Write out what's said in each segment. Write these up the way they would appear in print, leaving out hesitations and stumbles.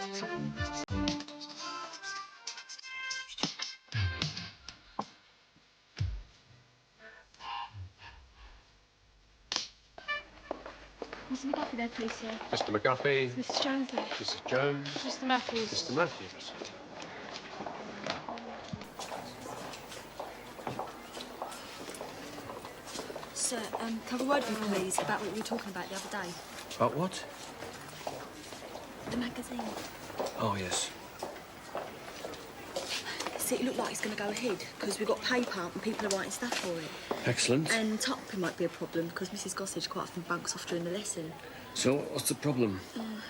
Mr. McGuffey there, please, sir. Mr. McGuffey. Mrs. Jones there. Mrs. Jones. Mr. Matthews. Mr. Matthews. Sir, can I have a word with you, please, about what we were talking about the other day? About what? The magazine. Oh, yes. See, it looked like it's going to go ahead, because we've got paper and people are writing stuff for it. Excellent. And typing might be a problem, because Mrs. Gossage quite often bunks off during the lesson. So, what's the problem?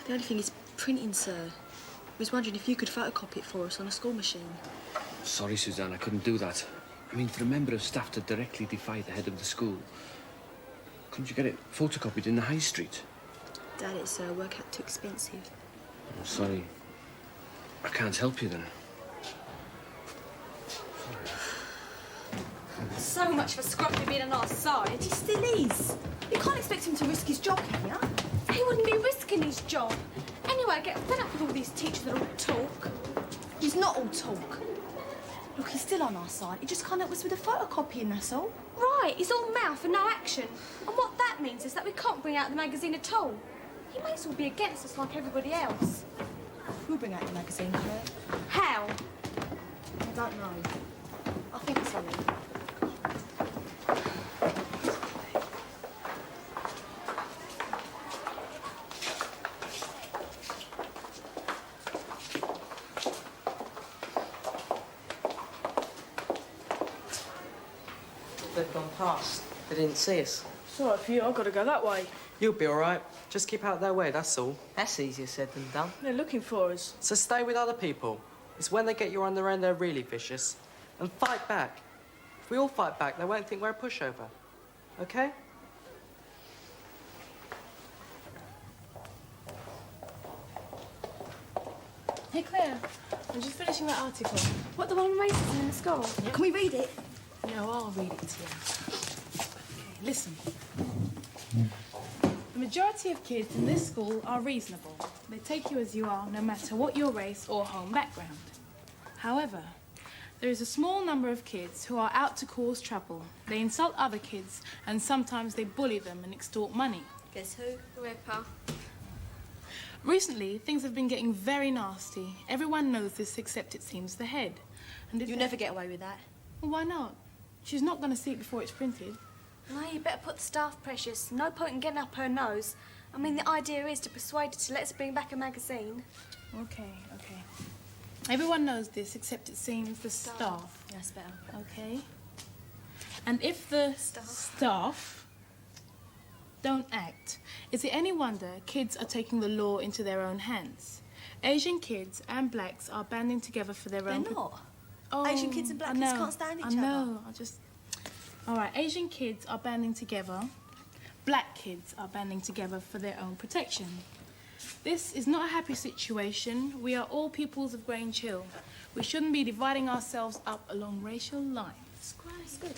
The only thing is printing, sir. I was wondering if you could photocopy it for us on a school machine. Sorry, Suzanne, I couldn't do that. I mean, for a member of staff to directly defy the head of the school, couldn't you get it photocopied in the high street? Doubt it, sir. Work out too expensive. I'm sorry. I can't help you, then. So much for Scruffy being on our side. He still is. You can't expect him to risk his job, can you? He wouldn't be risking his job. Anyway, I get fed up with all these teachers that all talk. He's not all talk. Look, he's still on our side. He just can't help us with a photocopying, that's all. Right, he's all mouth and no action. And what that means is that we can't bring out the magazine at all. He may as well be against us like everybody else. We'll bring out the magazine, Claire. How? I don't know. I think so. They've gone past. They didn't see us. It's all right for you. I've got to go that way. You'll be all right. Just keep out their way, that's all. That's easier said than done. They're looking for us. So stay with other people. It's when they get you on their end they're really vicious. And fight back. If we all fight back, they won't think we're a pushover. OK? Hey, Claire. I'm just finishing that article. What, the one on racism in the school? Yep. Can we read it? No, I'll read it to you. Okay, listen. The majority of kids in this school are reasonable. They take you as you are, no matter what your race or home background. However, there is a small number of kids who are out to cause trouble. They insult other kids, and sometimes they bully them and extort money. Guess who? Ripper. Recently, things have been getting very nasty. Everyone knows this except, it seems, the head. And if You never get away with that. Well, why not? She's not going to see it before it's printed. No, you better put the staff precious. No point in getting up her nose. I mean, the idea is to persuade her to let us bring back a magazine. Okay. Everyone knows this, except it seems the staff. That's better. Okay? And if the staff don't act, is it any wonder kids are taking the law into their own hands? Asian kids and blacks are banding together for their own... They're not. Oh, Asian kids and black I kids know, can't stand each I know. All right, Asian kids are banding together. Black kids are banding together for their own protection. This is not a happy situation. We are all pupils of Grange Hill. We shouldn't be dividing ourselves up along racial lines. It's good.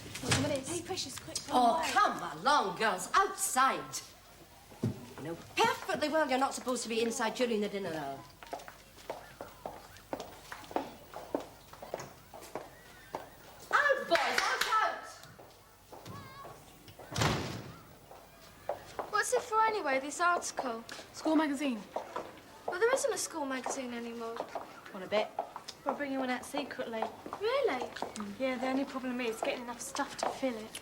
Hey, precious, quick. Oh, come along, girls. Outside. You know perfectly well you're not supposed to be inside during the dinner hour. Out, boys, out! What's it for anyway, this article? School magazine. Well, there isn't a school magazine anymore. Want a bet? We're bringing one out secretly. Really? Yeah, the only problem is getting enough stuff to fill it.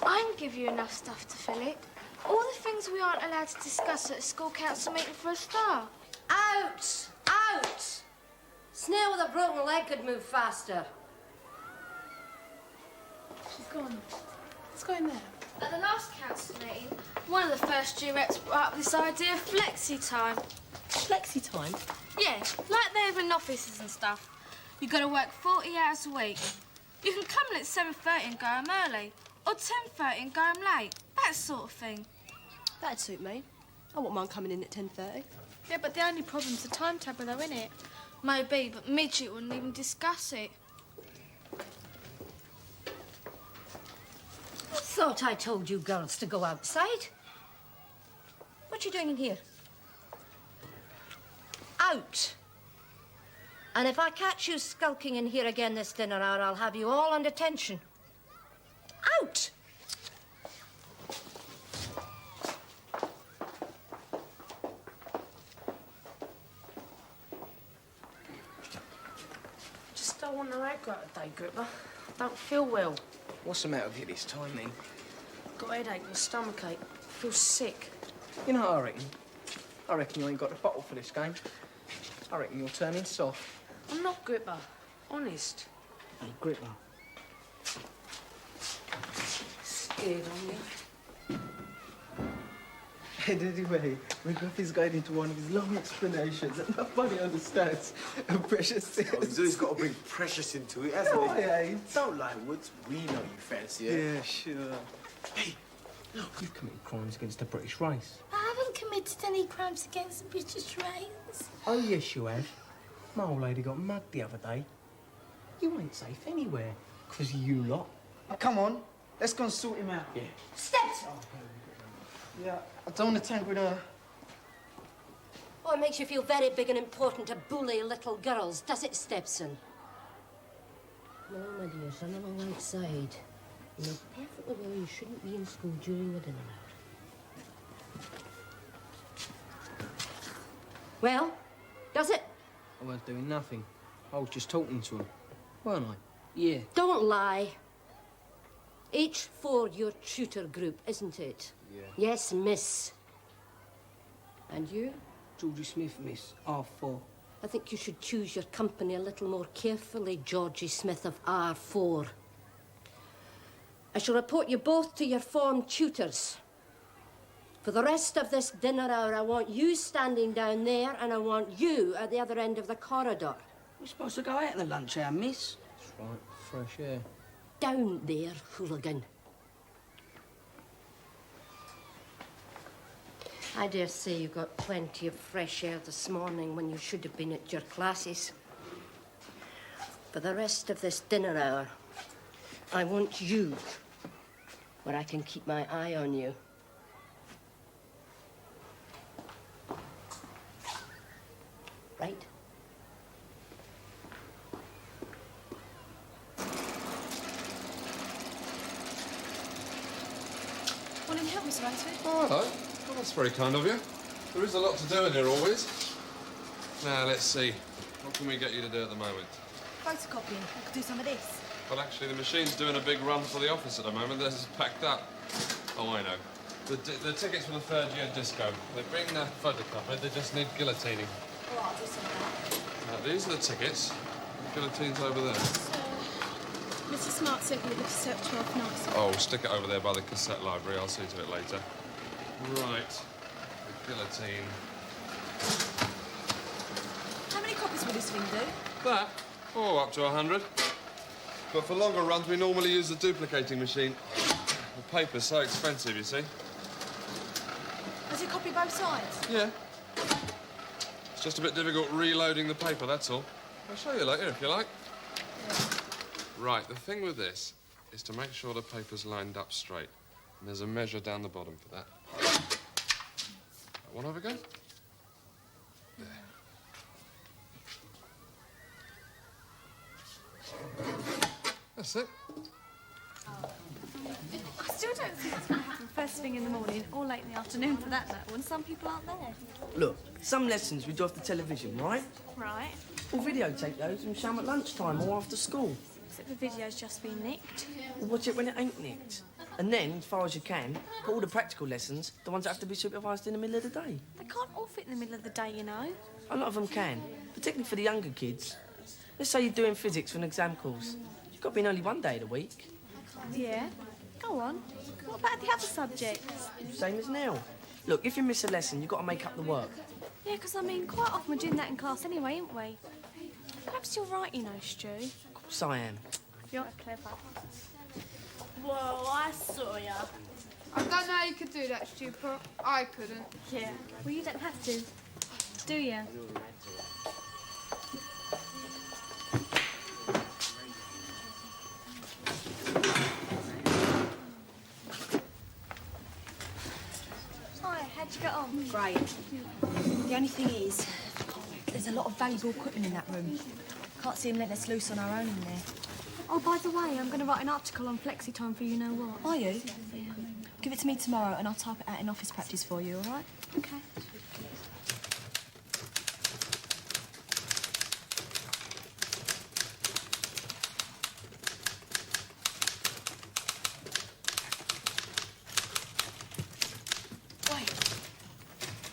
I can give you enough stuff to fill it. All the things we aren't allowed to discuss at a school council meeting for a start. Out! Out! Snail with a broken leg could move faster. She's gone. Let's go in there. At the last council meeting, one of the first year reps brought up this idea of flexi time. Flexi time? Yeah, like they're in offices and stuff. You got to work 40 hours a week. You can come in at 7:30 and go home early, or 10:30 and go home late. That sort of thing. That'd suit me. I wouldn't mind coming in at 10:30. Yeah, but the only problem's the timetable, though, innit? Maybe, but Midget wouldn't even discuss it. I thought I told you girls to go outside. What you doing in here? out. And if I catch you skulking in here again this dinner hour, I'll have you all on detention. Out! Just don't want no aggro today, Gripper. Don't feel well. What's the matter with you this time, then? Got a headache and a stomachache. Feel sick. You know what I reckon? I reckon you ain't got the bottle for this game. I reckon you're turning soft. I'm not Gripper. Honest. Hey, Gripper. Scared on you. Anyway, Griffith's going into one of his long explanations that nobody understands. And Precious says... Oh, he's always got to bring Precious into it, hasn't he? No, I ain't. Don't lie, Woods. We know you fancy it. Yeah, sure. Hey, Look, you've committed crimes against the British race. I haven't committed any crimes against the British race. Oh, yes, you have. My old lady got mugged the other day. You ain't safe anywhere, 'cause of you lot. Oh, come on, let's go and sort him out. Yeah. Steps! Yeah, I don't want to tangle with her. Oh, it makes you feel very big and important to bully little girls, does it, Stepson? No, my dears, I'm all outside. You know perfectly well you shouldn't be in school during the dinner hour. Well, does it? I weren't doing nothing. I was just talking to him, weren't I? Yeah. Don't lie. H4, your tutor group, isn't it? Yeah. Yes, miss. And you? Georgie Smith, miss. R4. I think you should choose your company a little more carefully, Georgie Smith of R4. I shall report you both to your form tutors. For the rest of this dinner hour, I want you standing down there and I want you at the other end of the corridor. We're supposed to go out in the lunch hour, miss. That's right, fresh air. Down there, hooligan. I dare say you got plenty of fresh air this morning when you should have been at your classes. For the rest of this dinner hour, I want you where I can keep my eye on you. Right? Wanting help, Miss Ransford? Oh, hello. Well, that's very kind of you. There is a lot to do in here always. Now, let's see. What can we get you to do at the moment? Photocopying. I could do some of this. Well, actually, the machine's doing a big run for the office at the moment. They're just packed up. Oh, I know. The tickets for the third year disco. They bring the photocopy. They just need guillotining. All right, I'll do some of that. These are the tickets. The guillotine's over there. Mr. Smart sent me the cassette 12 nights. Oh, stick it over there by the cassette library. I'll see to it later. Right. The guillotine. How many copies will this thing do? That? Oh, up to 100. But for longer runs, we normally use the duplicating machine. The paper's so expensive, you see. Does it copy both sides? Yeah. It's just a bit difficult reloading the paper, that's all. I'll show you later if you like. Right, the thing with this is to make sure the paper's lined up straight. And there's a measure down the bottom for that. One over go. There. That's it. I still don't think it's going to happen first thing in the morning or late in the afternoon for that matter when some people aren't there. Look, some lessons we do off the television, right? Right. We'll videotape those and show them at lunchtime or after school. Except the video's just been nicked. We'll watch it when it ain't nicked. And then, as far as you can, put all the practical lessons, the ones that have to be supervised in the middle of the day. They can't all fit in the middle of the day, you know. A lot of them can, particularly for the younger kids. Let's say you're doing physics for an exam course. You've got to be in only one day of the week. Yeah. Go on. What about the other subjects? Same as now. Look, if you miss a lesson, you've got to make up the work. Yeah, because, I mean, quite often we're doing that in class anyway, ain't we? Perhaps you're right, you know, Stu. Of course I am. You're clever. Whoa, I saw ya. I don't know how you could do that, Stu, but I couldn't. Yeah. Well, you don't have to, do you? Hi, how'd you get on? Great. The only thing is, There's a lot of valuable equipment in that room. Can't see him letting us loose on our own in there. Oh, by the way, I'm going to write an article on flexi time for you know what. Are you? Give it to me tomorrow and I'll type it out in office practice for you, all right? Okay.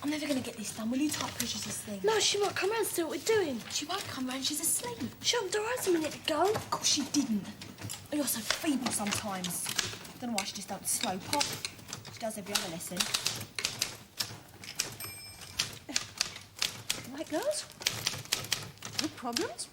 I'm never going to get this done. Will you type Precious's thing? No, she might come round and see what we're doing. She won't come round. She's asleep. She opened her eyes a minute ago. Of course she didn't. Oh, you're so feeble sometimes. Don't know why she just don't slow pop. She does every other lesson. Right, girls? No problems?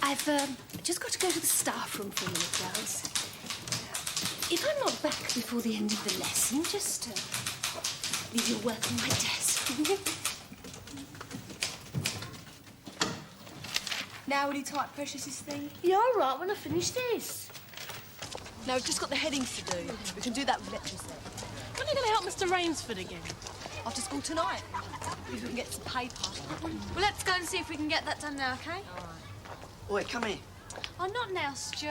I've just got to go to the staff room for a minute, girls. If I'm not back before the end of the lesson, just leave your work on my desk. Now will you type Precious's thing? Yeah, all right, when I finish this. No, we've just got the headings to do. We can do that with lectures then. When are you going to help Mr Rainsford again? After school tonight. If we can get some paper. Well, let's go and see if we can get that done now, OK? All right. Wait, come here. Oh, not now, Stu.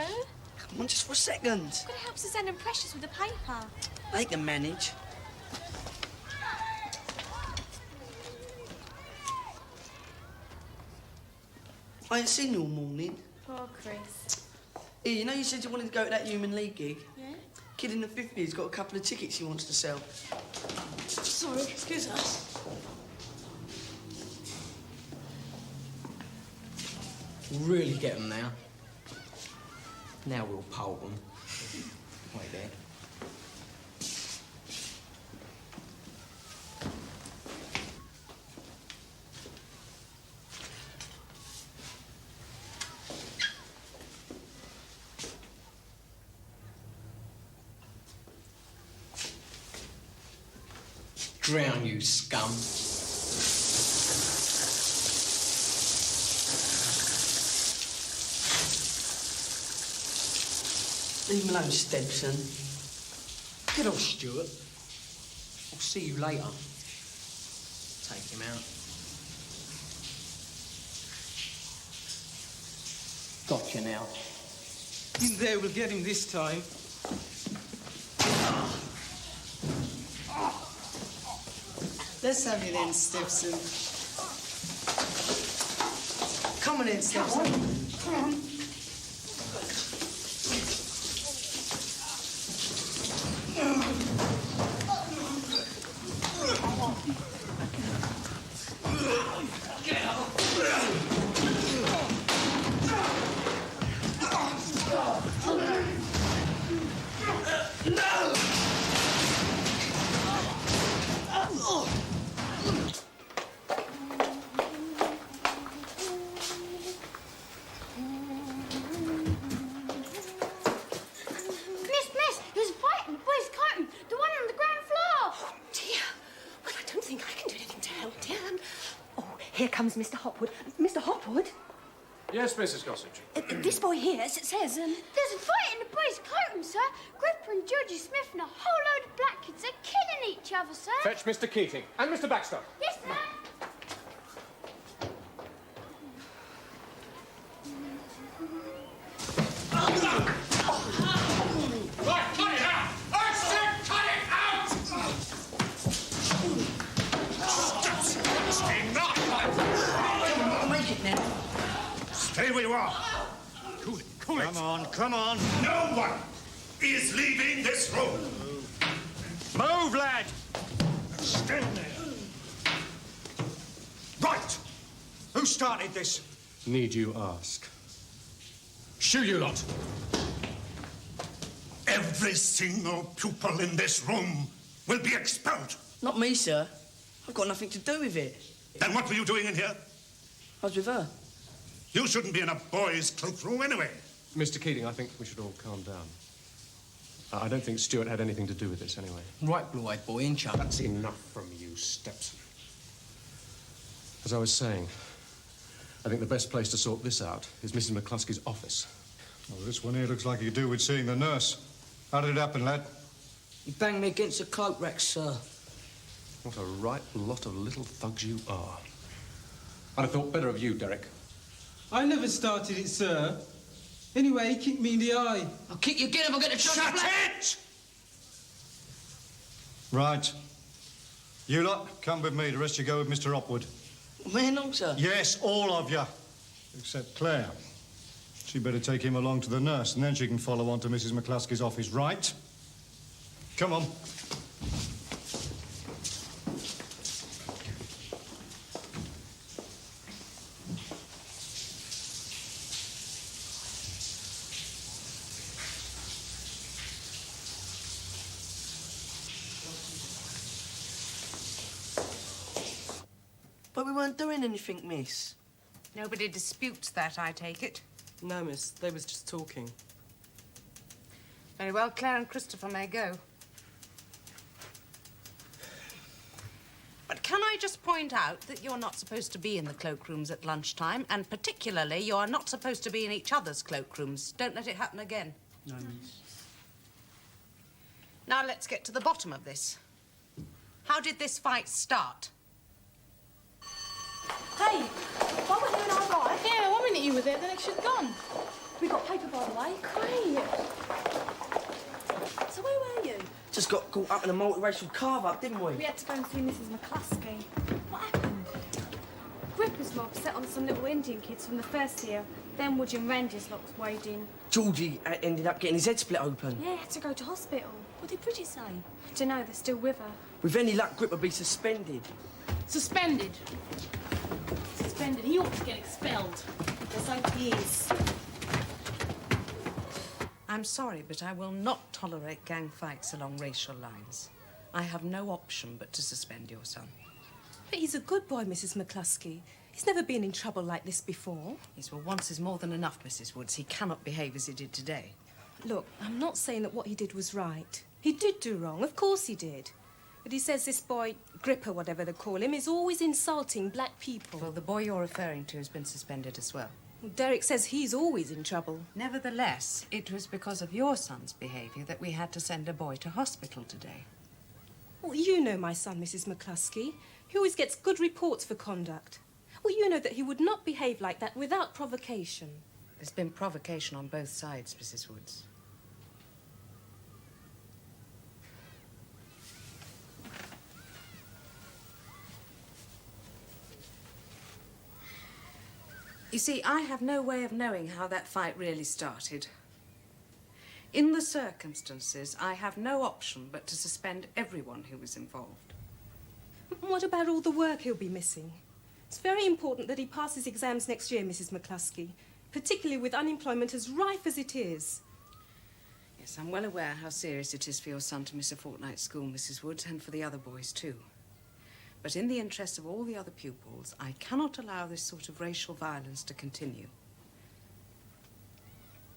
Come on, just for a second. I'm going to help Suzanne and Precious with the paper. They can manage. I ain't seen you all morning. Poor Chris. Here, you know you said you wanted to go to that Human League gig? Yeah? Kid in the 50s got a couple of tickets he wants to sell. Sorry, excuse us. Really get them now. Now we'll pulp them. Wait there. Drown, you scum. Leave him alone, Stebson. Get off, Stuart. I'll see you later. Take him out. Gotcha now. In there, we'll get him this time. Let's have you then, Stepson. Come on in, Stepson. Come on. Here comes Mr. Hopwood. Mr. Hopwood? Yes, Mrs. Gossage. This boy here says... There's a fight in the boys' courtroom, sir. Gripper and Georgie Smith and a whole load of black kids are killing each other, sir. Fetch Mr. Keating and Mr. Baxter. Yes, sir. Right, cut it out! I said cut it out! Stay not! I'll make it now. Stay where you are. Cool it, cool it. Come on, come on. No one is leaving this room. Move, lad. Stand there. Right. Who started this? Need you ask? Shoo, you lot. Every single pupil in this room will be expelled. Not me, sir. I've got nothing to do with it. Then what were you doing in here? I was with her. You shouldn't be in a boys' cloakroom anyway. Mr. Keating, I think we should all calm down. I don't think Stuart had anything to do with this anyway. Right, blue-eyed boy, in charge. That's enough from you, Stepson. As I was saying, I think the best place to sort this out is Mrs. McCluskey's office. Well, this one here looks like it could do with seeing the nurse. How did it happen, lad? He banged me against a cloak rack, sir. What a right lot of little thugs you are. I'd have thought better of you, Derek. I never started it, sir. Anyway, he kicked me in the eye. I'll kick you again if I get a chance. Shut it! Right. You lot, come with me. The rest you go with Mr. Hopwood. Man, no, sir. Yes, all of you. Except Claire. She better take him along to the nurse, and then she can follow on to Mrs. McCluskey's office, right? Come on. But we weren't doing anything, miss. Nobody disputes that, I take it. No, miss. They was just talking. Very well, Claire and Christopher may go. But can I just point out that you're not supposed to be in the cloakrooms at lunchtime, and particularly you're not supposed to be in each other's cloakrooms. Don't let it happen again. No, miss. Now let's get to the bottom of this. How did this fight start? Hey, why weren't you and I right? Yeah, 1 minute you were there, the next you'd gone. We got paper, by the way. Great. So where were you? Just got caught up in a multiracial carve-up, didn't we? We had to go and see Mrs. McCluskey. What happened? Gripper's mob set on some little Indian kids from the first year. Then Woody and Rangers lots weighed in. Georgie ended up getting his head split open. Yeah, he had to go to hospital. What did Bridget say? Dunno, they're still with her. With any luck, Gripper be suspended. Suspended. Suspended. He ought to get expelled. Yes, so he is. I'm sorry, but I will not tolerate gang fights along racial lines. I have no option but to suspend your son. But he's a good boy, Mrs. McCluskey. He's never been in trouble like this before. Yes, well, once is more than enough, Mrs. Woods. He cannot behave as he did today. Look, I'm not saying that what he did was right. He did do wrong, of course he did. But he says this boy, Gripper, whatever they call him, is always insulting black people. Well, the boy you're referring to has been suspended as well. Derek says he's always in trouble. Nevertheless, it was because of your son's behaviour that we had to send a boy to hospital today. Well, you know my son, Mrs. McCluskey. He always gets good reports for conduct. Well, you know that he would not behave like that without provocation. There's been provocation on both sides, Mrs. Woods. You see, I have no way of knowing how that fight really started. In the circumstances, I have no option but to suspend everyone who was involved. What about all the work he'll be missing? It's very important that he passes exams next year, Mrs. McCluskey, particularly with unemployment as rife as it is. Yes, I'm well aware how serious it is for your son to miss a fortnight's school, Mrs. Woods, and for the other boys too. But in the interest of all the other pupils, I cannot allow this sort of racial violence to continue.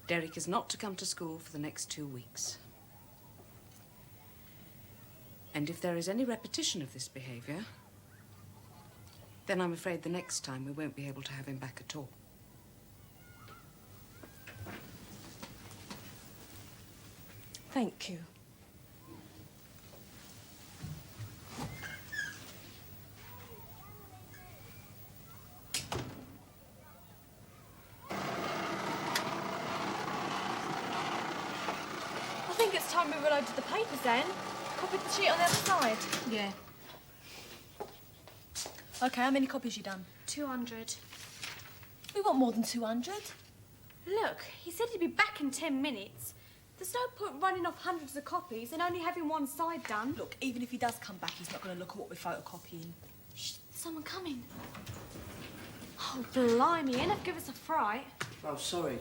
Derek is not to come to school for the next 2 weeks. And if there is any repetition of this behaviour, then I'm afraid the next time we won't be able to have him back at all. Thank you. I think it's time we reloaded the papers then. Copied the sheet on the other side. Yeah. OK, how many copies you done? 200. We want more than 200. Look, he said he'd be back in 10 minutes. There's no point running off hundreds of copies and only having one side done. Look, even if he does come back, he's not going to look at what we're photocopying. Shh, someone coming. Oh, blimey, enough give us a fright. Oh, sorry.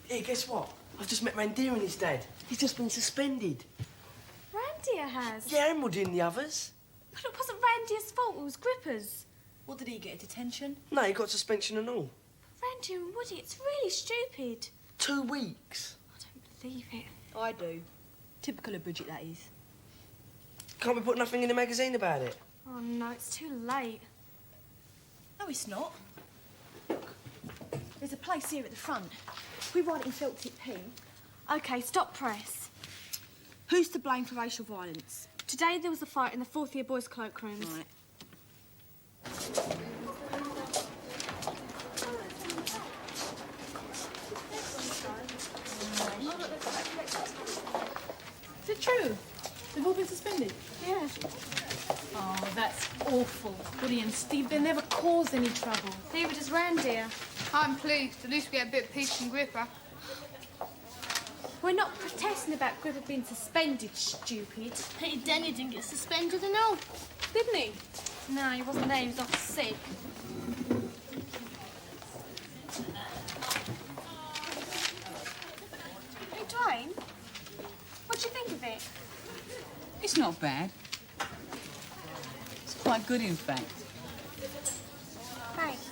Hey, guess what? I've just met Randir and his dad. He's just been suspended. Randir has? Yeah, and Woody and the others. But it wasn't Randir's fault, it was Gripper's. What, did he get, a detention? No, he got suspension and all. Randy and Woody, it's really stupid. 2 weeks? I don't believe it. I do. Typical of Bridget, that is. Can't we put nothing in the magazine about it? Oh, no, it's too late. No, it's not. Look, there's a place here at the front. We write it in felt tip pen. OK, stop press. Who's to blame for racial violence? Today there was a fight in the fourth-year boys' cloakrooms. Right. Is it true? They've all been suspended? Yeah. Oh, that's awful. Woody and Steve, they never caused any trouble. Neither does Randy. I'm pleased. At least we get a bit of peace from Gripper. We're not protesting about Gripper being suspended, stupid. Hey, Danny didn't get suspended and all, didn't he? No, he wasn't there. He was off sick. Hey, Duane, what do you think of it? It's not bad. It's quite good, in fact. Thanks.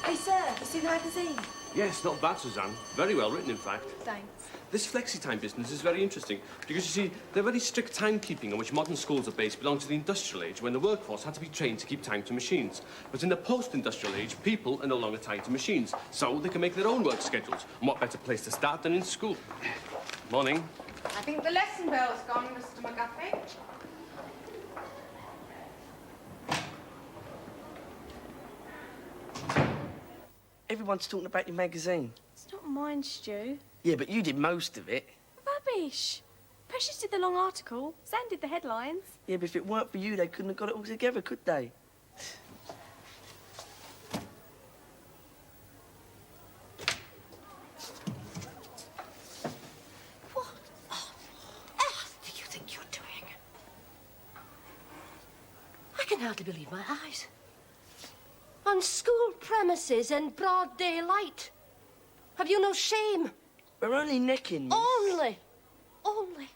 Hey, sir, you see the magazine? Yes, not bad, Suzanne. Very well written, in fact. Thanks. This flexi-time business is very interesting because, you see, the very strict timekeeping on which modern schools are based belong to the industrial age when the workforce had to be trained to keep time to machines. But in the post-industrial age, people are no longer tied to machines, so they can make their own work schedules. And what better place to start than in school? Morning. I think the lesson bell's gone, Mr. McGuffey. Everyone's talking about your magazine. It's not mine, Stu. Yeah, but you did most of it. Rubbish. Precious did the long article. Zan did the headlines. Yeah, but if it weren't for you, they couldn't have got it all together, could they? What on earth do you think you're doing? I can hardly believe my eyes. On school premises in broad daylight. Have you no shame? We're only necking, miss. Only.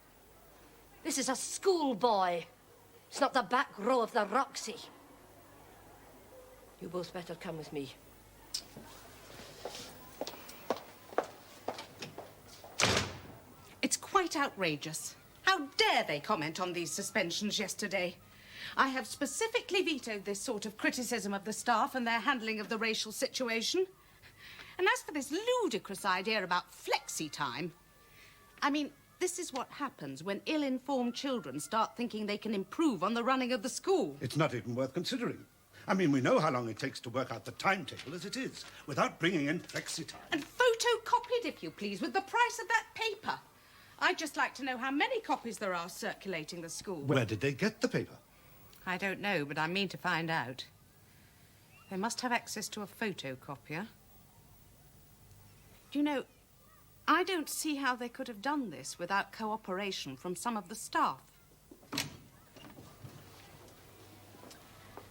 This is a schoolboy. It's not the back row of the Roxy. You both better come with me. It's quite outrageous. How dare they comment on these suspensions yesterday? I have specifically vetoed this sort of criticism of the staff and their handling of the racial situation. And as for this ludicrous idea about flexi time, I mean, this is what happens when ill-informed children start thinking they can improve on the running of the school. It's not even worth considering. I mean, we know how long it takes to work out the timetable as it is, without bringing in flexi time. And photocopied, if you please, with the price of that paper. I'd just like to know how many copies there are circulating the school. Where did they get the paper? I don't know, but I mean to find out. They must have access to a photocopier. Do you know, I don't see how they could have done this without cooperation from some of the staff.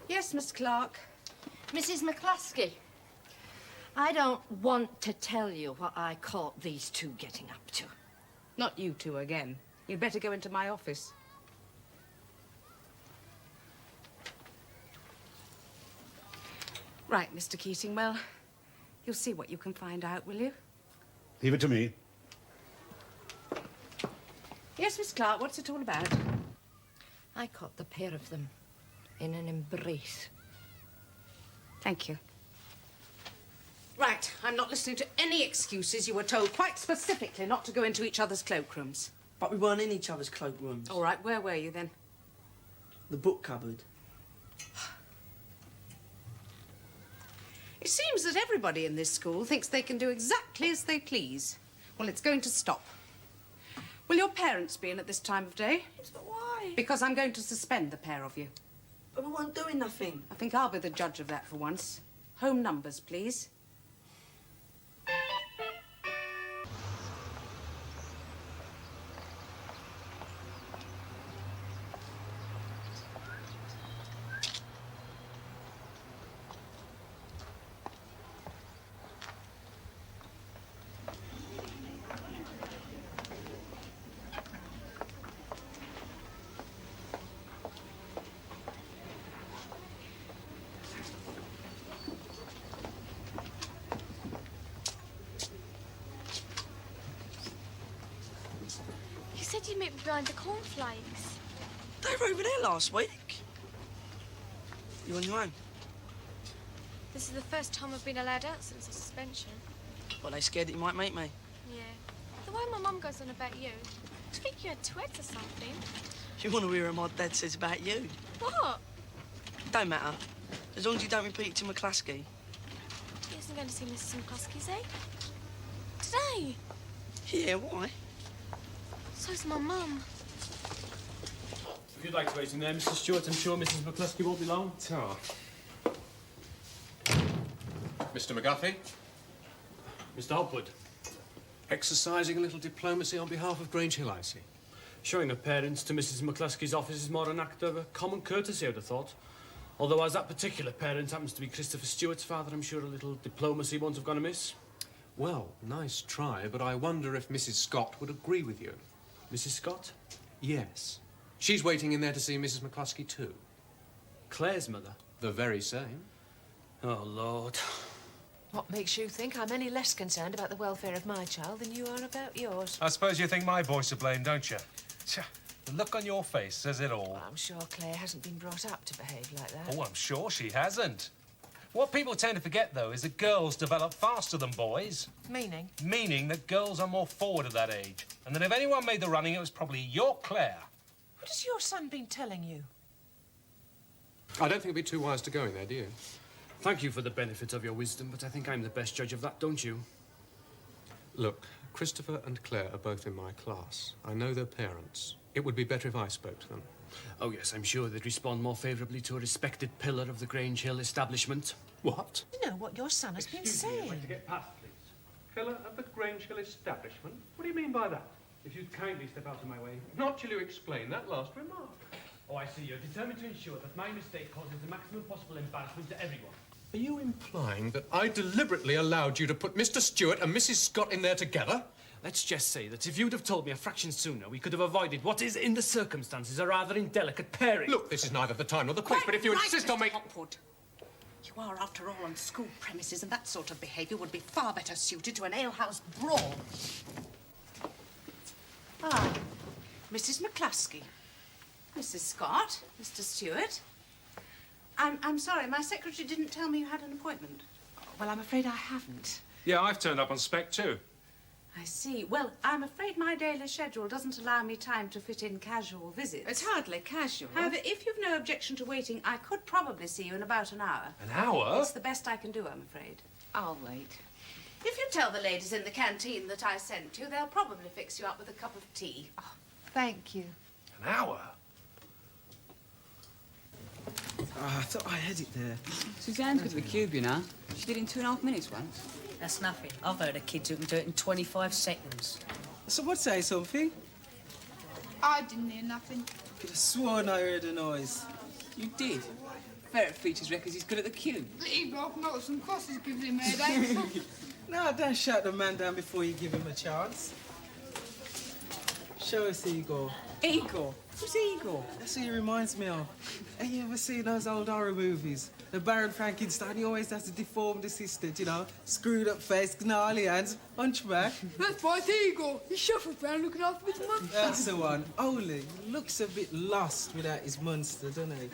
Yes, Miss Clark. Mrs. McCluskey, I don't want to tell you what I caught these two getting up to. Not you two again. You'd better go into my office. Right, Mr. Keating, well, you'll see what you can find out, will you? Leave it to me. Yes, Miss Clark, what's it all about? I caught the pair of them in an embrace. Thank you. Right, I'm not listening to any excuses. You were told quite specifically not to go into each other's cloakrooms. But we weren't in each other's cloakrooms. All right, where were you then? The book cupboard. It seems that everybody in this school thinks they can do exactly as they please. Well, it's going to stop. Will your parents be in at this time of day? Yes, but why? Because I'm going to suspend the pair of you. But we weren't doing nothing. I think I'll be the judge of that for once. Home numbers, please. did you meet me behind the cornflakes? They were over there last week. You on your own? This is the first time I've been allowed out since the suspension. Well, they scared that you might meet me. Yeah. The way my mum goes on about you, I think you had Tourette's or something. You want to hear what my dad says about you? What? Don't matter. As long as you don't repeat it to McCluskey. He isn't going to see Mrs. McCluskey, is he? Today? Yeah, why? So's my mum. If you'd like to wait in there, Mr. Stewart, I'm sure Mrs. McCluskey won't be long. Ta. Mr. McGuffey? Mr. Hopwood. Exercising a little diplomacy on behalf of Grange Hill, I see. Showing of parents to Mrs. McCluskey's office is more an act of common courtesy, I'd have thought. Although, as that particular parent happens to be Christopher Stewart's father, I'm sure a little diplomacy won't have gone amiss. Well, nice try, but I wonder if Mrs. Scott would agree with you. Mrs. Scott? Yes. She's waiting in there to see Mrs. McCluskey, too. Claire's mother? The very same. Oh, Lord. What makes you think I'm any less concerned about the welfare of my child than you are about yours? I suppose you think my boy's to blame, don't you? Tch, the look on your face says it all. Well, I'm sure Claire hasn't been brought up to behave like that. Oh, I'm sure she hasn't. What people tend to forget, though, is that girls develop faster than boys. Meaning? Meaning that girls are more forward at that age. And that if anyone made the running, it was probably your Claire. What has your son been telling you? I don't think it'd be too wise to go in there, do you? Thank you for the benefit of your wisdom, but I think I'm the best judge of that, don't you? Look, Christopher and Claire are both in my class. I know their parents. It would be better if I spoke to them. Oh, yes, I'm sure they'd respond more favourably to a respected pillar of the Grange Hill establishment. What? You know what your son has been saying. I'd like to get past, please. Pillar of the Grange Hill establishment? What do you mean by that? If you'd kindly step out of my way. Not till you explain that last remark. Oh, I see. You're determined to ensure that my mistake causes the maximum possible embarrassment to everyone. Are you implying that I deliberately allowed you to put Mr. Stewart and Mrs. Scott in there together? Let's just say that if you'd have told me a fraction sooner, we could have avoided what is, in the circumstances, a rather indelicate pairing. Look, this is neither the time nor the place, but if you insist on making... Hopwood. You are, after all, on school premises, and that sort of behaviour would be far better suited to an alehouse brawl. Ah, Mrs. McCluskey. Mrs. Scott, Mr. Stewart. I'm sorry, my secretary didn't tell me you had an appointment. Well, I'm afraid I haven't. Yeah, I've turned up on spec too. I see. Well, I'm afraid my daily schedule doesn't allow me time to fit in casual visits. It's hardly casual. However, if you've no objection to waiting, I could probably see you in about an hour. An hour? It's the best I can do, I'm afraid. I'll wait. If you tell the ladies in the canteen that I sent you, they'll probably fix you up with a cup of tea. Oh, thank you. An hour? Oh, I thought I had it there. Suzanne's good with the cube, you know. She did it in 2.5 minutes once. That's nothing. I've heard of kids who can do it in 25 seconds. Someone say something? I didn't hear nothing. I could have sworn I heard a noise. You did? Ferret Features reckons he's good at the cube. Leave off, not some crosses giving him a headache. No, don't shut the man down before you give him a chance. Show us Igor. Igor? Who's Igor? That's who he reminds me of. Have you ever seen those old horror movies? The Baron Frankenstein, he always has a deformed assistant, you know? Screwed up face, gnarly hands, hunchback. That's right, Igor. He shuffles around looking after his monster. That's the one. Only, he looks a bit lost without his monster, doesn't he?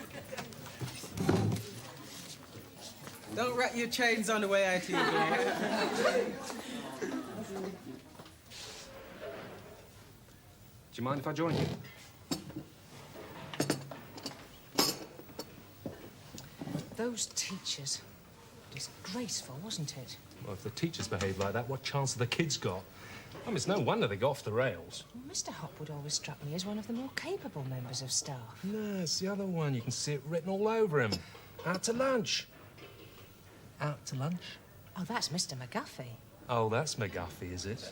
Don't wrap your chains on the way out here, Do you mind if I join you? Those teachers. Disgraceful, wasn't it? Well, if the teachers behave like that, what chance have the kids got? I mean, it's no wonder they got off the rails. Well, Mr. Hopwood always struck me as one of the more capable members of staff. No, it's the other one. You can see it written all over him. Out to lunch. Out to lunch? Oh, that's Mr. McGuffey. Oh, that's McGuffey, is it?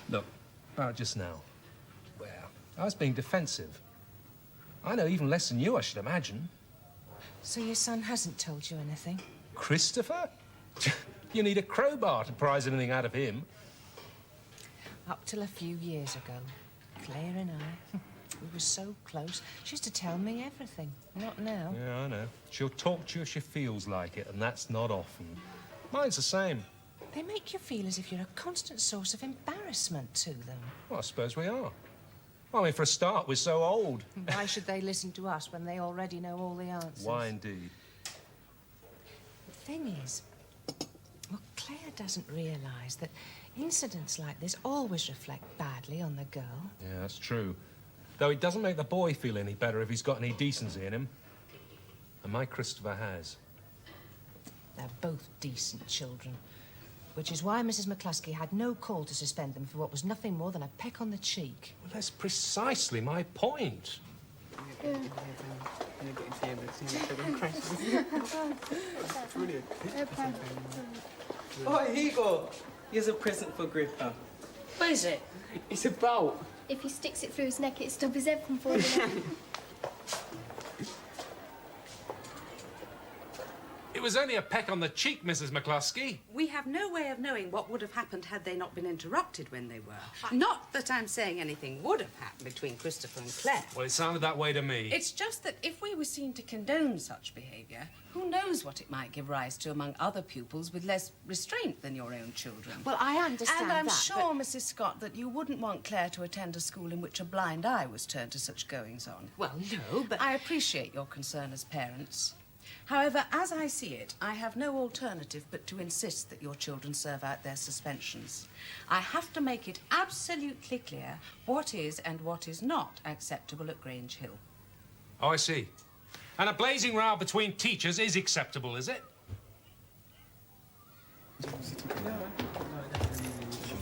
Look, about just now. Well, I was being defensive. I know even less than you, I should imagine. So your son hasn't told you anything? Christopher? You need a crowbar to prise anything out of him. Up till a few years ago, Claire and I, we were so close. She used to tell me everything. Not now. Yeah, I know. She'll talk to you if she feels like it, and that's not often. Mine's the same. They make you feel as if you're a constant source of embarrassment. embarrassment to them. Well, I suppose we are. I mean, for a start, we're so old. Why should they listen to us when they already know all the answers? Why indeed? The thing is, well, Claire doesn't realise that incidents like this always reflect badly on the girl. Yeah, that's true. Though it doesn't make the boy feel any better if he's got any decency in him. And my Christopher has. They're both decent children, which is why Mrs. McCluskey had no call to suspend them for what was nothing more than a peck on the cheek. Well, that's precisely my point. Oh, here you go. Here's a present for Grandpa. What is it? It's a bolt. If he sticks it through his neck, it stops everything falling out. It was only a peck on the cheek, Mrs. McCluskey. We have no way of knowing what would have happened had they not been interrupted when they were. Not that I'm saying anything would have happened between Christopher and Claire. Well, it sounded that way to me. It's just that if we were seen to condone such behaviour, who knows what it might give rise to among other pupils with less restraint than your own children. Well, I understand And I'm that, sure, Mrs. Scott, that you wouldn't want Claire to attend a school in which a blind eye was turned to such goings-on. Well, no, but... I appreciate your concern as parents. However, as I see it, I have no alternative but to insist that your children serve out their suspensions. I have to make it absolutely clear what is and what is not acceptable at Grange Hill. Oh, I see. And a blazing row between teachers is acceptable, is it?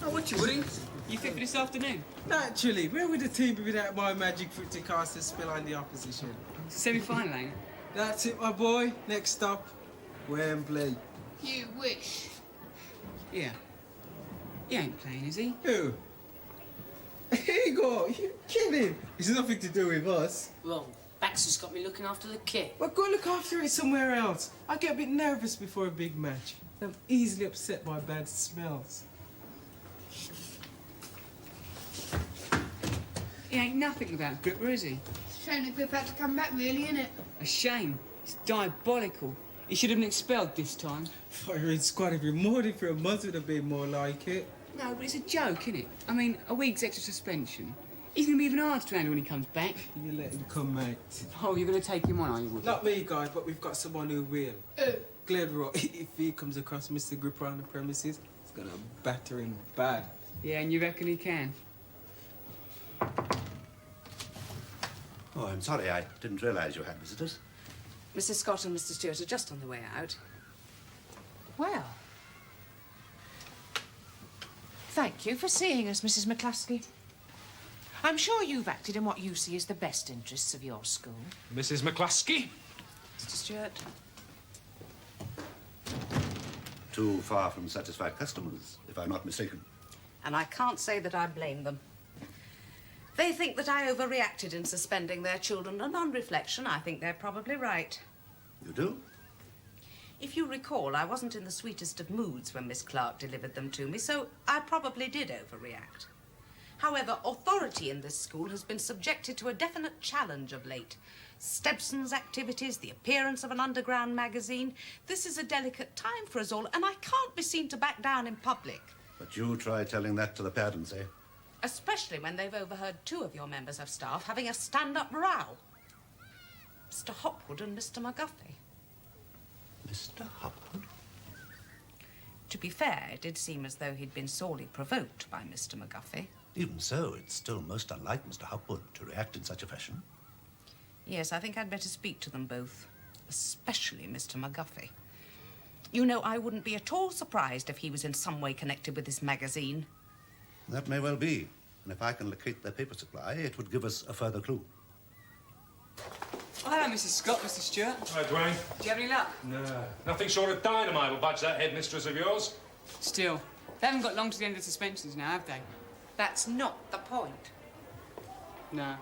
Oh, what you woody? You fit for this afternoon? Naturally, where would the team be without my magic foot to cast a spell on the opposition? Semi-final, ain't it? That's it, my boy. Next stop, Wembley. You wish. Yeah. He ain't playing, is he? Who? Here you go. You kidding? It's nothing to do with us. Well, Baxter's got me looking after the kit. Well, go look after it somewhere else. I get a bit nervous before a big match. I'm easily upset by bad smells. He ain't nothing without Gripper, is he? Shame the grip had to come back, really, innit? A shame. It's diabolical. He should have been expelled this time. Firing squad every morning for a month would have been more like it. No, but it's a joke, isn't it? I mean, a week's extra suspension. He's going to be even harder to handle when he comes back. You let him come, mate. Oh, you're going to take him on, are you, Woody? Not me, guys, but we've got someone who will. Glenroy, if he comes across Mr. Gripper on the premises, he's going to batter him bad. Yeah, and you reckon he can? Oh, I'm sorry, I didn't realise you had visitors. Mrs. Scott and Mr. Stewart are just on the way out. Well, thank you for seeing us, Mrs. McCluskey. I'm sure you've acted in what you see as the best interests of your school. Mrs. McCluskey? Mr. Stewart. Too far from satisfied customers, if I'm not mistaken. And I can't say that I blame them. They think that I overreacted in suspending their children, and on reflection, I think they're probably right. You do? If you recall, I wasn't in the sweetest of moods when Miss Clark delivered them to me, so I probably did overreact. However, authority in this school has been subjected to a definite challenge of late. Stebson's activities, the appearance of an underground magazine. This is a delicate time for us all, and I can't be seen to back down in public. But you try telling that to the parents, eh? Especially when they've overheard two of your members of staff having a stand-up row. Mr. Hopwood and Mr. McGuffey. Mr. Hopwood? To be fair, it did seem as though he'd been sorely provoked by Mr. McGuffey. Even so, it's still most unlike Mr. Hopwood to react in such a fashion. Yes, I think I'd better speak to them both, especially Mr. McGuffey. You know, I wouldn't be at all surprised if he was in some way connected with this magazine. That may well be. And if I can locate their paper supply, it would give us a further clue. Oh, hello, Mrs. Scott, Mr. Stewart. Hi, Duane. Do you have any luck? No. Nothing short of dynamite will budge that headmistress of yours. Still, they haven't got long to the end of the suspensions now, have they? That's not the point. No.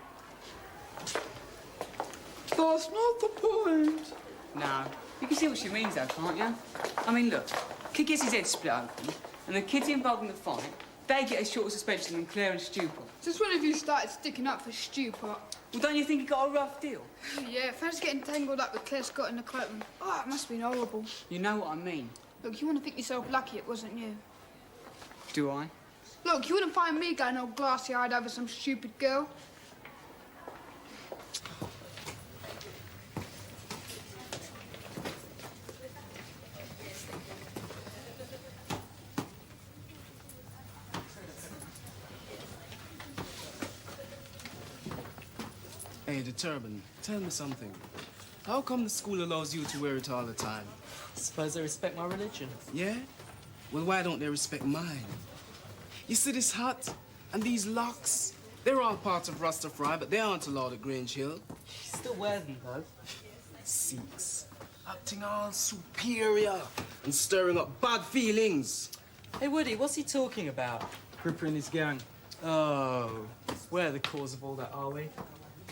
That's not the point. No. You can see what she means, though, can't you? I mean, look, kid gets his head split open, and the kids involved in the fight, they get a shorter suspension than Claire and Stupor. Just when have you started sticking up for Stupor? Well, don't you think he got a rough deal? Yeah, first getting tangled up with Claire Scott in the cloakroom. Oh, it must have been horrible. You know what I mean. Look, you want to think yourself lucky it wasn't you. Do I? Look, you wouldn't find me going all glassy-eyed over some stupid girl. Hey, the turban, tell me something. How come the school allows you to wear it all the time? I suppose they respect my religion. Yeah? Well, why don't they respect mine? You see this hat and these locks? They're all part of Rastafari, but they aren't allowed at Grange Hill. She still wears them, though. Sikhs, acting all superior and stirring up bad feelings. Hey, Woody, what's he talking about? Gripper and his gang. Oh, we're the cause of all that, are we?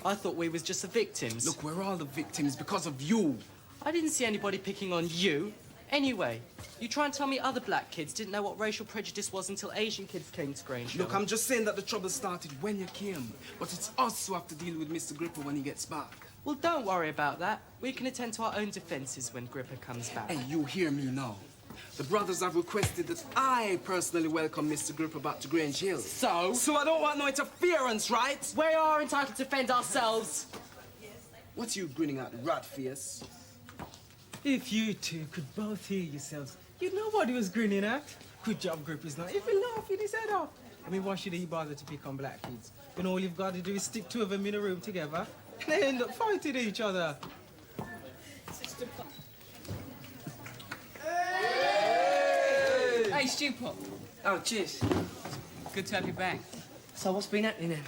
I thought we was just the victims. Look, we're all the victims because of you. I didn't see anybody picking on you. Anyway, you try and tell me other black kids didn't know what racial prejudice was until Asian kids came to Grange Hill. Look, I'm just saying that the trouble started when you came. But it's us who have to deal with Mr. Gripper when he gets back. Well, don't worry about that. We can attend to our own defences when Gripper comes back. Hey, you hear me now. The brothers have requested that I personally welcome Mr. Gripper back to Grange Hill. So? So I don't want no interference, right? We are entitled to defend ourselves. What you grinning at, rat face? If you two could both hear yourselves, you'd know what he was grinning at. Good job, Grippers. Now, if he laughing his head off. I mean, why should he bother to pick on black kids when all you've got to do is stick two of them in a room together? They end up fighting each other. Hey, Stew Pop. Oh, cheers. Good to have you back. So what's been happening then?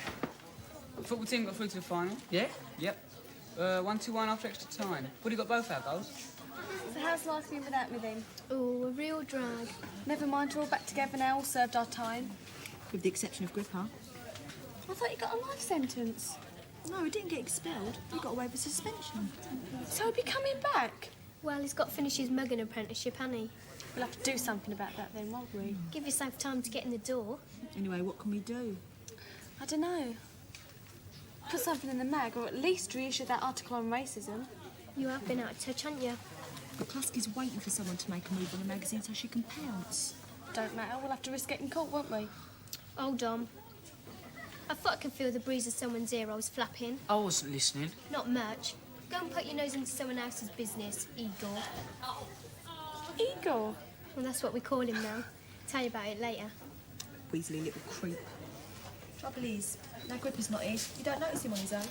Football team got through to the final. Yeah? Yep. 1-2-1 after extra time. Woody got both our goals. So how's life been without me then? Oh, a real drag. Never mind, we're all back together now, all served our time. With the exception of Gripper. I thought you got a life sentence. No, he didn't get expelled. He got away with suspension. So he'll be coming back? Well, he's got to finish his mugging apprenticeship, hasn't he? We'll have to do something about that then, won't we? Give yourself time to get in the door. Anyway, what can we do? I don't know. Put something in the mag, or at least reissue that article on racism. You have been out of touch, haven't you? McCluskey's waiting for someone to make a move on the magazine so she can pounce. Don't matter, we'll have to risk getting caught, won't we? Hold on. I thought I could feel the breeze of someone's ear I was flapping. I wasn't listening. Not much. Go and put your nose into someone else's business, Igor. Igor? Well, that's what we call him now. Tell you about it later. Weaselly little creep. Trouble is, now Gripper's not here. You don't notice him on his own.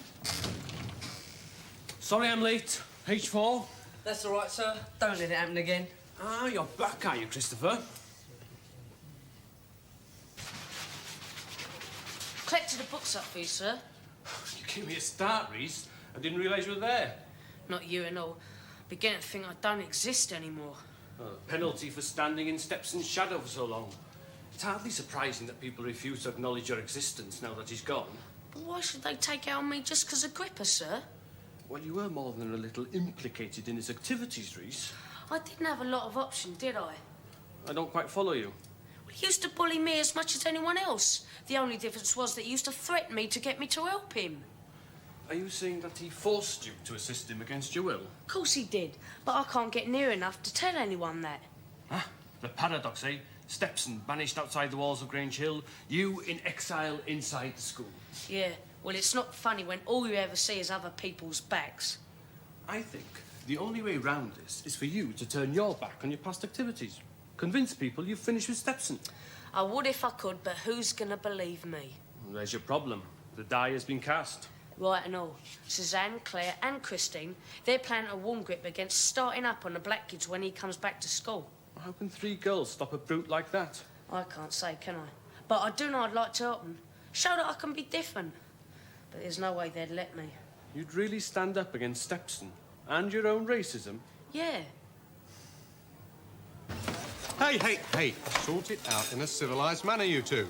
Sorry I'm late. H4. That's all right, sir. Don't let it happen again. Ah, you're back, are you, Christopher? Collected the books up for you, sir. You gave me a start, Reese. I didn't realise you were there. Not you and all. Beginning to think I don't exist anymore. Penalty for standing in Stepson's shadow for so long. It's hardly surprising that people refuse to acknowledge your existence now that he's gone. But why should they take it on me just because of Gripper, sir? Well, you were more than a little implicated in his activities, Reese. I didn't have a lot of option, did I? I don't quite follow you. Well, he used to bully me as much as anyone else. The only difference was that he used to threaten me to get me to help him. Are you saying that he forced you to assist him against your will? Of course he did, but I can't get near enough to tell anyone that. Ah, the paradox, eh? Stepson banished outside the walls of Grange Hill, you in exile inside the school. Yeah, well, it's not funny when all you ever see is other people's backs. I think the only way round this is for you to turn your back on your past activities. Convince people you've finished with Stepson. I would if I could, but who's gonna believe me? Well, there's your problem. The die has been cast. Right and all. Suzanne, Claire and Christine, they're planning a warm grip against starting up on the black kids when he comes back to school. How can 3 girls stop a brute like that? I can't say, can I? But I do know I'd like to help them. Show that I can be different. But there's no way they'd let me. You'd really stand up against Stepson and your own racism? Yeah. Hey, sort it out in a civilised manner, you two.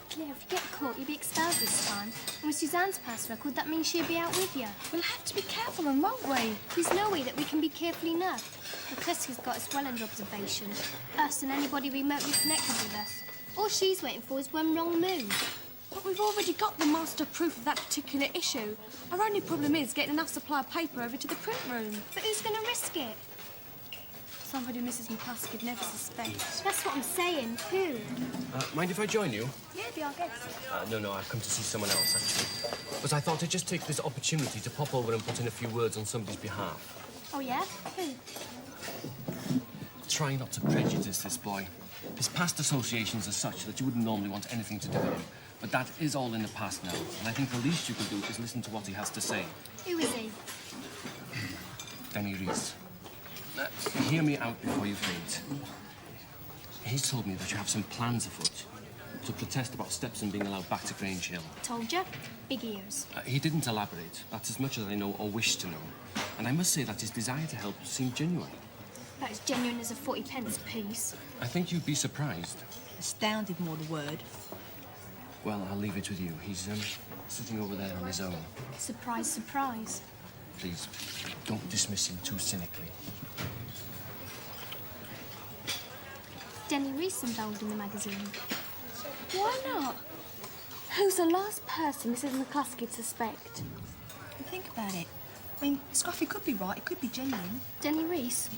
Claire, if you get caught, you'll be expelled this time. And with Suzanne's past record, that means she'll be out with you. We'll have to be careful, and won't we? There's no way that we can be careful enough. McCluskey's got us well under observation. Us and anybody remotely connected with us. All she's waiting for is one wrong move. But we've already got the master proof of that particular issue. Our only problem is getting enough supply of paper over to the print room. But who's going to risk it? Somebody Mrs. McCluskey would never suspect. That's what I'm saying. Who? Mind if I join you? Yeah, be our guest. No, I've come to see someone else, actually. But I thought I'd just take this opportunity to pop over and put in a few words on somebody's behalf. Oh, yeah? Who? Try not to prejudice this boy. His past associations are such that you wouldn't normally want anything to do with him. But that is all in the past now, and I think the least you can do is listen to what he has to say. Who is he? Denny Reese. Hear me out before you faint. He's told me that you have some plans afoot to protest about Stepson being allowed back to Grange Hill. Told you. Big ears. He didn't elaborate. That's as much as I know or wish to know. And I must say that his desire to help seemed genuine. About as genuine as a 40p piece. I think you'd be surprised. Astounded, more the word. Well, I'll leave it with you. He's sitting over there on his own. Surprise, surprise. Please, don't dismiss him too cynically. Denny Reese involved in the magazine. Why not? Who's the last person Mrs. McCluskey would suspect? Think about it. I mean, Scruffy could be right. It could be genuine. Denny Reese?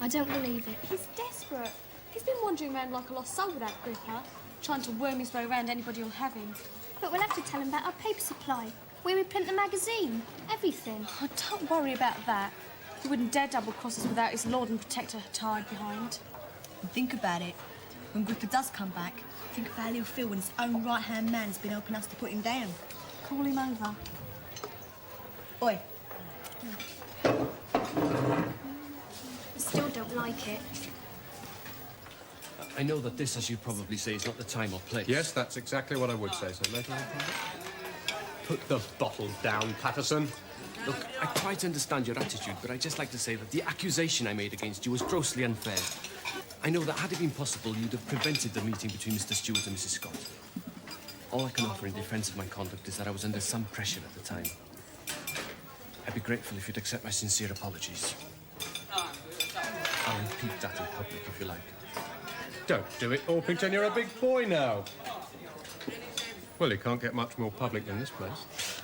I don't believe it. He's desperate. He's been wandering around like a lost soul without Gripper, trying to worm his way around anybody who'll have him. But we'll have to tell him about our paper supply, where we print the magazine, everything. Oh, don't worry about that. He wouldn't dare double-cross us without his lord and protector tied behind. And think about it. When Gripper does come back, think of how he'll feel when his own right-hand man has been helping us to put him down. Call him over. Oi. I still don't like it. I know that this, as you probably say, is not the time or place. Yes, that's exactly what I would say, so later on. Put the bottle down, Patterson. Look, I quite understand your attitude, but I'd just like to say that the accusation I made against you was grossly unfair. I know that had it been possible, you'd have prevented the meeting between Mr. Stewart and Mrs. Scott. All I can offer in defence of my conduct is that I was under some pressure at the time. I'd be grateful if you'd accept my sincere apologies. I'll repeat that in public, if you like. Don't do it, Orpington. You're a big boy now. Well, you can't get much more public than this place.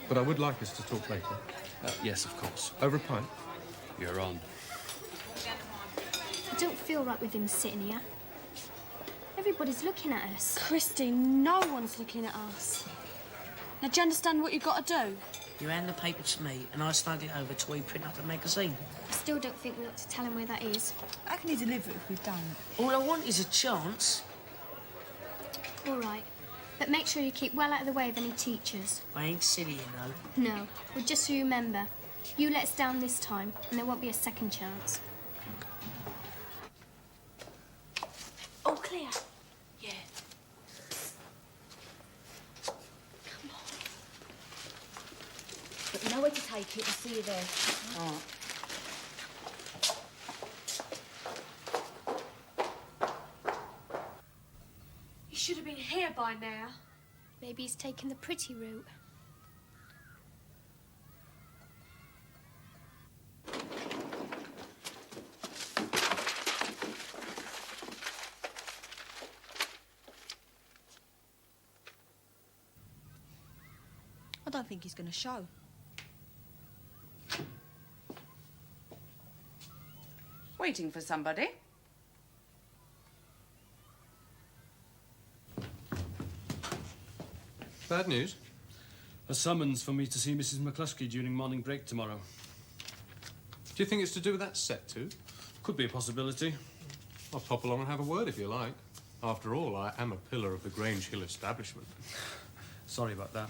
But I would like us to talk later. Yes, of course. Over a pint? You're on. I don't feel right with him sitting here. Everybody's looking at us. Christine, no one's looking at us. Now, do you understand what you've got to do? You hand the paper to me, and I slide it over till we print up the magazine. I still don't think we ought to tell him where that is. How can he deliver it if we don't? All I want is a chance. All right. But make sure you keep well out of the way of any teachers. I ain't silly, you know. No. Well, just so you remember, you let us down this time, and there won't be a second chance. All clear? Yeah. Come on. But you know where to take it. I'll see you there. All right. You should have been here by now. Maybe he's taken the pretty route. I don't think he's going to show. Waiting for somebody. Bad news? A summons for me to see Mrs. McCluskey during morning break tomorrow. Do you think it's to do with that set, too? Could be a possibility. I'll pop along and have a word if you like. After all, I am a pillar of the Grange Hill establishment. Sorry about that.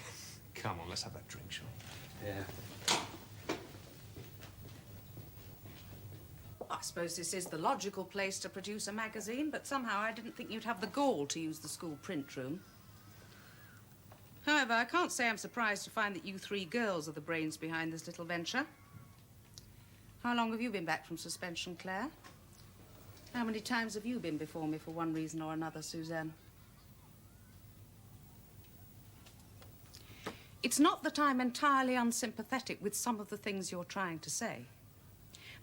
Come on, let's have that drink, shall we? Yeah. I suppose this is the logical place to produce a magazine, but somehow I didn't think you'd have the gall to use the school print room. However, I can't say I'm surprised to find that you three girls are the brains behind this little venture. How long have you been back from suspension, Claire? How many times have you been before me for one reason or another, Suzanne? It's not that I'm entirely unsympathetic with some of the things you're trying to say.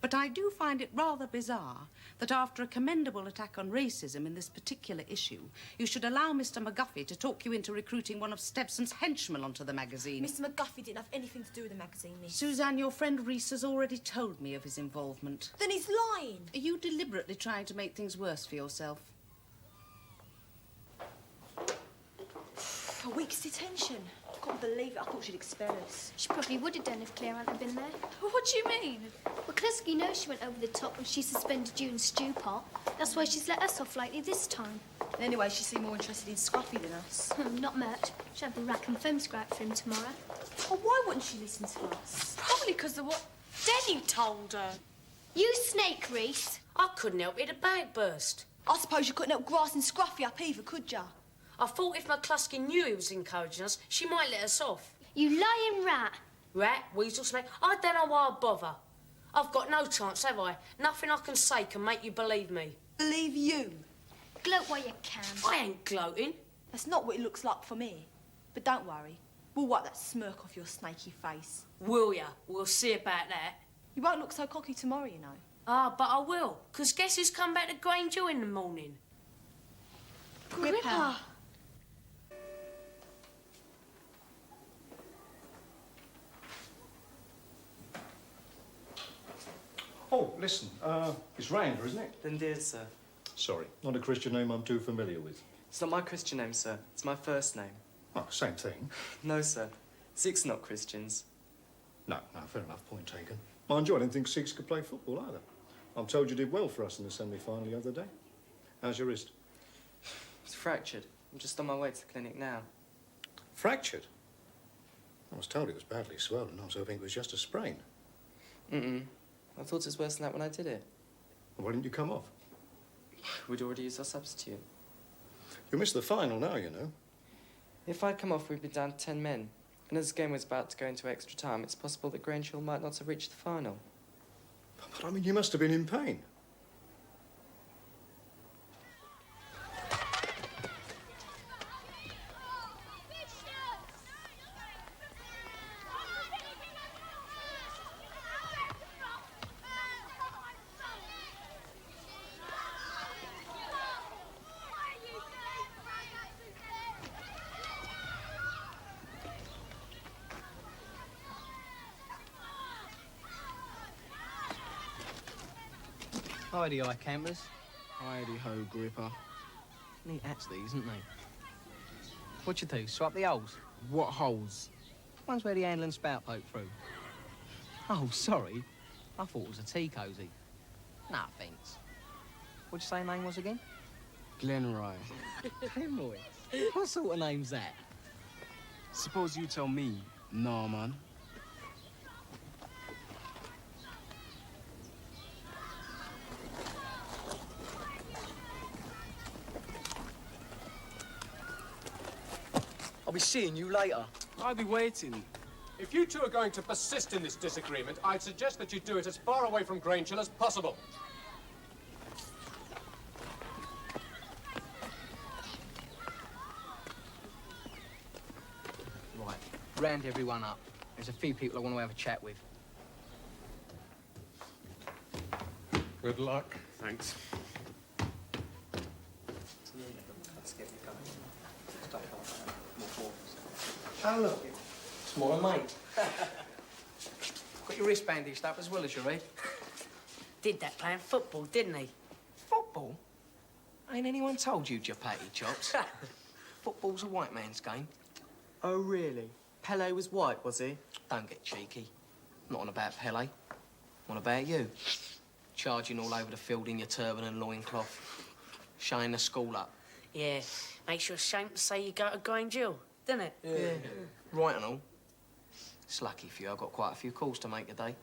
But I do find it rather bizarre that after a commendable attack on racism in this particular issue, you should allow Mr. McGuffey to talk you into recruiting one of Stepson's henchmen onto the magazine. Mr. McGuffey didn't have anything to do with the magazine, miss. Suzanne, your friend Reese has already told me of his involvement. Then he's lying. Are you deliberately trying to make things worse for yourself? A week's detention. I can't believe it. I thought she'd expel us. She probably would have done if Claire hadn't been there. What do you mean? Well, Klasky knows she went over the top when she suspended you and Stew Pot. That's why she's let us off lightly this time. Anyway, she seemed more interested in Scruffy than us. Not much. She'll have the rack and foam scrap for him tomorrow. Well, why wouldn't she listen to us? Probably because of what Denny told her. You snake, Reese. I couldn't help it, a bag burst. I suppose you couldn't help grassing Scruffy up either, could ya? I thought if McCluskey knew he was encouraging us, she might let us off. You lying rat. Rat, weasel, snake, I don't know why I bother. I've got no chance, have I? Nothing I can say can make you believe me. Believe you? Gloat while you can. I ain't gloating. That's not what it looks like for me. But don't worry. We'll wipe that smirk off your snaky face. Will ya? We'll see about that. You won't look so cocky tomorrow, you know. Ah, but I will. 'Cause guess who's come back to Grange Hill in the morning? Gripper. Oh, listen, it's Ranger, isn't it? Then dear, sir. Sorry, not a Christian name I'm too familiar with. It's not my Christian name, sir. It's my first name. Oh, same thing. No, sir. Sikhs are not Christians. No, fair enough, point taken. Mind you, I didn't think Sikhs could play football either. I'm told you did well for us in the semi-final the other day. How's your wrist? It's fractured. I'm just on my way to the clinic now. Fractured? I was told it was badly swollen. I was hoping it was just a sprain. I thought it was worse than that when I did it. Why didn't you come off? We'd already used our substitute. You missed the final now, you know. If I'd come off, we'd be down to 10 men. And as the game was about to go into extra time, it's possible that Grange Hill might not have reached the final. But I mean, you must have been in pain. Howdy-ho, campers. Hidey-ho, Gripper. Neat hats, these, isn't they? What you do, swap the holes? What holes? One's where the handle and spout poke through. Oh, sorry. I thought it was a tea cosy. Nah, thanks. What'd you say your name was again? Glenroy. Glenroy? What sort of name's that? Suppose you tell me, Norman. I'll be seeing you later. I'll be waiting. If you two are going to persist in this disagreement, I'd suggest that you do it as far away from Grange Hill as possible. Right, round everyone up. There's a few people I want to have a chat with. Good luck. Thanks. Oh, look. Smaller mate. Got your wrist bandaged up as well as your head. Did that playing football, didn't he? Football? Ain't anyone told you, Japati chops? Football's a white man's game. Oh, really? Pele was white, was he? Don't get cheeky. Not on about Pele. On about you. Charging all over the field in your turban and loincloth. Showing the school up. Yeah, makes you ashamed to say you go to Grange Hill, doesn't it? Yeah. Right and all. It's lucky for you, I've got quite a few calls to make today.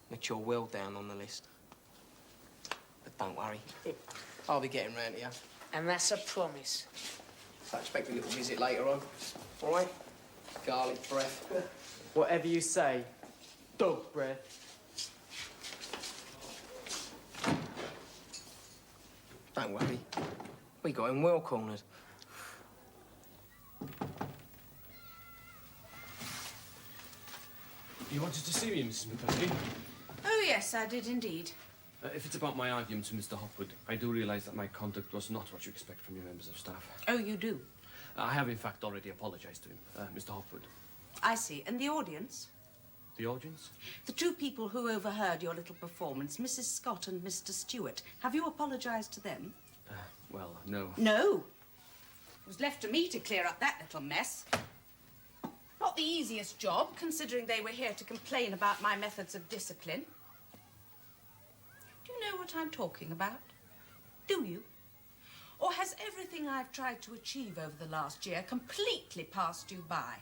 But you're well down on the list. But don't worry. I'll be getting round to you. And that's a promise. So I expect a little visit later on. All right? Garlic breath. Whatever you say. Dog breath. Don't worry. We got him well cornered. You wanted to see me, Mrs. McCluskey? Oh, yes. Yes, I did indeed. If it's about my arguments with Mr. Hopwood, I do realise that my conduct was not what you expect from your members of staff. Oh, you do? I have, in fact, already apologised to him, Mr. Hopwood. I see. And the audience? The audience? The two people who overheard your little performance, Mrs. Scott and Mr. Stewart. Have you apologised to them? Well, no. No. It was left to me to clear up that little mess. Not the easiest job, considering they were here to complain about my methods of discipline. Do you know what I'm talking about? Do you? Or has everything I've tried to achieve over the last year completely passed you by?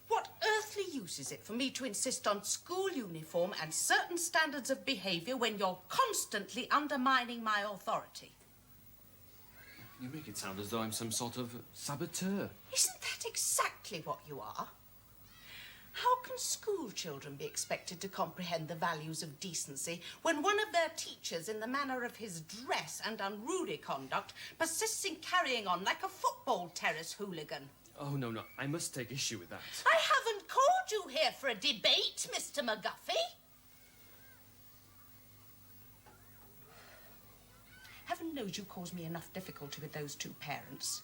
What earthly use is it for me to insist on school uniform and certain standards of behaviour when you're constantly undermining my authority? You make it sound as though I'm some sort of saboteur. Isn't that exactly what you are? How can school children be expected to comprehend the values of decency when one of their teachers, in the manner of his dress and unruly conduct, persists in carrying on like a football terrace hooligan? Oh, no, no. I must take issue with that. I haven't called you here for a debate, Mr. McGuffey. Heaven knows you caused me enough difficulty with those two parents.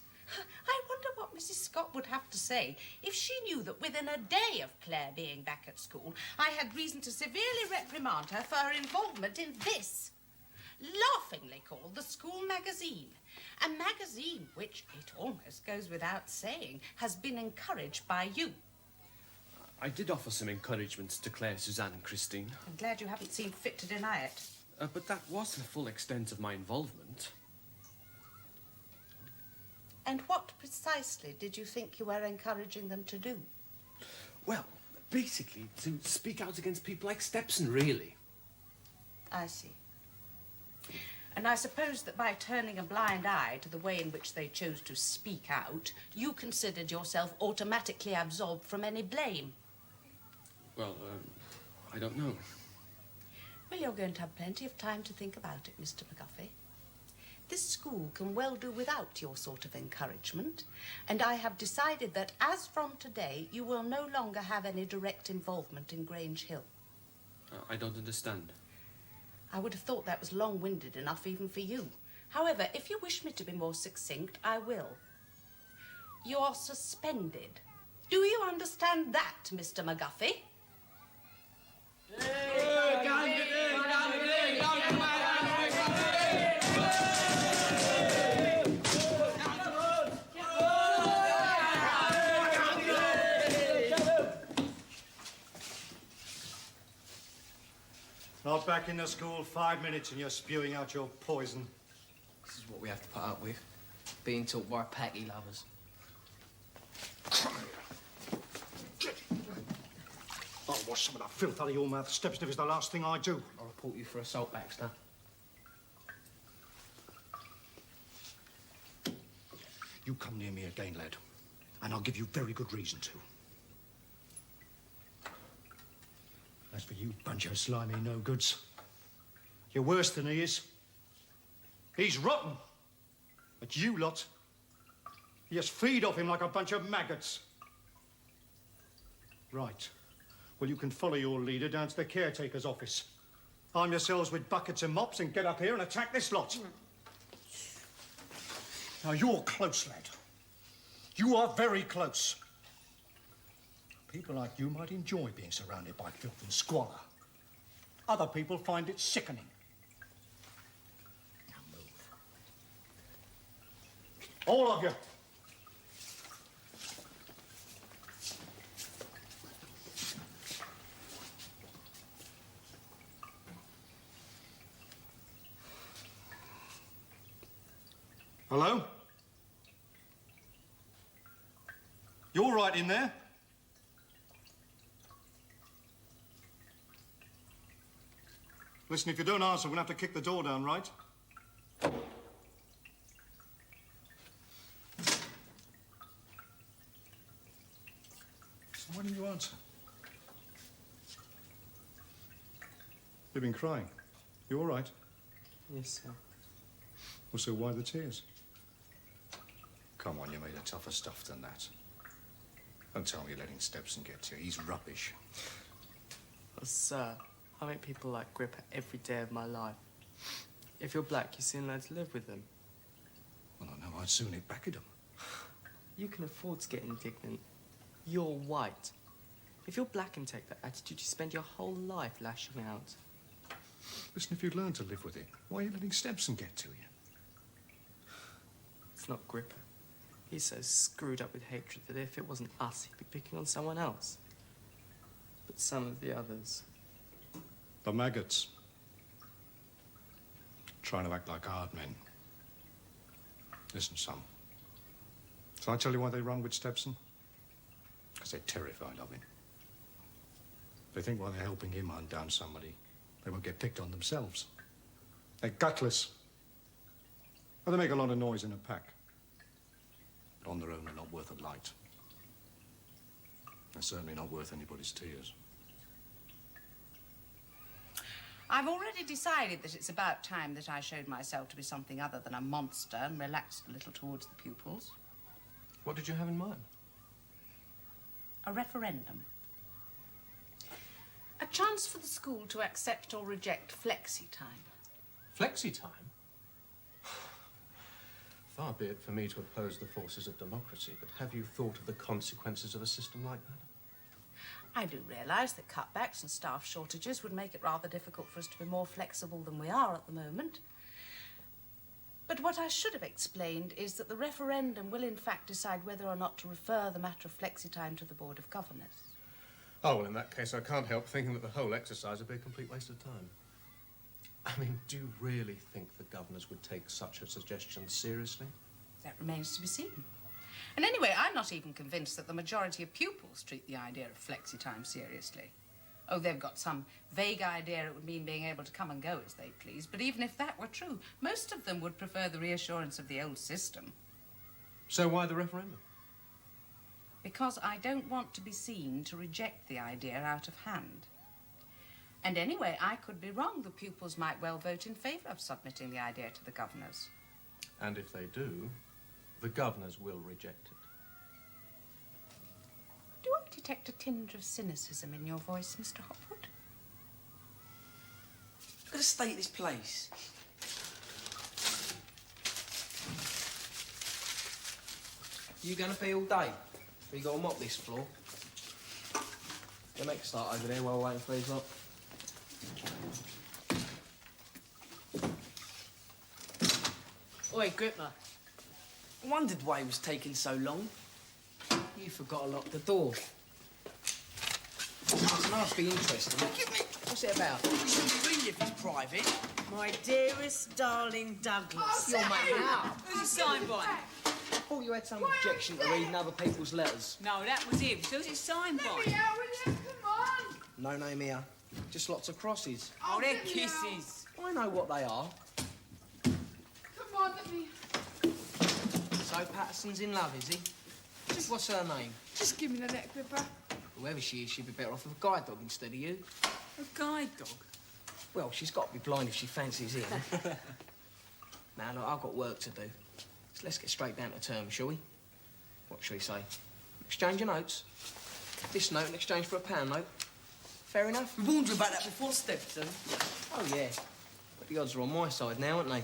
I wonder what Mrs. Scott would have to say if she knew that within a day of Claire being back at school, I had reason to severely reprimand her for her involvement in this, laughingly called the school magazine. A magazine which, it almost goes without saying, has been encouraged by you. I did offer some encouragement to Claire, Suzanne and Christine. I'm glad you haven't seen fit to deny it. But that was the full extent of my involvement. And what precisely did you think you were encouraging them to do? Well, basically, to speak out against people like Stepson, really. I see. And I suppose that by turning a blind eye to the way in which they chose to speak out, you considered yourself automatically absolved from any blame. Well, I don't know. Well, you're going to have plenty of time to think about it, Mr. McGuffey. This school can well do without your sort of encouragement, and I have decided that as from today, you will no longer have any direct involvement in Grange Hill. I don't understand. I would have thought that was long-winded enough even for you. However, if you wish me to be more succinct, I will. You're suspended. Do you understand that, Mr. McGuffey? Not back in the school 5 minutes and you're spewing out your poison. This is what we have to put up with. Being taught by packy lovers. I'll wash some of that filth out of your mouth. Step sniff is the last thing I do. I'll report you for assault, Baxter. You come near me again, lad, and I'll give you very good reason to. As for you bunch of slimy no-goods, you're worse than he is. He's rotten. But you lot, you just feed off him like a bunch of maggots. Right. Well, you can follow your leader down to the caretaker's office. Arm yourselves with buckets and mops and get up here and attack this lot. Now, you're close, lad. You are very close. People like you might enjoy being surrounded by filth and squalor. Other people find it sickening. Now move. All of you. Hello? You all right in there? Listen, if you don't answer, we'll have to kick the door down, right? So why didn't you answer? You've been crying. You all right? Yes, sir. Well, so why the tears? Come on, you're made of tougher stuff than that. Don't tell me you're letting Stepson get to you. He's rubbish. Well, sir, I meet people like Gripper every day of my life. If you're black, you seem allowed to live with them. Well, I know I'd soon hit back at them. You can afford to get indignant. You're white. If you're black and take that attitude, you spend your whole life lashing out. Listen, if you'd learned to live with it, why are you letting Stepson get to you? It's not Gripper. He's so screwed up with hatred that if it wasn't us, he'd be picking on someone else. But some of the others... The maggots. Trying to act like hard men. Listen, son. Shall I tell you why they run with Stepson? Because they're terrified of him. They think while they're helping him hunt down somebody, they won't get picked on themselves. They're gutless. Well, they make a lot of noise in a pack. But on their own, they're not worth a light. They're certainly not worth anybody's tears. I've already decided that it's about time that I showed myself to be something other than a monster and relaxed a little towards the pupils. What did you have in mind? A referendum. A chance for the school to accept or reject flexi time. Flexi time? Far be it for me to oppose the forces of democracy, but have you thought of the consequences of a system like that? I do realise that cutbacks and staff shortages would make it rather difficult for us to be more flexible than we are at the moment. But what I should have explained is that the referendum will in fact decide whether or not to refer the matter of flexi-time to the Board of Governors. Oh, well, in that case, I can't help thinking that the whole exercise would be a complete waste of time. I mean, do you really think the governors would take such a suggestion seriously? That remains to be seen. And anyway, I'm not even convinced that the majority of pupils treat the idea of flexi-time seriously. Oh, they've got some vague idea it would mean being able to come and go as they please, but even if that were true, most of them would prefer the reassurance of the old system. So why the referendum? Because I don't want to be seen to reject the idea out of hand. And anyway, I could be wrong. The pupils might well vote in favour of submitting the idea to the governors. And if they do, the governors will reject it. Do I detect a tinge of cynicism in your voice, Mr. Hopwood? Look at the state of this place. You going to pee all day? Or you got to mop this floor? You make a start over there while we're waiting for these lot. Oi, Gripper. I wondered why he was taking so long. You forgot to lock the door. It must be interesting. What's it about? You shouldn't read if it's private. My dearest darling Douglas. Your mate now. Who's it signed by? I thought you had some objection to reading other people's letters. No, that was him. Who's it signed by? Let me out, will you? Come on. No name here. Just lots of crosses. Oh, they're let me kisses. I know what they are. Come on, let me. So Patterson's in love, is he? What's her name? Just give me the neck, Gripper. Whoever she is, she'd be better off with a guide dog instead of you. A guide dog? Well, she's got to be blind if she fancies him. Now, look, I've got work to do. So let's get straight down to terms, shall we? What shall we say? Exchange your notes. This note in exchange for a £1 note. Fair enough? We warned you about that before, Stepson. Oh, yeah. But the odds are on my side now, aren't they?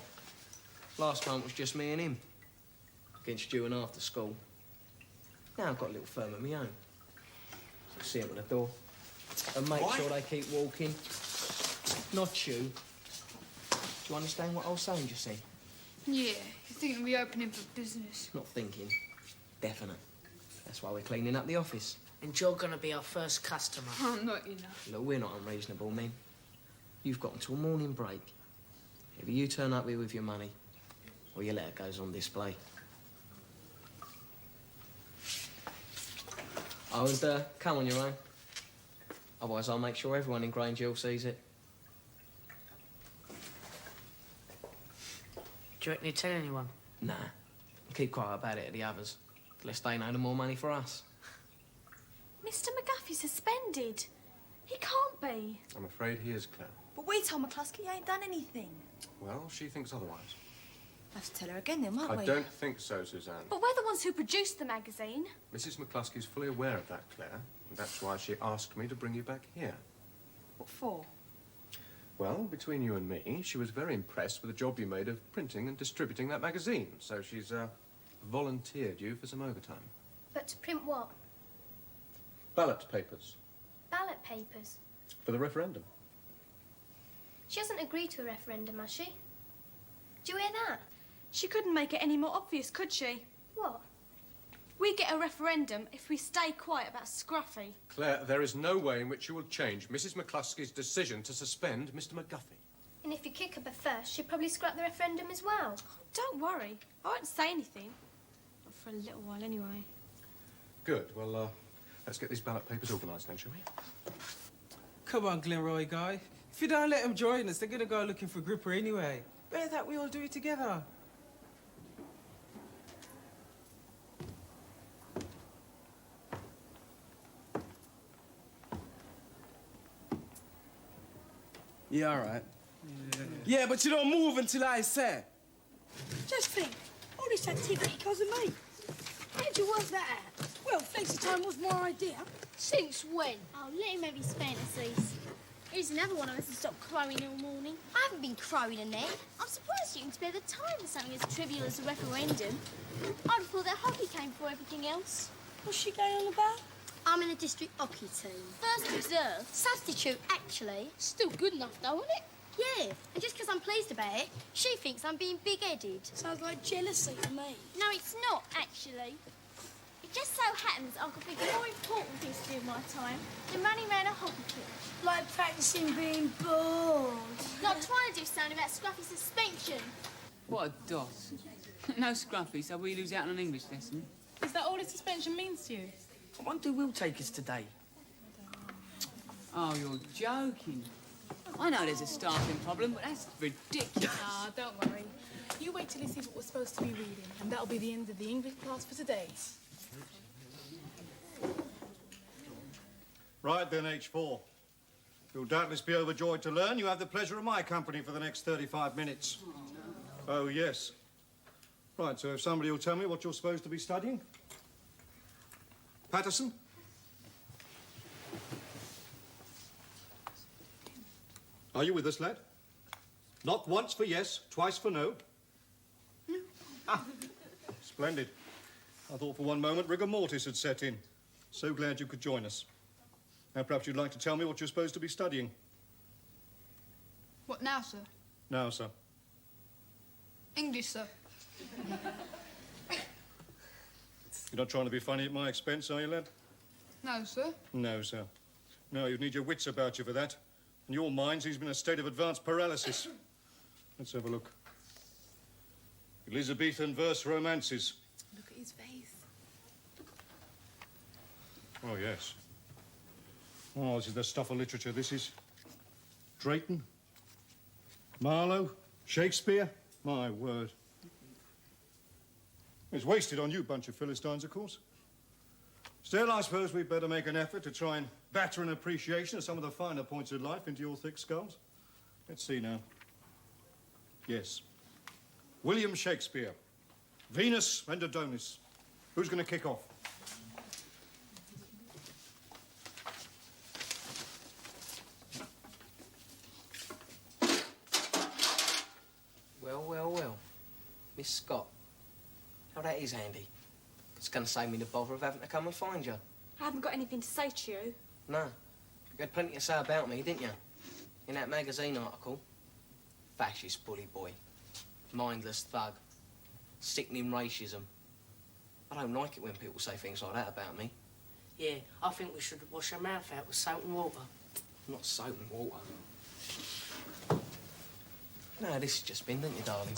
Last time it was just me and him. Against you and after school. Now I've got a little firm of my own. So see him at the door. And make sure they keep walking. Not you. Do you understand what I was saying just then? Yeah, you think we're opening for business? Not thinking. Definite. That's why we're cleaning up the office. And you're going to be our first customer. Oh, not enough. Look, we're not unreasonable men. You've got until morning break. Either you turn up here with your money, or your letter goes on display. Oh, and come on your own. Otherwise, I'll make sure everyone in Grange Hill sees it. Do you reckon he'd tell anyone? Nah. Keep quiet about it to the others. Lest they know the more money for us. Mr. McGuffey's suspended. He can't be. I'm afraid he is, Claire. But we told McCluskey he ain't done anything. Well, she thinks otherwise. We'll have to tell her again then, won't we? I don't think so, Suzanne. But we're the ones who produced the magazine. Mrs. McCluskey's fully aware of that, Claire. And that's why she asked me to bring you back here. What for? Well, between you and me, she was very impressed with the job you made of printing and distributing that magazine. So she's volunteered you for some overtime. But to print what? Ballot papers Ballot papers. for the referendum. She hasn't agreed to a referendum, has she? Do you hear that? She couldn't make it any more obvious, could she? What? We get a referendum if we stay quiet about Scruffy. Claire, there is no way in which you will change Mrs. McCluskey's decision to suspend Mr. McGuffey. And if you kick her but first, she'll probably scrap the referendum as well. Don't worry. I won't say anything. Not for a little while, anyway. Good. Well, let's get these ballot papers organised then, shall we? Come on, Glenroy guy. If you don't let them join us, they're going to go looking for Gripper anyway. Better that we all do it together. Yeah, all right. Yeah, but you don't move until I say. Just think, all this activity because of me. How'd you work that out? Well, flexi time was my idea. Since when? Oh, let him have his fantasies. Here's another one of us to stop crowing all morning. I haven't been crowing, Annette. I'm surprised you can spare the time for something as trivial as a referendum. I'd have thought that hockey came before everything else. What's she going on about? I'm in the district hockey team. First reserve. Substitute, actually. Still good enough, though, isn't it? Yeah, and just because I'm pleased about it, she thinks I'm being big-headed. Sounds like jealousy to me. No, it's not, actually. It just so happens I could think of more important things to do with my time than running around a hockey pitch. Like practicing being bored. Not trying to do something about Scruffy's suspension. What a doss. No Scruffy, so we lose out on an English lesson. Is that all the suspension means to you? I wonder who will take us today. Oh, you're joking. I know there's a staffing problem, but that's ridiculous. Ah, don't worry. You wait till you see what we're supposed to be reading, and that'll be the end of the English class for today. Right then, H4. You'll doubtless be overjoyed to learn you have the pleasure of my company for the next 35 minutes. Oh, yes. Right, so if somebody will tell me what you're supposed to be studying. Patterson? Are you with us, lad? Not once for yes, twice for no. Ah, splendid. I thought for one moment rigor mortis had set in. So glad you could join us. Now, perhaps you'd like to tell me what you're supposed to be studying. What now, sir? Now, sir. English, sir. You're not trying to be funny at my expense, are you, lad? No, sir. No, sir. No, you'd need your wits about you for that. And your mind seems to be in a state of advanced paralysis. Let's have a look. Elizabethan verse romances. Look at his face. Oh, yes. Oh, this is the stuff of literature, this is. Drayton, Marlowe, Shakespeare. My word. It's wasted on you, bunch of Philistines, of course. Still, I suppose we'd better make an effort to try and batter an appreciation of some of the finer points of life into your thick skulls. Let's see now. Yes. William Shakespeare. Venus and Adonis. Who's going to kick off? Well. Miss Scott. How that is handy. It's going to save me the bother of having to come and find you. I haven't got anything to say to you. No. You had plenty to say about me, didn't you? In that magazine article. Fascist bully boy. Mindless thug. Sickening racism. I don't like it when people say things like that about me. Yeah, I think we should wash our mouth out with soap and water. Not soap and water. No, this has just been, didn't you, darling?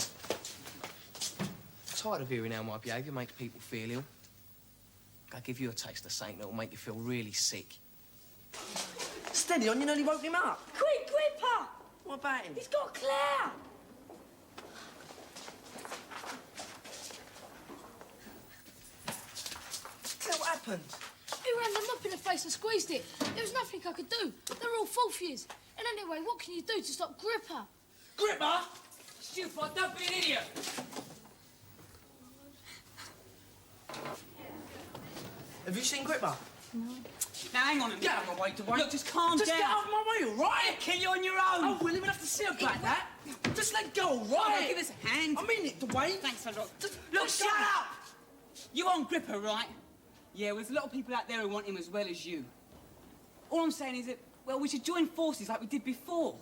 Tired of hearing how my behaviour makes people feel ill. I'll give you a taste of something that'll make you feel really sick. Steady on, you nearly woke him up. Quick, Gripper! What about him? He's got Claire! Claire, what happened? He ran them up in the face and squeezed it. There was nothing I could do. They're all fourth years. And anyway, what can you do to stop Gripper? Gripper! Stupid, don't be an idiot! Have you seen Gripper? No. Now, hang on a minute. Get out of my way, Duane. Look, just calm down. Just get out of my way, all right? I'll kill you on your own. Oh, William, we'll have to see about that. Just let go, all right? Oh, give us a hand. I mean it, Duane. Thanks a lot. Just Look, shut up! You on Gripper, right? Yeah, well, there's a lot of people out there who want him as well as you. All I'm saying is that, well, we should join forces like we did before.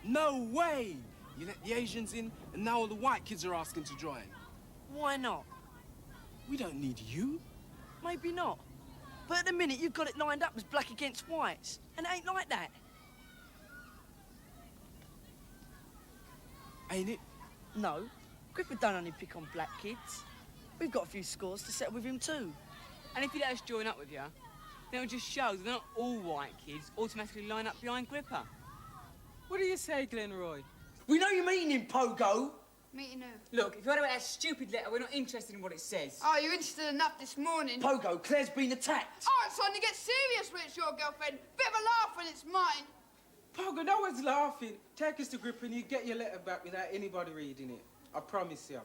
No way! You let the Asians in, and now all the white kids are asking to join. Why not? We don't need you. Maybe not. But at the minute, you've got it lined up as black against whites. And it ain't like that. Ain't it? No. Gripper don't only pick on black kids. We've got a few scores to settle with him too. And if you let us join up with you, then it'll just show that not all white kids automatically line up behind Gripper. What do you say, Glenroy? We know you're meeting him, Pogo. Meeting who? Look, if you heard about that stupid letter, we're not interested in what it says. Oh, you're interested enough this morning. Pogo, Claire's been attacked. All right, son, you get serious when it's your girlfriend. Bit of a laugh when it's mine. Pogo, no one's laughing. Take us to Gripper and you get your letter back without anybody reading it. I promise you.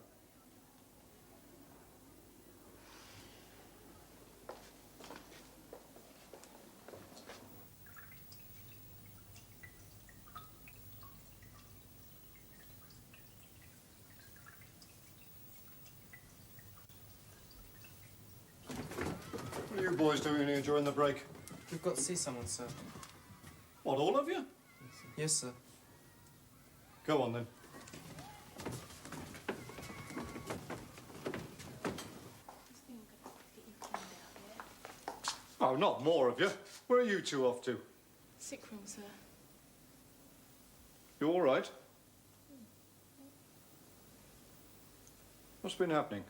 What are you boys doing here during the break? We've got to see someone, sir. What, all of you? Yes, sir. Go on, then. Oh, not more of you. Where are you two off to? Sick room, sir. You all right? What's been happening?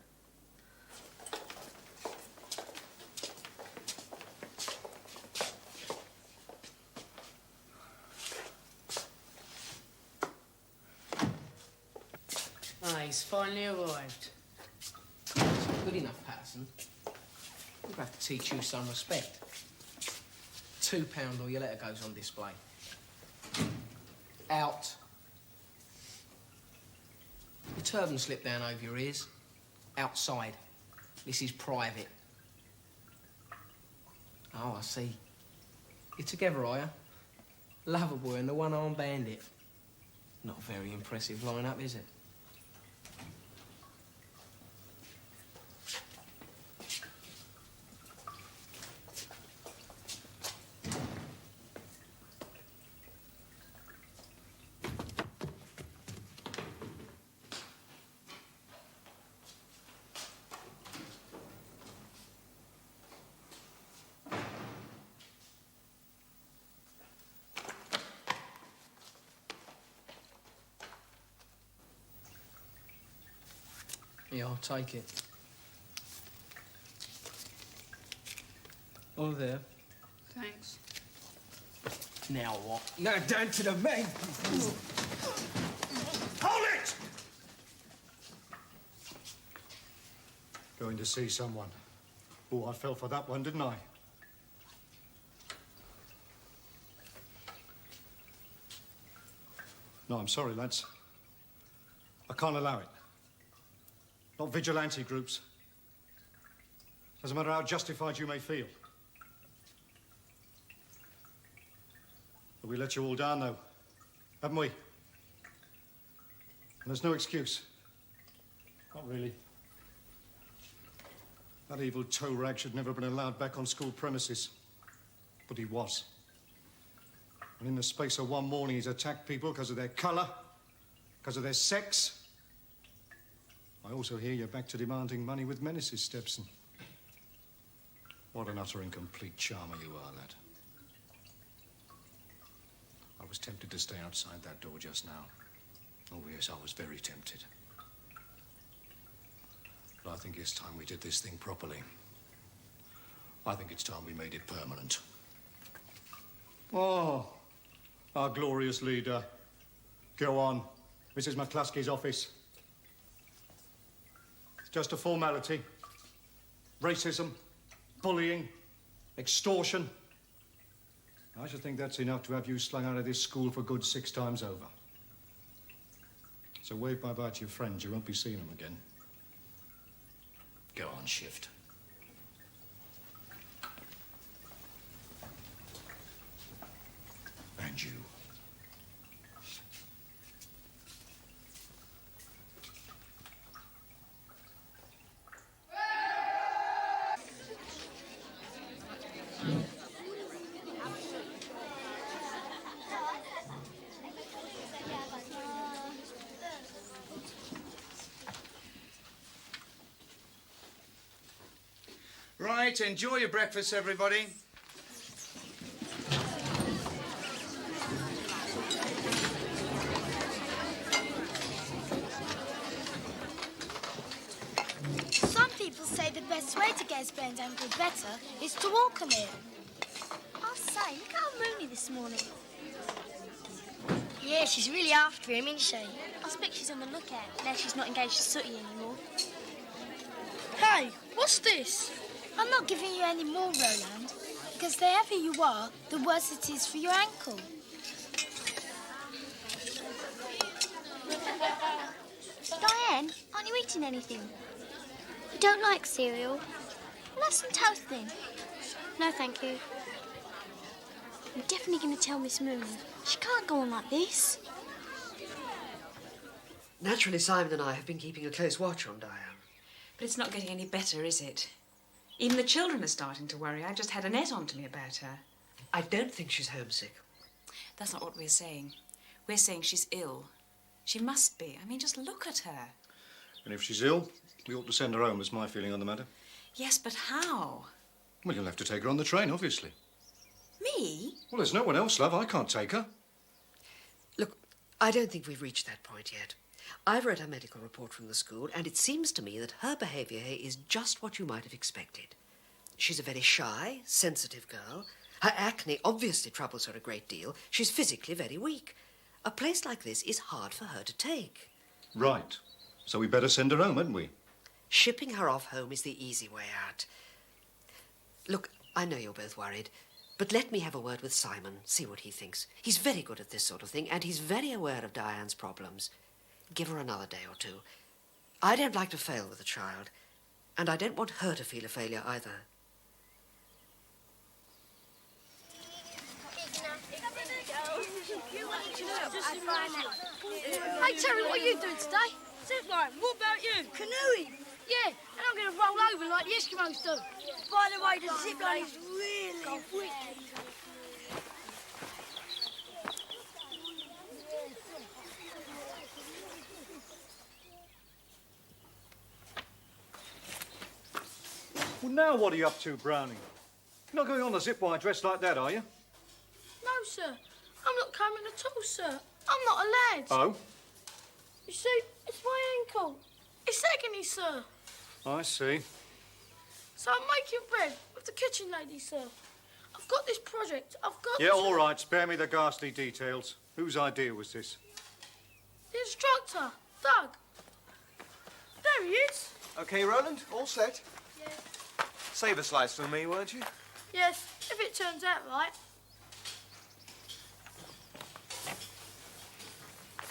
Ah, he's finally arrived. Good enough, Patterson. We'll have to teach you some respect. £2 or your letter goes on display. Out. Your turban slipped down over your ears. Outside. This is private. Oh, I see. You're together, are you? Loverboy and the one-armed bandit. Not a very impressive line-up, is it? Yeah, I'll take it. All there. Thanks. Now what? Now down to the main. Hold it! Going to see someone. Oh, I fell for that one, didn't I? No, I'm sorry, lads. I can't allow it. Not vigilante groups. Doesn't matter how justified you may feel. But we let you all down, though, haven't we? And there's no excuse. Not really. That evil toe rag should never have been allowed back on school premises. But he was. And in the space of one morning, he's attacked people because of their colour, because of their sex. I also hear you're back to demanding money with menaces, Stepson. What an utter and complete charmer you are, lad. I was tempted to stay outside that door just now. Oh, yes, I was very tempted. But I think it's time we did this thing properly. I think it's time we made it permanent. Oh, our glorious leader. Go on. Mrs. McCluskey's office. It's just a formality. Racism, bullying, extortion. I should think that's enough to have you slung out of this school for good 6 times over. So wave bye-bye to your friends. You won't be seeing them again. Go on, shift. Right, enjoy your breakfast, everybody. Some people say the best way to get his brains ankle better is to walk on it. I say, look how moony this morning. Yeah, she's really after him, isn't she? I expect she's on the lookout, now she's not engaged to Sooty anymore. Hey, what's this? I'm not giving you any more, Roland, because the heavier you are, the worse it is for your ankle. Diane, aren't you eating anything? You don't like cereal? We'll have some toast then. No, thank you. I'm definitely going to tell Miss Moon. She can't go on like this. Naturally, Simon and I have been keeping a close watch on Diane. But it's not getting any better, is it? Even the children are starting to worry. I just had Annette on to me about her. I don't think she's homesick. That's not what we're saying. We're saying she's ill. She must be. I mean, just look at her. And if she's ill, we ought to send her home, is my feeling on the matter. Yes, but how? Well, you'll have to take her on the train, obviously. Me? Well, there's no one else, love. I can't take her. Look, I don't think we've reached that point yet. I've read her medical report from the school, and it seems to me that her behaviour here is just what you might have expected. She's a very shy, sensitive girl. Her acne obviously troubles her a great deal. She's physically very weak. A place like this is hard for her to take. Right. So we better send her home, hadn't we? Shipping her off home is the easy way out. Look, I know you're both worried, but let me have a word with Simon, see what he thinks. He's very good at this sort of thing, and he's very aware of Diane's problems. Give her another day or two. I don't like to fail with a child, and I don't want her to feel a failure either. Hey, Terry, what are you doing today? Zipline. What about you? Canoeing. Yeah, and I'm going to roll over like the Eskimos do. By the way, the zipline is really wicked. Well, now what are you up to, Brownie? You're not going on the zip wire dressed like that, are you? No, sir. I'm not coming at all, sir. I'm not allowed. Oh? You see, it's my ankle. It's agony, sir. I see. So I'm making bread with the kitchen lady, sir. I've got this project. I've got... Yeah, all right. Spare me the ghastly details. Whose idea was this? The instructor, Doug. There he is. OK, Roland, all set? Yes. Save a slice for me, won't you? Yes, if it turns out right.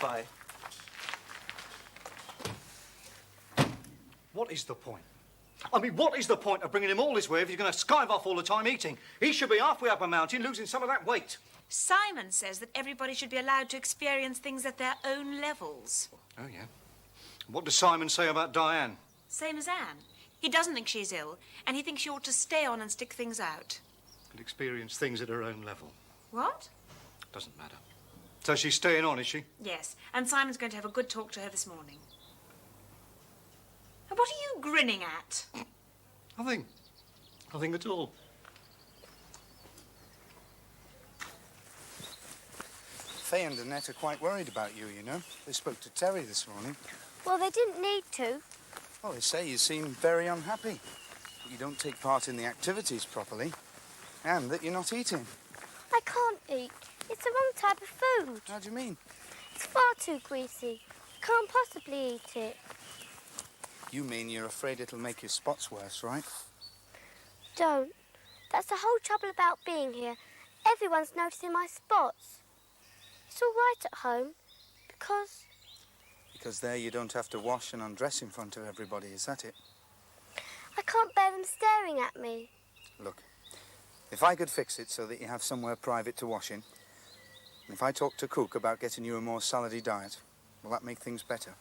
Bye. What is the point? I mean, what is the point of bringing him all this way if he's going to skive off all the time eating? He should be halfway up a mountain losing some of that weight. Simon says that everybody should be allowed to experience things at their own levels. Oh, yeah. What does Simon say about Diane? Same as Anne. He doesn't think she's ill, and he thinks she ought to stay on and stick things out. And experience things at her own level. What? Doesn't matter. So she's staying on, is she? Yes, and Simon's going to have a good talk to her this morning. And what are you grinning at? Nothing. Nothing at all. Faye and Annette are quite worried about you, you know. They spoke to Terry this morning. Well, they didn't need to. Well, they say you seem very unhappy. That you don't take part in the activities properly. And that you're not eating. I can't eat. It's the wrong type of food. How do you mean? It's far too greasy. I can't possibly eat it. You mean you're afraid it'll make your spots worse, right? Don't. That's the whole trouble about being here. Everyone's noticing my spots. It's all right at home, because... Because there you don't have to wash and undress in front of everybody, is that it? I can't bear them staring at me. Look, if I could fix it so that you have somewhere private to wash in, and if I talk to Cook about getting you a more salady diet, will that make things better?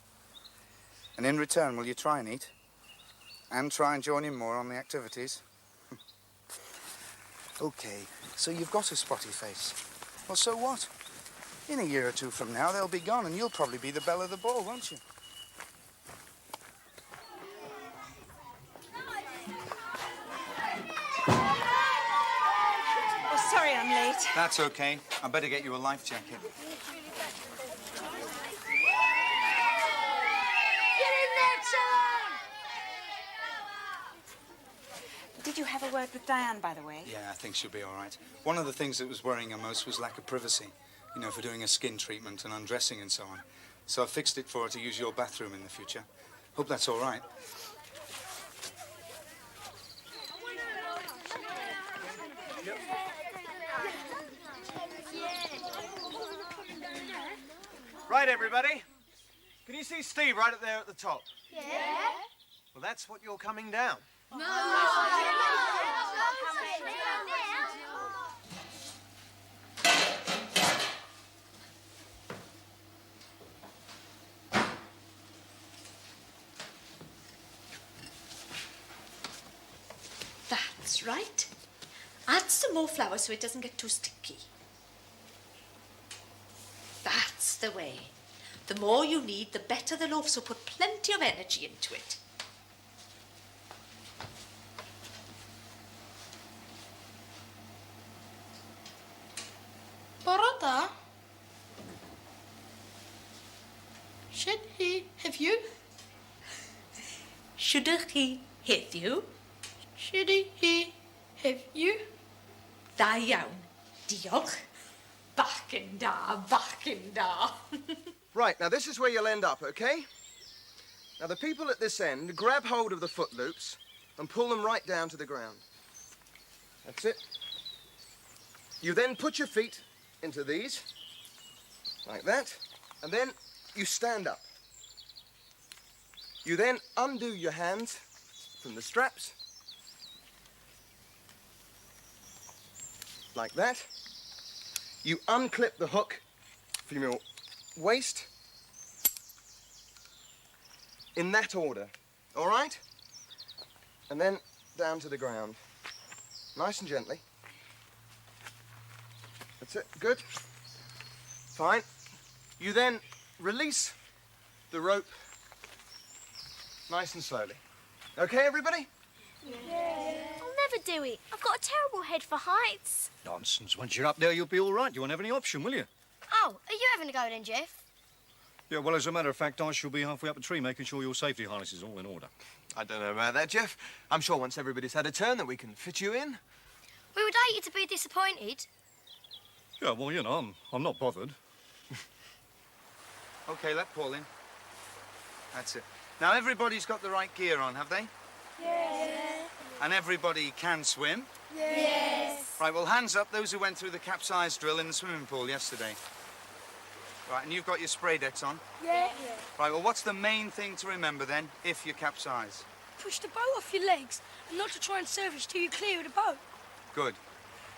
And in return, will you try and eat? And try and join in more on the activities? Okay, so you've got a spotty face. Well, so what? In a year or two from now, they'll be gone, and you'll probably be the belle of the ball, won't you? Oh, sorry I'm late. That's okay. I better get you a life jacket. Did you have a word with Diane, by the way? Yeah, I think she'll be all right. One of the things that was worrying her most was lack of privacy. You know, for doing a skin treatment and undressing and so on. So I fixed it for her to use your bathroom in the future. Hope that's all right. Right, everybody. Can you see Steve right up there at the top? Yeah. Well, that's what you're coming down. No. That's right. Add some more flour so it doesn't get too sticky. That's the way. The more you need, the better the loaf, so put plenty of energy into it. Barada, should he have you? Should he have you? Should he have you? Da iawn. Diolch. Bachyn da, bachyn da. Right, now this is where you'll end up, okay? Now the people at this end grab hold of the foot loops and pull them right down to the ground. That's it. You then put your feet into these, like that, and then you stand up. You then undo your hands from the straps, like that. You unclip the hook from your waist, in that order, all right? And then down to the ground, nice and gently. That's it, good. Fine. You then release the rope nice and slowly. Okay, everybody? Yeah. I'll never do it. I've got a terrible head for heights. Nonsense. Once you're up there, you'll be all right. You won't have any option, will you? Oh, are you having a go then, Jeff? Yeah, well, as a matter of fact, I shall be halfway up a tree making sure your safety harness is all in order. I don't know about that, Jeff. I'm sure once everybody's had a turn that we can fit you in. We would hate you to be disappointed. Yeah, well, you know, I'm not bothered. Okay, let Paul in. That's it. Now, everybody's got the right gear on, have they? Yeah. And everybody can swim? Yes. Right, well, hands up those who went through the capsize drill in the swimming pool yesterday. Right, and you've got your spray decks on? Yeah. Right, well, what's the main thing to remember, then, if you capsize? Push the boat off your legs and not to try and surface till you clear of the boat. Good.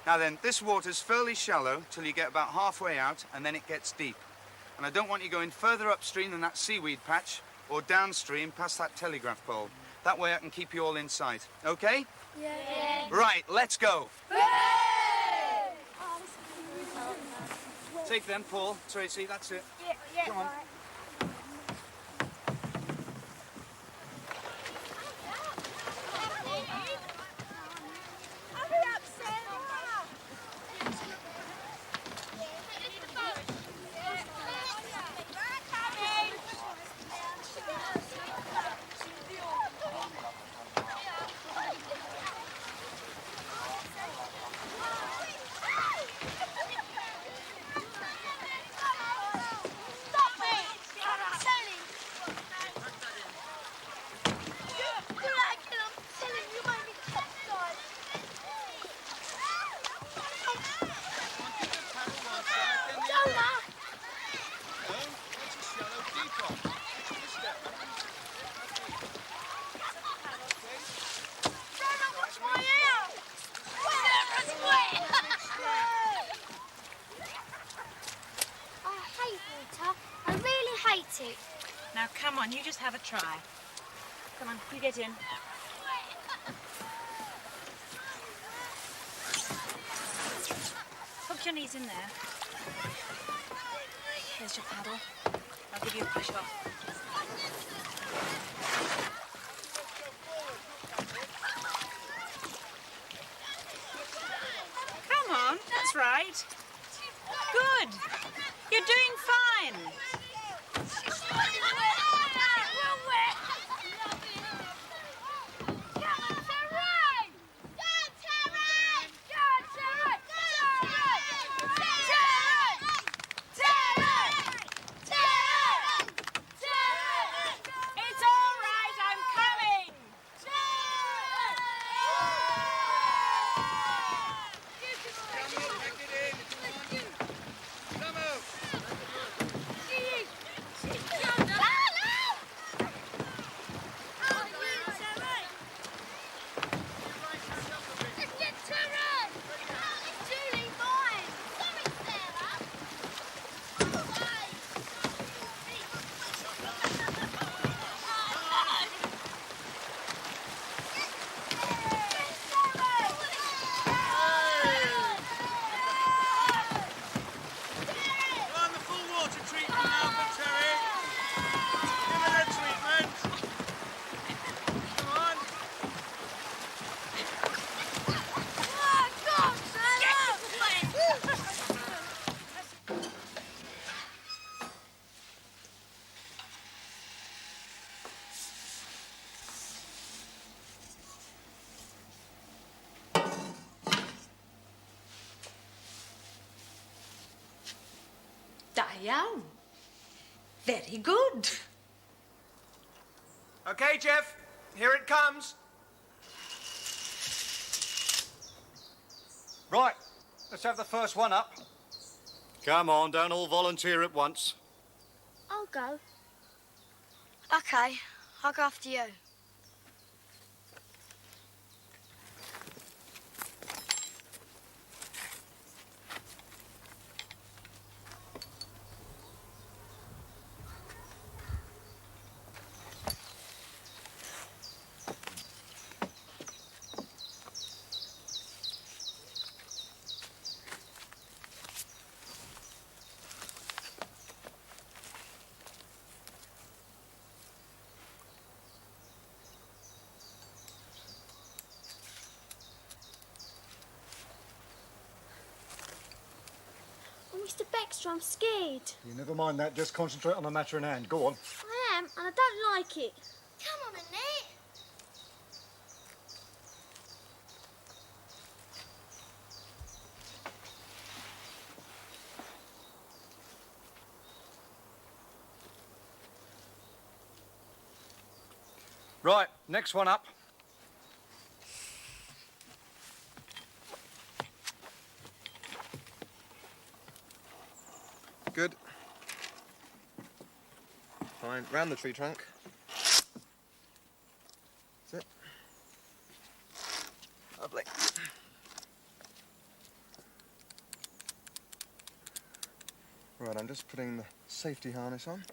Now then, this water's fairly shallow till you get about halfway out, and then it gets deep. And I don't want you going further upstream than that seaweed patch, or downstream past that telegraph pole. That way I can keep you all in sight. Okay? Yeah. Right, let's go. Take them, Paul, Tracy, that's it. Yeah, Come on. right. Hurry up, Sarah! Now, come on, you just have a try. Come on, you get in. Johnny's in there. Here's your paddle. I'll give you a push off. Come on, that's right. Good. You're doing fine. It's all right, I'm coming. Diane. Very good. Okay, Jeff, here it comes. Right, let's have the first one up. Come on, don't all volunteer at once. I'll go. Okay, I'll go after you. Mr. Baxter, I'm scared. You never mind that, just concentrate on the matter in hand. Go on. I am, and I don't like it. Come on, Annette. Right, next one up. Good. Fine. Round the tree trunk. That's it. Lovely. Right, I'm just putting the safety harness on.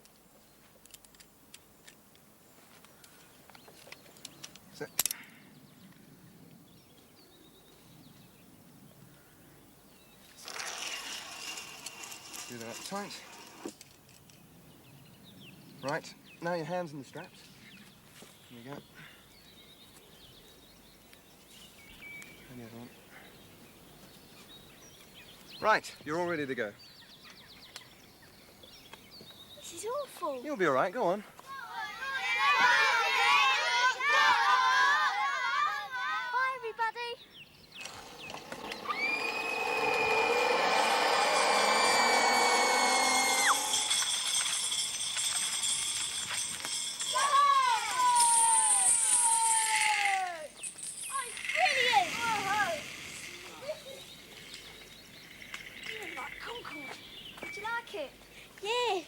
That's it. Do that tight. Right, now your hands in the straps. Here we go. And the other one. Right, you're all ready to go. This is awful. You'll be all right, go on. Bye, everybody. Yeah.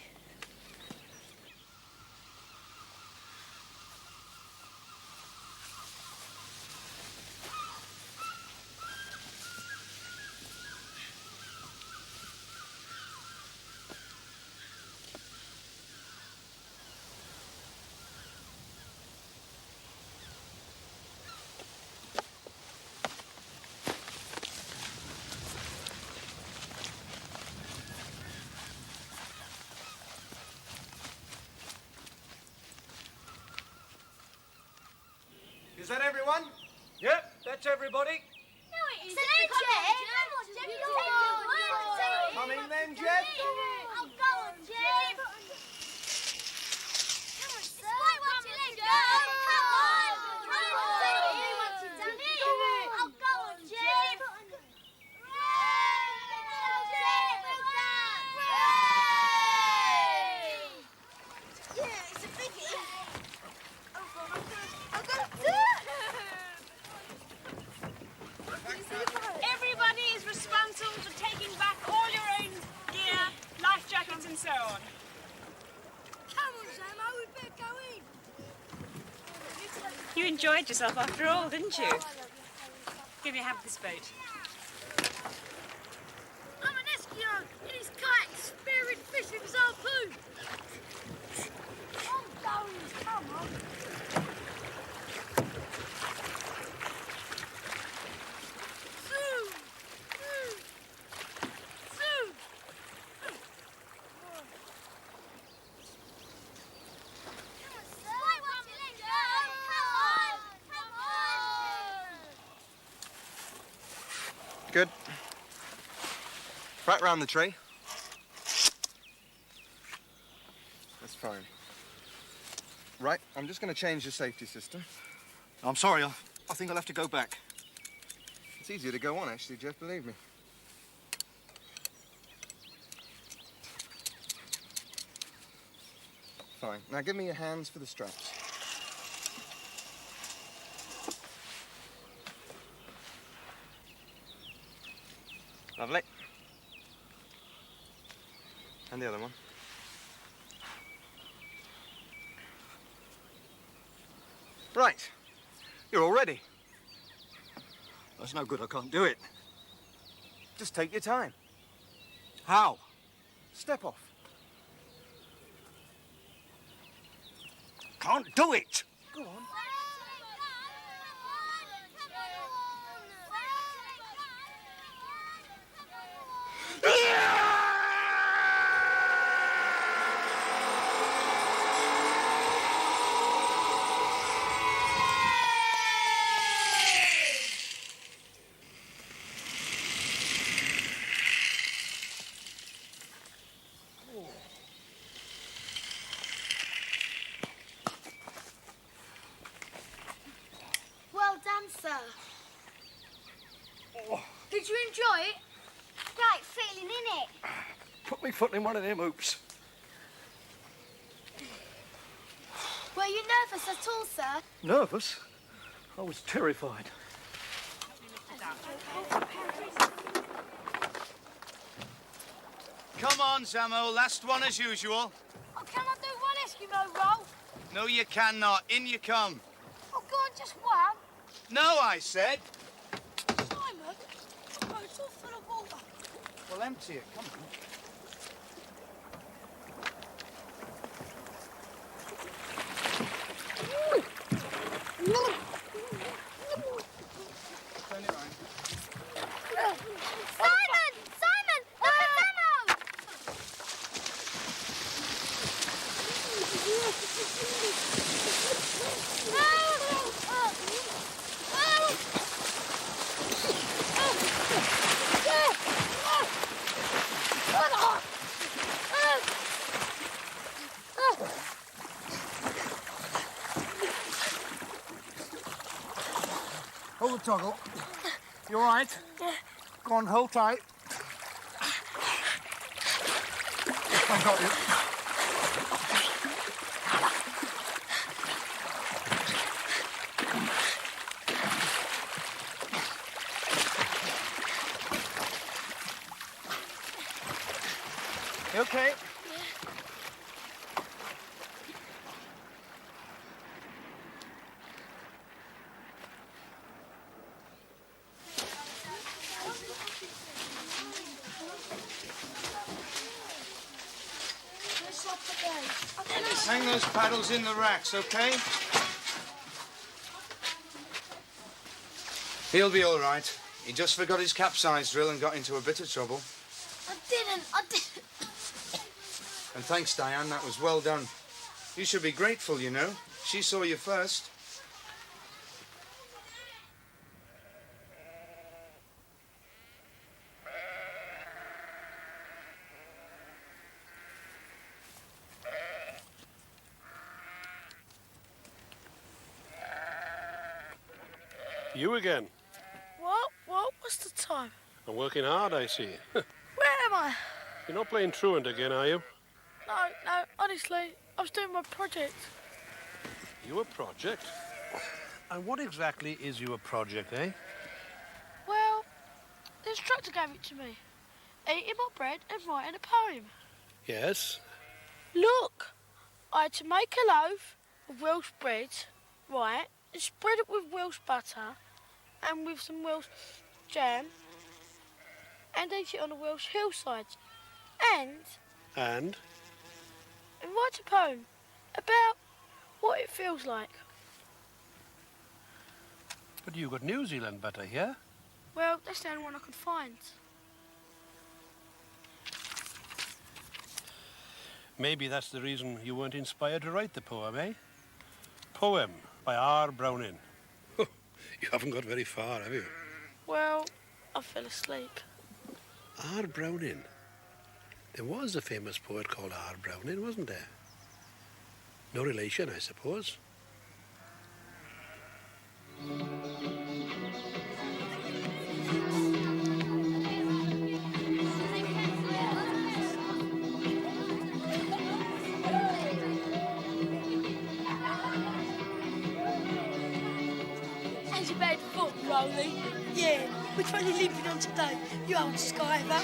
that everyone? Yep, that's everybody. No, it isn't. Come on, Jeff. Come in then, Jeff. Oh, go on, Jeff. Come on, sir. Why won't you let go? Come on. Come on. You want to do it? Oh, go on, Jeff. Yeah, it's a big hit. Everybody is responsible for taking back all your own gear, life jackets and so on. Come on, Samo, we better go in. You enjoyed yourself after all, didn't you? Give me a hand with this boat. I'm an Eskimo in his kayak spearing fish with his harpoon. I'm going, come on. Zoom! Zoom! Zoom! Why won't you let go? Come on. Come on. Good. Right round the tree. That's fine. Right, I'm just going to change the safety system. I'm sorry, I think I'll have to go back. It's easier to go on, actually, Jeff, believe me. Fine. Now give me your hands for the straps. Lovely. And the other one. Right. You're all ready. That's no good, I can't do it. Just take your time. How? Step off. Can't do it! Go on. Well done, sir. Did you enjoy it? Great feeling, innit? Put me foot in one of them hoops. Were you nervous at all, sir? Nervous? I was terrified. Come on, Samo, last one as usual. Oh, can I do one Eskimo roll? No, you cannot. In you come. Oh, go on, just one. No, I said. Simon, oh, it's all full of water. Well, empty it. Come on. Turn it round. Simon! Simon! Look at Samo! Hold the toggle. You all right? Go on, hold tight. I've got you. You okay? Hang those paddles in the racks, okay? He'll be all right. He just forgot his capsize drill and got into a bit of trouble. I didn't. And thanks, Diane, that was well done. You should be grateful, you know. She saw you first. You again. What? What's the time? I'm working hard, I see. Where am I? You're not playing truant again, are you? No, honestly, I was doing my project. Your project? And what exactly is your project, eh? Well, the instructor gave it to me. Eating my bread and writing a poem. Yes. Look, I had to make a loaf of Welsh bread, right, and spread it with Welsh butter and with some Welsh jam and eat it on the Welsh hillside. And write a poem about what it feels like. But you got New Zealand butter here. Well, that's the only one I could find. Maybe that's the reason you weren't inspired to write the poem, eh? Poem by R. Browning. You haven't got very far, have you? Well, I fell asleep. R. Browning. There was a famous poet called R. Browning, wasn't there? No relation, I suppose. How's your bad foot, Rolly? Yeah, which one are you leaping on today? You old skiver.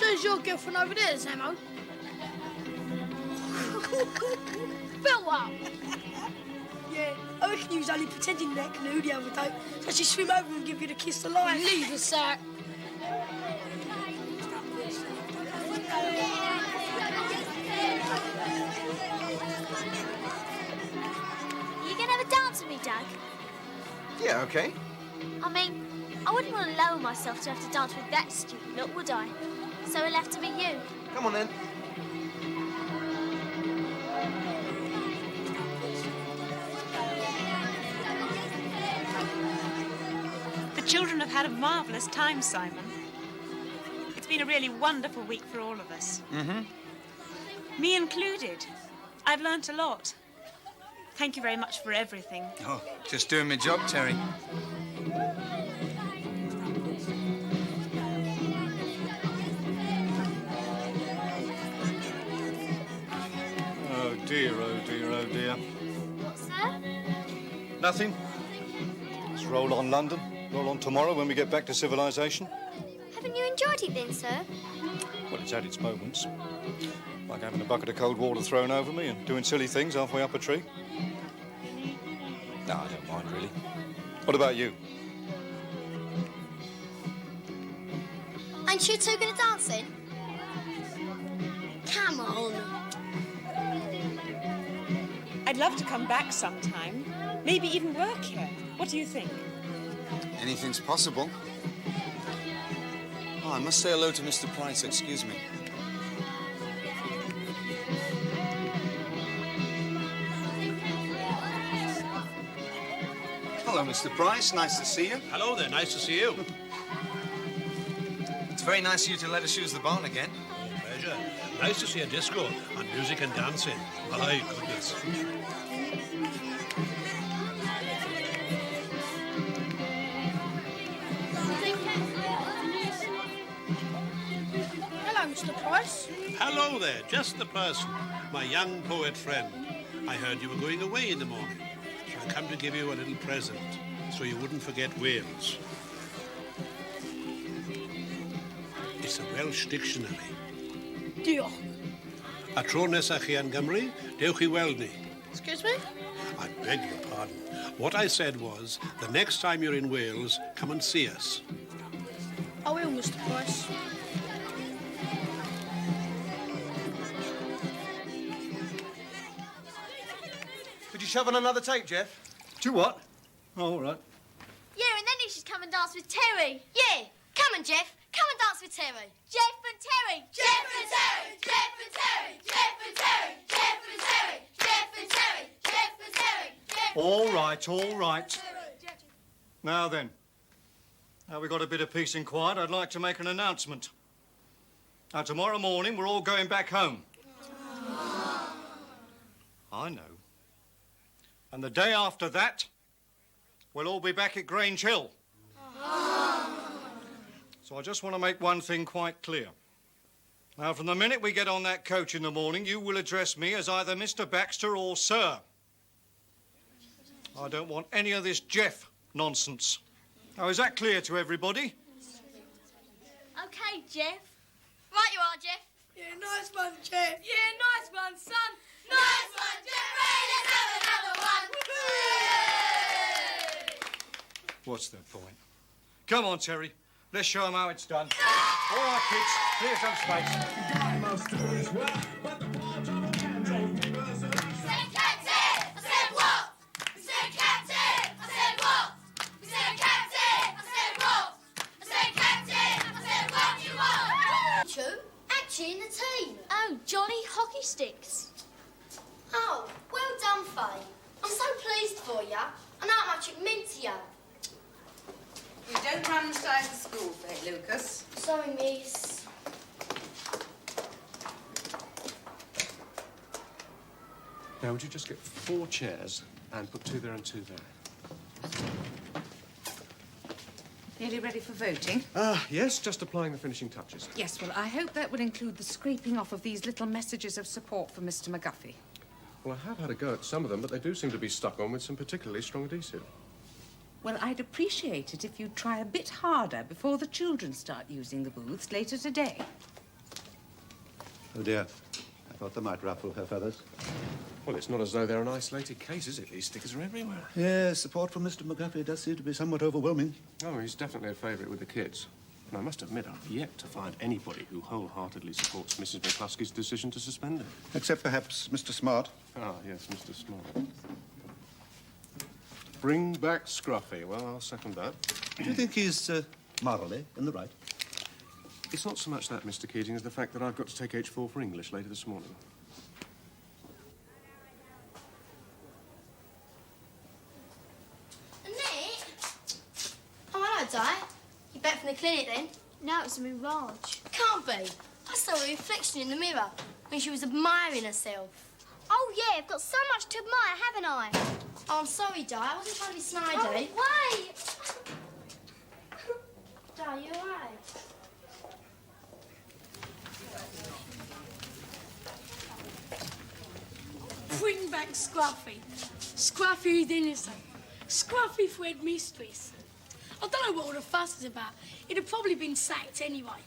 There's your girlfriend over there, Samo. Fill up! Yeah, I reckon you was only pretending in that canoe the other day, so she swim over and give you the kiss of life. Leave us, sir. You gonna have a dance with me, Doug? Yeah, okay. I mean, I wouldn't want to lower myself to have to dance with that stupid look, would I? So it'll have to be you. Come on, then. The children have had a marvellous time, Simon. It's been a really wonderful week for all of us. Mm-hmm. Me included. I've learnt a lot. Thank you very much for everything. Oh, just doing my job, Terry. Oh dear, oh dear, oh dear. What's that? Nothing. Let's roll on, London. Roll on tomorrow when we get back to civilization. Haven't you enjoyed it then, sir? Well, it's had its moments. Like having a bucket of cold water thrown over me and doing silly things halfway up a tree. No, I don't mind, really. What about you? Ain't you two gonna dance then? Come on. I'd love to come back sometime. Maybe even work here. What do you think? Anything's possible. Oh, I must say hello to Mr. Price, excuse me. Hello, Mr. Price. Nice to see you. Hello there, nice to see you. It's very nice of you to let us use the barn again. Pleasure. Nice to see a disco and music and dancing. My goodness. Hello, Mr. Price. Hello there, just the person. My young poet friend. I heard you were going away in the morning. So I come to give you a little present, so you wouldn't forget Wales. It's a Welsh dictionary. Diolch. A tro nesa chi yn Gymru, dewch I weld ni. Excuse me? I beg your pardon. What I said was, the next time you're in Wales, come and see us. I will, Mr. Price. Could you shove on another tape, Jeff? Do what? Oh, all right. Yeah, and then you should come and dance with Terry. Yeah, come on, Jeff. Come and dance with Terry. Jeff and Terry. Jeff and Terry. Jeff and Terry. Jeff and Terry. Jeff and Terry. Jeff and Terry. Jeff and Terry. All right, all right. Now then, now we've got a bit of peace and quiet, I'd like to make an announcement. Now, tomorrow morning, we're all going back home. I know. And the day after that, we'll all be back at Grange Hill. So I just want to make one thing quite clear. Now, from the minute we get on that coach in the morning, you will address me as either Mr. Baxter or Sir. I don't want any of this Jeff nonsense. Now, is that clear to everybody? OK, Jeff. Right you are, Jeff. Yeah, nice one, Jeff. Yeah, nice one, son. Nice one, Jeff. Right, let's have another one. What's the point? Come on, Terry. Let's show them how it's done. All right, kids. Clear some space. Actually in the team. Oh, Johnny Hockey Sticks. Oh, well done, Faye. I'm so pleased for you. I know how much it meant to you. You don't run inside the school, Faye, Lucas. Sorry, miss. Now, would you just get 4 chairs and put 2 there and 2 there? Nearly ready for voting? Yes, just applying the finishing touches. Yes, well, I hope that will include the scraping off of these little messages of support for Mr. McGuffey. Well, I have had a go at some of them, but they do seem to be stuck on with some particularly strong adhesive. Well, I'd appreciate it if you'd try a bit harder before the children start using the booths later today. Oh, dear. I thought they might ruffle her feathers. Well, it's not as though they're an isolated case, is it? These stickers are everywhere. Yes, support from Mr. McGuffey does seem to be somewhat overwhelming. Oh, he's definitely a favourite with the kids. And I must admit, I've yet to find anybody who wholeheartedly supports Mrs. McCluskey's decision to suspend him. Except perhaps Mr. Smart. Ah, yes, Mr. Smart. Bring back Scruffy. Well, I'll second that. Do you think he's morally in the right? It's not so much that, Mr. Keating, as the fact that I've got to take H4 for English later this morning. Annette? Oh, hello, Di. You back from the clinic, then? No, it's a mirage. Can't be. I saw her reflection in the mirror when she was admiring herself. Oh, yeah, I've got so much to admire, haven't I? Oh, I'm sorry, Di. I wasn't trying to be snidey. Oh, wait! Di, you all right? Bring back Scruffy. Scruffy is innocent. Scruffy for headmistress. I don't know what all the fuss is about. He'd have probably been sacked anyway.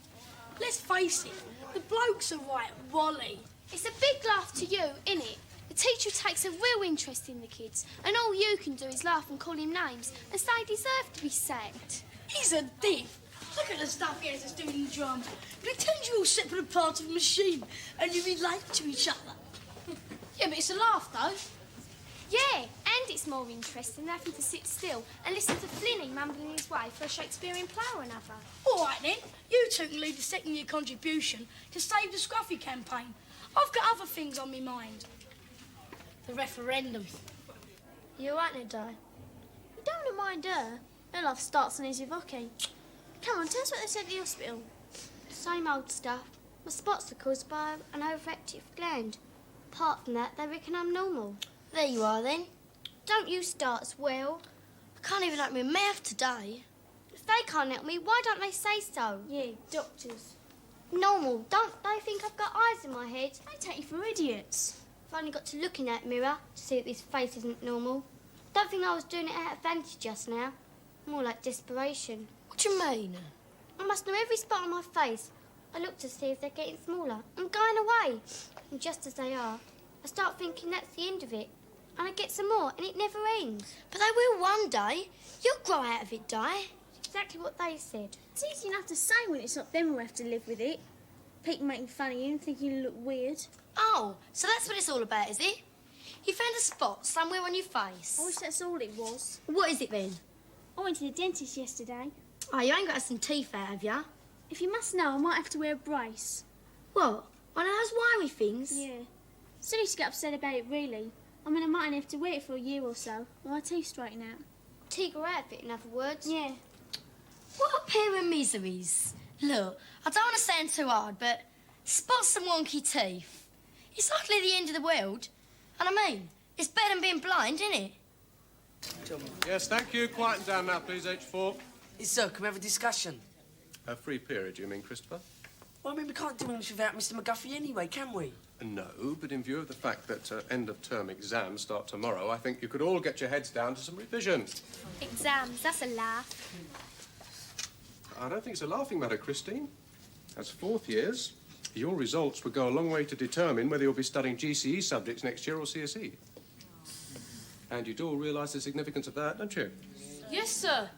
Let's face it, the bloke's a right wally. It's a big laugh to you, innit? The teacher takes a real interest in the kids, and all you can do is laugh and call him names and say he deserved to be sacked. He's a div. Look at the stuff he has us doing in drama. Pretend you're all separate parts of a machine and you relate to each other. Yeah, but it's a laugh, though. Yeah, and it's more interesting than having to sit still and listen to Flinny mumbling his way for a Shakespearean play or another. All right, then. You two can lead the second-year contribution to save the Scruffy campaign. I've got other things on my mind. The referendum. You all right now, Di? You don't want to mind her. Her life starts on easy rocky. Come on, tell us what they said at the hospital. Same old stuff. My spots are caused by an overactive gland. Apart from that, they reckon I'm normal. There you are, then. Don't you start as well. I can't even open my mouth today. If they can't help me, why don't they say so? Yeah, doctors. Normal. Don't they think I've got eyes in my head? They take you for idiots. I've only got to look in that mirror to see that this face isn't normal. Don't think I was doing it out of vanity just now. More like desperation. What do you mean? I must know every spot on my face. I look to see if they're getting smaller. I'm going away. And just as they are, I start thinking that's the end of it. And I get some more, and it never ends. But they will one day. You'll grow out of it, Di. Exactly what they said. It's easy enough to say when it's not them who have to live with it. People making fun of you and thinking you look weird. Oh, so that's what it's all about, is it? You found a spot somewhere on your face. I wish that's all it was. What is it then? I went to the dentist yesterday. Oh, you ain't got some teeth out, have you? If you must know, I might have to wear a brace. What? One of those wiry things? Yeah. Silly to get upset about it, really. I mean, I might have to wear it for a year or so, while my teeth straighten out. Teeth grow out of it, in other words. Yeah. What a pair of miseries. Look, I don't want to sound too hard, but spots and wonky teeth. It's hardly the end of the world. And I mean, it's better than being blind, isn't it? Yes, thank you. Quieten down now, please, H4. Yes, sir, can we have a discussion? A free period, you mean, Christopher? Well, I mean, we can't do English without Mr. McGuffey anyway, can we? No, but in view of the fact that end-of-term exams start tomorrow, I think you could all get your heads down to some revision. Exams, that's a laugh. I don't think it's a laughing matter, Christine. As fourth years, your results would go a long way to determine whether you'll be studying GCE subjects next year or CSE. And you do all realise the significance of that, don't you? Yes, sir.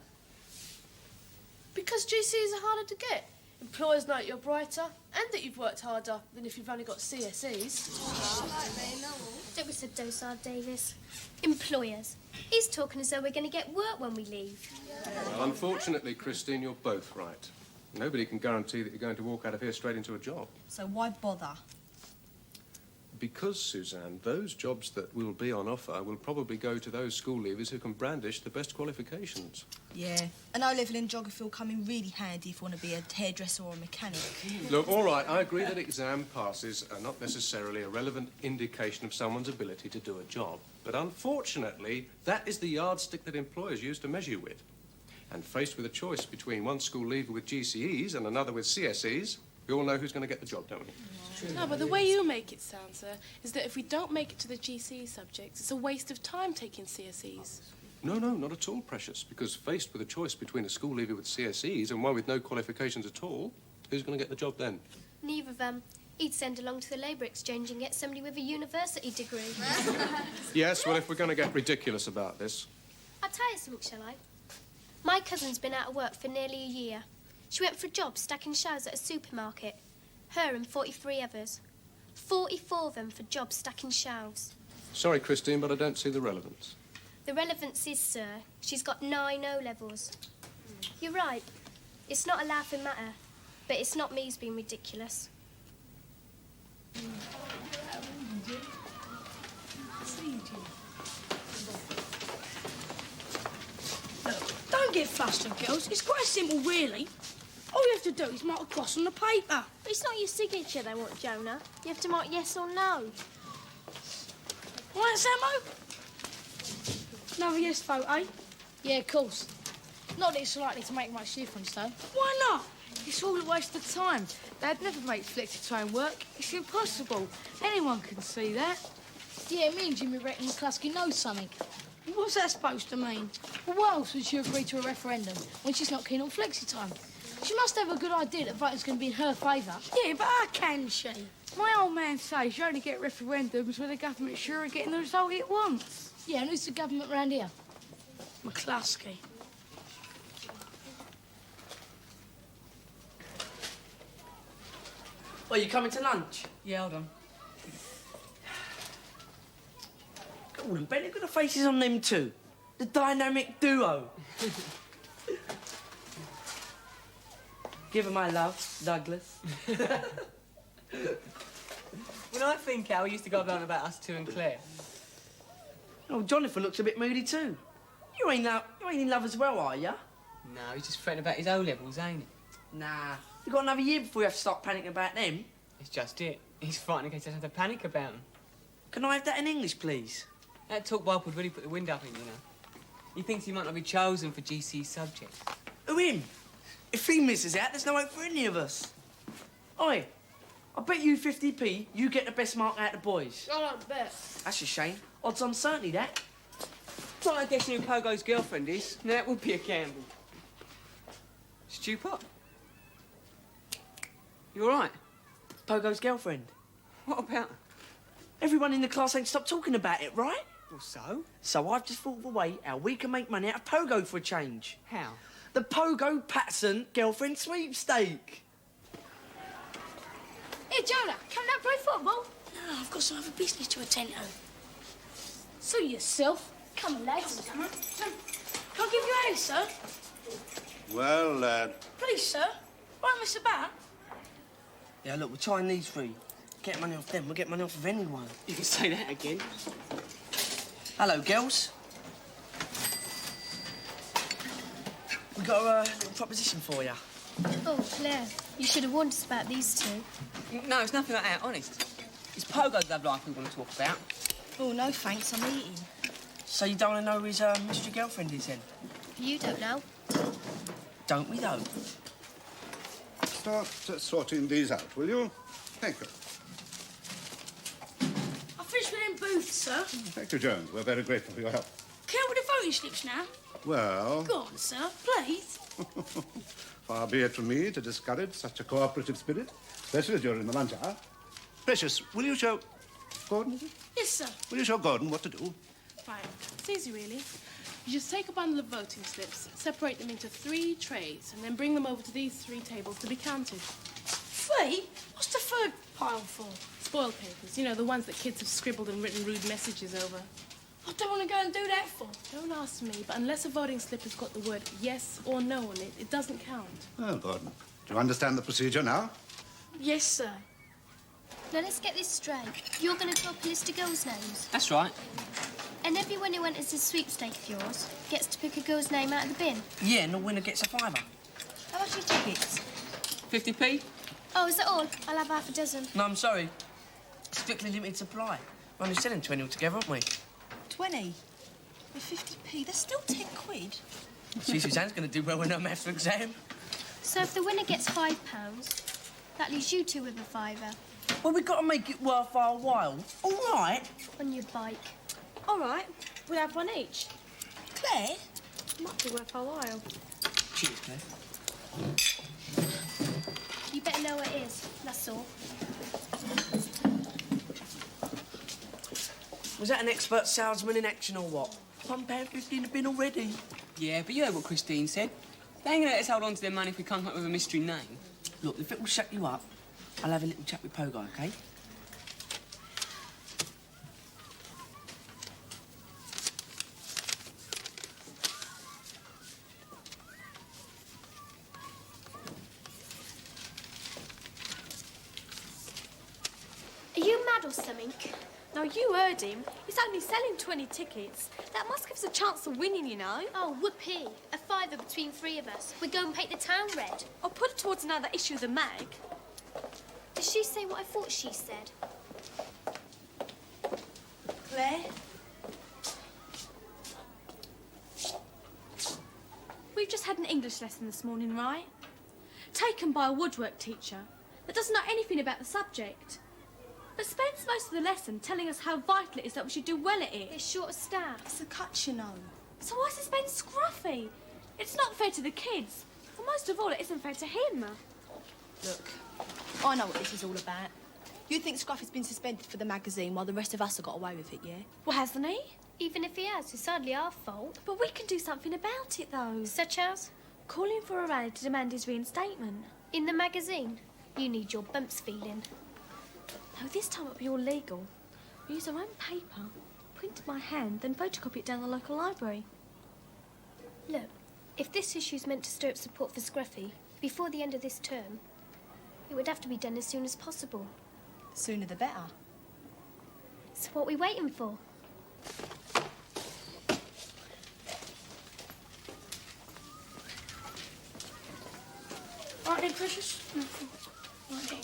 Because GCSEs are harder to get. Employers know you're brighter and that you've worked harder than if you've only got CSEs. Don't be so docile, Davis. Employers. He's talking as though we're going to get work when we leave. Well, unfortunately, Christine, you're both right. Nobody can guarantee that you're going to walk out of here straight into a job. So why bother? Because, Suzanne, those jobs that will be on offer will probably go to those school leavers who can brandish the best qualifications. Yeah, an O-level in geography will come in really handy if you want to be a hairdresser or a mechanic. Look, all right, I agree that exam passes are not necessarily a relevant indication of someone's ability to do a job. But unfortunately, that is the yardstick that employers use to measure you with. And faced with a choice between one school leaver with GCEs and another with CSEs, we all know who's going to get the job, don't we? No, but the way you make it sound, sir, is that if we don't make it to the GCE subjects, it's a waste of time taking CSEs. No, not at all, Precious, because faced with a choice between a school leaver with CSEs and one with no qualifications at all, who's going to get the job then? Neither of them. He'd send along to the labour exchange and get somebody with a university degree. Yes, well, if we're going to get ridiculous about this. I'll tell you something, shall I? My cousin's been out of work for nearly a year. She went for a job stacking shelves at a supermarket. Her and 43 others. 44 of them for jobs stacking shelves. Sorry, Christine, but I don't see the relevance. The relevance is, sir, she's got 9 O-levels. You're right. It's not a laughing matter, but it's not me who's being ridiculous. Look, don't get flustered, girls. It's quite simple, really. All you have to do is mark a cross on the paper. But it's not your signature they want, Jonah. You have to mark yes or no. Right, Sammo? Another yes vote, eh? Yeah, of course. Not that it's likely to make much difference, though. Why not? It's all a waste of time. They'd never make flexi-time work. It's impossible. Anyone can see that. Yeah, me and Jimmy reckon McCluskey knows something. What's that supposed to mean? Well, why else would she agree to a referendum when she's not keen on flexi-time? She must have a good idea that voting's going to be in her favour. Yeah, but how can she? My old man says you only get referendums when the government's sure of getting the result it wants. Yeah, and who's the government round here? McCluskey. Well, you coming to lunch? Yeah, hold on. Go on, Ben, look at the faces on them two. The dynamic duo. Give her my love, Douglas. When I think how we used to go on about us two and Claire. Oh, Jonathan looks a bit moody too. You ain't in love as well, are you? No, he's just fretting about his O-levels, ain't it? Nah. You've got another year before you have to start panicking about them. It's just it. He's frightened in case he doesn't have to panic about them. Can I have that in English, please? That talk Bob would really put the wind up in, you know. He thinks he might not be chosen for GC subjects. Who, him? If he misses out, there's no hope for any of us. Oi, I bet you 50p you get the best mark out of the boys. I don't bet. That's a shame. Odds on certainly that. It's like guessing who Pogo's girlfriend is. Now, that would be a gamble. Stu Pop? You all right? Pogo's girlfriend. What about her? Everyone in the class ain't stopped talking about it, right? Well, so? So I've just thought of a way how we can make money out of Pogo for a change. How? The Pogo Patterson girlfriend sweepstake. Hey, Jonah, come down and play football? No, I've got some other business to attend to. Suit yourself. Come on, lads. Can I give you a hand, sir? Well, lad. Please, sir. Won't miss about. Yeah, look, we're trying these three. Get money off them, we'll get money off of anyone. You can say that again. Hello, girls. We got a little proposition for you. Oh, Claire, you should have warned us about these two. No, it's nothing like that, honest. It's Pogo's love life we want to talk about. Oh, no thanks, I'm eating. So you don't want to know who his mystery girlfriend is, then? You don't know. Don't we, though? Start sorting these out, will you? Thank you. I finished with them booths, sir. Thank you, Jones. We're very grateful for your help. Can I with the voting slips now? Well, Go on, sir, please. far be it from me to discourage such a cooperative spirit, especially during the lunch hour. Precious, will you show Gordon, is it? Yes, sir. Will you show Gordon what to do? Fine. It's easy, really. You just take a bundle of voting slips, separate them into 3 trays, and then bring them over to these 3 tables to be counted. 3? What's the third pile for? Spoil papers. You know, the ones that kids have scribbled and written rude messages over. I don't want to go and do that for. Don't ask me, but unless a voting slip has got the word yes or no on it, it doesn't count. Well, Gordon, do you understand the procedure now? Yes, sir. Now let's get this straight. You're going to draw up a list of girls' names. That's right. And everyone who enters this sweepstake of yours gets to pick a girl's name out of the bin. Yeah, and the winner gets a £5. How much are your tickets? 50p? Oh, is that all? I'll have half a dozen. No, I'm sorry. Strictly limited supply. We're only selling 20 altogether, aren't we? 20? With 50p? That's still 10 quid. See, Suzanne's going to do well in her maths exam. So if the winner gets £5, that leaves you 2 with a fiver. Well, we've got to make it worth our while. All right. On your bike. All right. We'll have one each. Claire? Might be worth our while. Cheers, Claire. You better know what it is, that's all. Was that an expert salesman in action or what? £1.50 in the bin already. Yeah, but you heard what Christine said. They ain't gonna let us hold on to their money if we can't come up with a mystery name. Look, if it will shut you up, I'll have a little chat with Pogo, OK? Are you mad or something? Now, you heard him. He's only selling 20 tickets. That must give us a chance of winning, you know. Oh, whoopee. A fiver between 3 of us. We're going to paint the town red. I'll put it towards another issue of the mag. Did she say what I thought she said? Claire? We've just had an English lesson this morning, right? Taken by a woodwork teacher that doesn't know anything about the subject, but spends most of the lesson telling us how vital it is that we should do well at it. They're short of staff. It's a cut, you know. So why is this Ben scruffy? It's not fair to the kids. And most of all, it isn't fair to him. Look, I know what this is all about. You think Scruffy's been suspended for the magazine while the rest of us have got away with it, yeah? Well, hasn't he? Even if he has, it's hardly our fault. But we can do something about it, though. Such as? Calling for a rally to demand his reinstatement. In the magazine? You need your bumps feeling. No, this time it'll be all legal. We use our own paper, print it by hand, then photocopy it down the local library. Look, if this issue's meant to stir up support for Scruffy before the end of this term, it would have to be done as soon as possible. The sooner the better. So what are we waiting for? Right then, Precious? Right then.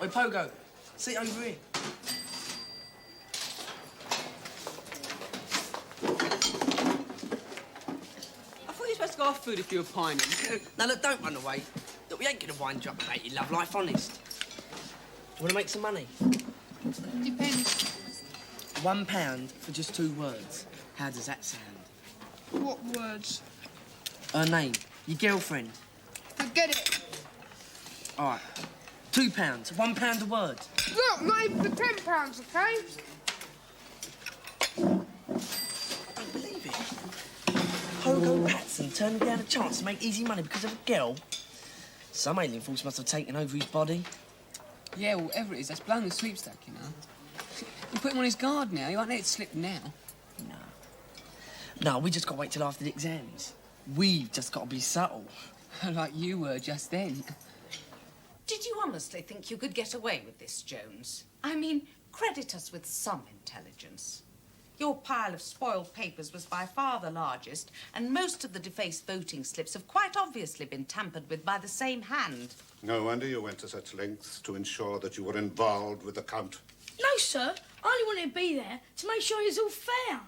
Oi, Pogo, sit over here. I thought you were supposed to go off food if you were pining. Now, look, don't run away. Look, we ain't going to wind you up about your love life, honest. Do you want to make some money? Depends. £1 for just 2 words. How does that sound? What words? Her name. Your girlfriend. Forget it. All right. £2. £1 a word. Look, mate, for £10, okay? I don't believe it. Pogo Watson turning down a chance to make easy money because of a girl. Some alien force must have taken over his body. Yeah, well, whatever it is, that's blown the sweepstake, you know. You put him on his guard now. You won't let it slip now. No, we just got to wait till after the exams. We've just got to be subtle. Like you were just then. Did you want honestly think you could get away with this, Jones? I mean, credit us with some intelligence. Your pile of spoiled papers was by far the largest, and most of the defaced voting slips have quite obviously been tampered with by the same hand. No wonder you went to such lengths to ensure that you were involved with the count. No, sir. I only wanted to be there to make sure it was all fair.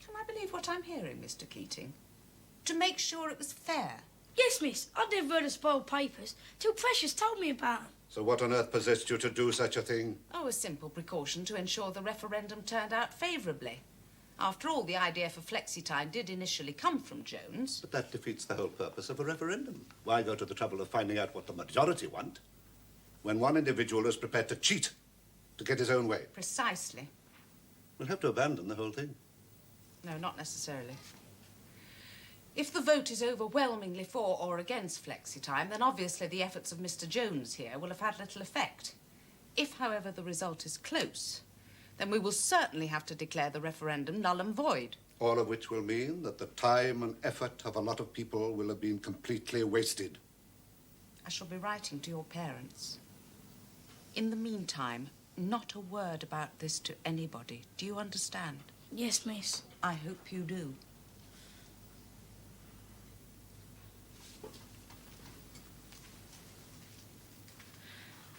Can I believe what I'm hearing, Mr. Keating? To make sure it was fair? Yes, miss. I'd never heard of spoiled papers till Precious told me about them. So what on earth possessed you to do such a thing? Oh, a simple precaution to ensure the referendum turned out favourably. After all, the idea for flexi-time did initially come from Jones. But that defeats the whole purpose of a referendum. Why go to the trouble of finding out what the majority want when one individual is prepared to cheat to get his own way? Precisely. We'll have to abandon the whole thing. No, not necessarily. If the vote is overwhelmingly for or against flexi-time, then obviously the efforts of Mr. Jones here will have had little effect. If, however, the result is close, then we will certainly have to declare the referendum null and void. All of which will mean that the time and effort of a lot of people will have been completely wasted. I shall be writing to your parents. In the meantime, not a word about this to anybody. Do you understand? Yes, miss. I hope you do.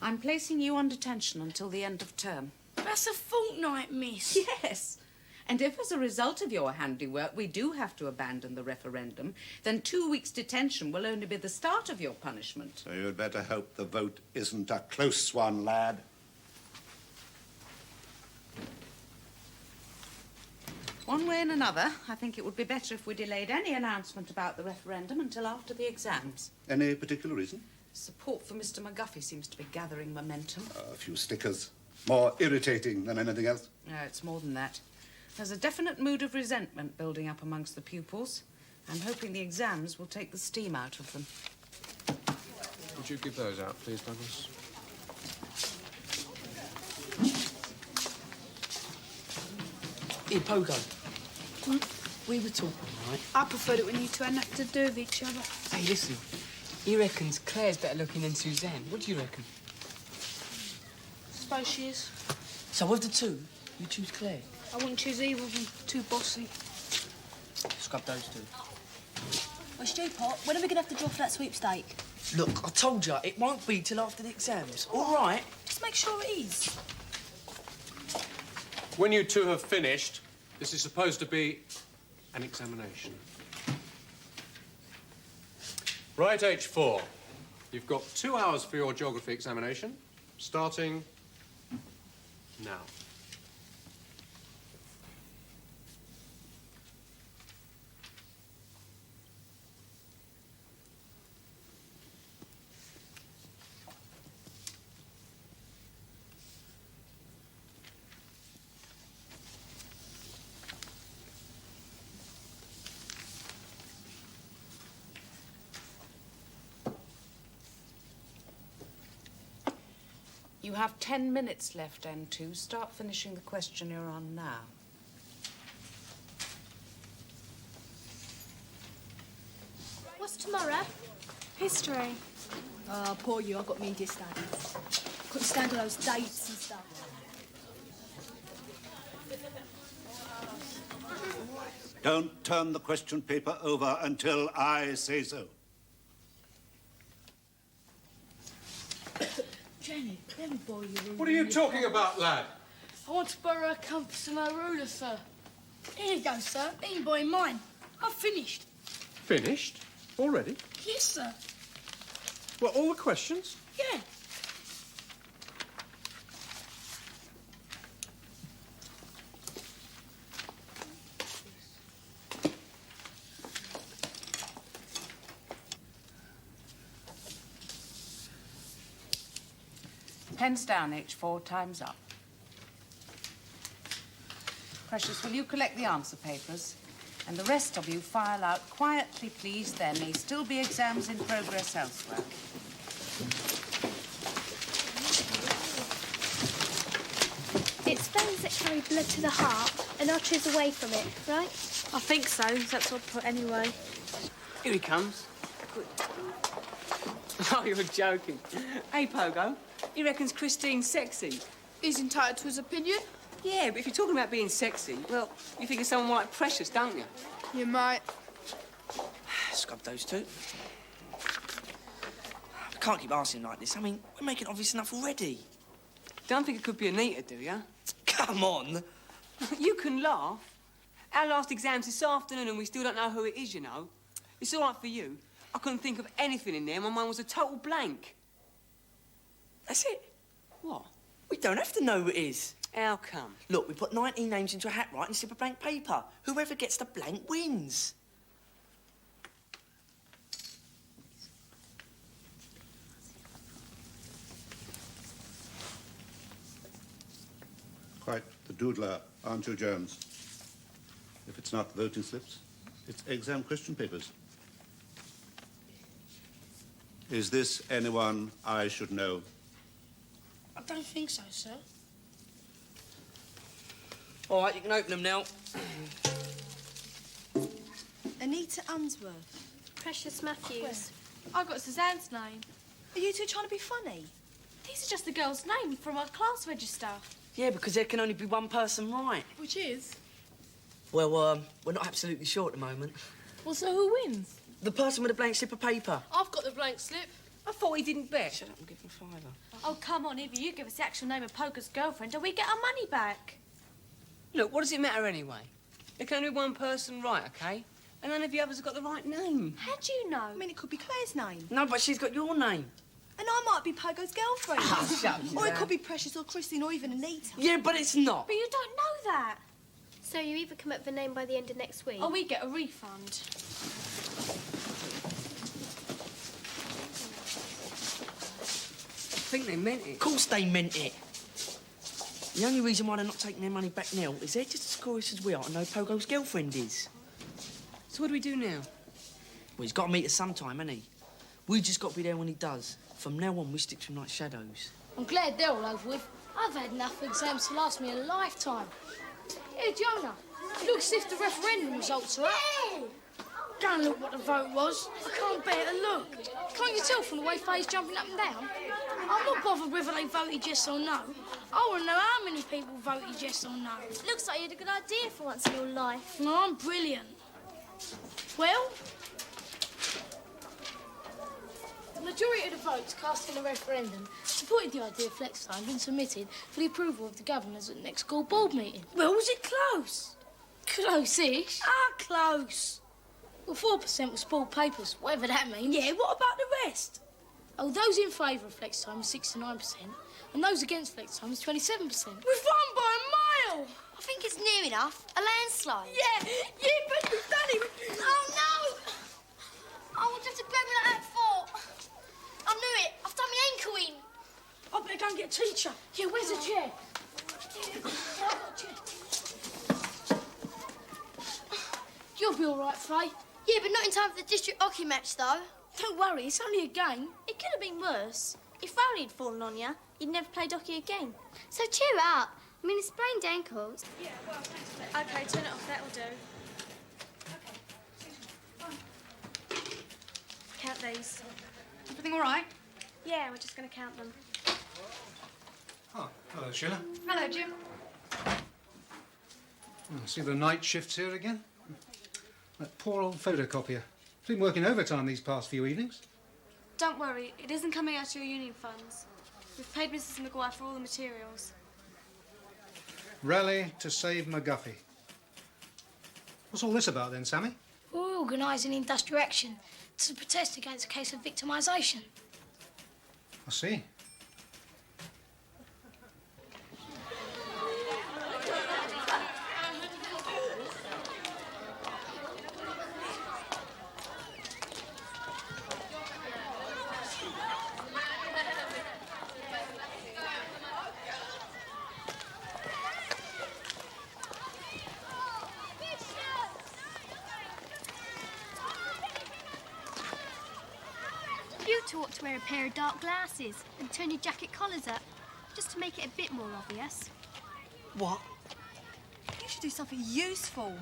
I'm placing you on detention until the end of term. That's a fortnight, miss. Yes. And if as a result of your handiwork we do have to abandon the referendum, then 2 weeks' detention will only be the start of your punishment. So you'd better hope the vote isn't a close one, lad. One way and another, I think it would be better if we delayed any announcement about the referendum until after the exams. Any particular reason? Support for Mr. McGuffey seems to be gathering momentum. A few stickers. More irritating than anything else. No, it's more than that. There's a definite mood of resentment building up amongst the pupils. I'm hoping the exams will take the steam out of them. Would you give those out, please, Douglas? Here, Pogo. We were talking, right? I preferred it when you two hadn't have to do with each other. Hey, listen. He reckons Claire's better looking than Suzanne. What do you reckon? Suppose she is. So of the two, you choose Claire. I wouldn't choose either of them. Too bossy. Scrub those two. Well, Stewpot, when are we going to have to draw for that sweepstake? Look, I told you, it won't be till after the exams. All right? Just make sure it is. When you two have finished, this is supposed to be an examination. Right, H4. You've got 2 hours for your geography examination, starting now. You have 10 minutes left, N2. Start finishing the question you're on now. What's tomorrow? History. Oh, poor you. I've got media studies. Couldn't stand all those dates and stuff. Don't turn the question paper over until I say so. Jenny, let me borrow your ruler. What are you talking about, lad? I want to borrow a compass and a ruler, sir. Here you go, sir. You can borrow mine. I've finished. Finished? Already? Yes, sir. Well, all the questions? Yeah. Pens down, H4. Time's up. Precious, will you collect the answer papers? And the rest of you file out quietly, please. There may still be exams in progress elsewhere. It's those that carry blood to the heart and arteries away from it, right? I think so. That's what I put anyway. Here he comes. Oh, you're joking. Hey, Pogo, he reckons Christine's sexy. He's entitled to his opinion. Yeah, but if you're talking about being sexy, well, you think of someone like Precious, don't you? You might. Scrub those two. We can't keep asking like this. I mean, we're making it obvious enough already. Don't think it could be Anita, do you? Come on. You can laugh. Our last exam's this afternoon and we still don't know who it is, you know. It's all right for you. I couldn't think of anything in there. My mind was a total blank. That's it. What? We don't have to know who it is. How come? Look, we put 19 names into a hat, right, and slip a blank paper. Whoever gets the blank wins. Quite the doodler, aren't you, Jones? If it's not voting slips, it's exam question papers. Is this anyone I should know? I don't think so, sir. All right, you can open them now. Anita Unsworth. Precious Matthews. I got Suzanne's name. Are you two trying to be funny? These are just the girls' names from our class register. Yeah, because there can only be one person right. Which is? Well, we're not absolutely sure at the moment. Well, so who wins? The person with a blank slip of paper. I've got the blank slip. I thought he didn't bet. Shut up and give him a fiver. Oh, come on, Evie, you give us the actual name of Poker's girlfriend and we get our money back. Look, what does it matter anyway? There can only be one person right, OK? And none of the others have got the right name. How do you know? I mean, it could be Claire's name. No, but she's got your name. And I might be Pogo's girlfriend. Oh, shut up, Or it Suzanne. could be Precious or Christine or even Anita. Yeah, but it's not. But you don't know that. So you either come up with a name by the end of next week. Or we get a refund. I think they meant it. Of course they meant it. The only reason why they're not taking their money back now is they're just as curious as we are to know who Pogo's girlfriend is. So what do we do now? Well, he's got to meet us sometime, hasn't he? We just got to be there when he does. From now on, we stick to him like shadows. I'm glad they're all over with. I've had enough exams to last me a lifetime. Here, Jonah, look as if the referendum results are up. Go and look what the vote was. I can't bear to look. Can't you tell from the way Faye's jumping up and down? I'm not bothered whether they voted yes or no. I want to know how many people voted yes or no. Looks like you had a good idea for once in your life. No, I'm brilliant. Well, the majority of the votes cast in the referendum supported the idea of flex time being submitted for the approval of the governors at the next school board meeting. Well, was it close? Close-ish? Close. Well, 4% were spoiled papers, whatever that means. Yeah, what about the rest? Oh, those in favour of flex time was 69%, and those against flex time was 27%. We've won by a mile! I think it's near enough. A landslide. Yeah, but we've done it. Oh, no! I will just grab me like that for. I knew it. I've done my ankle in. I better go and get a teacher. Yeah, where's the chair? You'll be all right, Faye. Yeah, but not in time for the district hockey match, though. Don't worry, it's only a game. It could have been worse. If Rowley had fallen on you, you'd never played hockey again. So cheer up. I mean, it's sprained ankles. Yeah, well, OK, turn it off. That'll do. Count these. Everything all right? Yeah, we're just going to count them. Oh, hello, Sheila. Hello, Jim. Oh, see the night shifts here again? That poor old photocopier. It's been working overtime these past few evenings. Don't worry, it isn't coming out of your union funds. We've paid Mrs. Maguire for all the materials. Rally to save McGuffey. What's all this about then, Sammy? We're organising industrial action to protest against a case of victimisation. I see. You two ought to wear a pair of dark glasses and turn your jacket collars up, just to make it a bit more obvious. What? You should do something useful.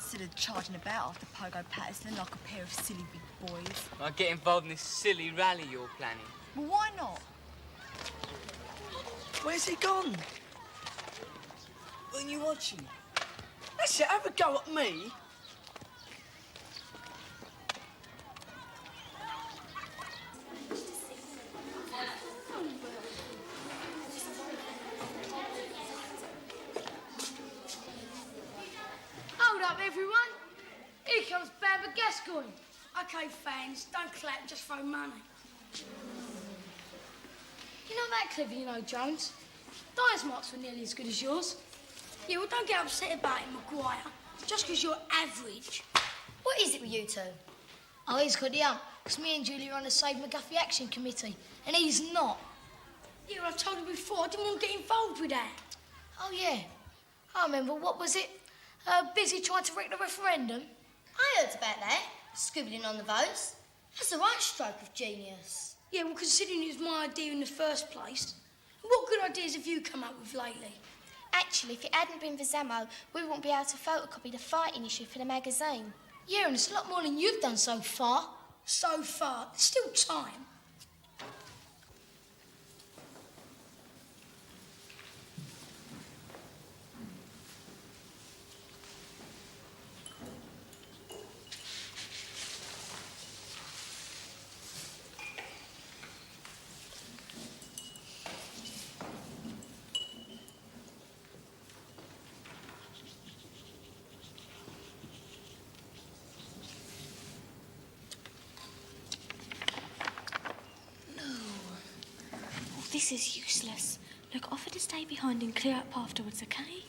Instead of charging about after Pogo Patterson like a pair of silly big boys. I get involved in this silly rally you're planning. Well, why not? Where's he gone? Weren't you watching? That's it, have a go at me. Hold up, everyone. Here comes Bamber Gascoigne. OK, fans, don't clap, just throw money. You're not that clever, you know, Jones. Di's marks were nearly as good as yours. Yeah, well, don't get upset about it, Maguire. Just because you're average. What is it with you two? Oh, he's got the hump, because me and Julie are on the Save McGuffey Action Committee, and he's not. Yeah, I told you before, I didn't want to get involved with that. Oh, yeah. I remember, what was it? Busy trying to wreck the referendum? I heard about that. Scribbling on the votes. That's the right stroke of genius. Yeah, well, considering it was my idea in the first place. What good ideas have you come up with lately? Actually, if it hadn't been for Zammo, we wouldn't be able to photocopy the fighting issue for the magazine. Yeah, and it's a lot more than you've done so far. So far. There's still time. This is useless. Look, offer to stay behind and clear up afterwards, okay?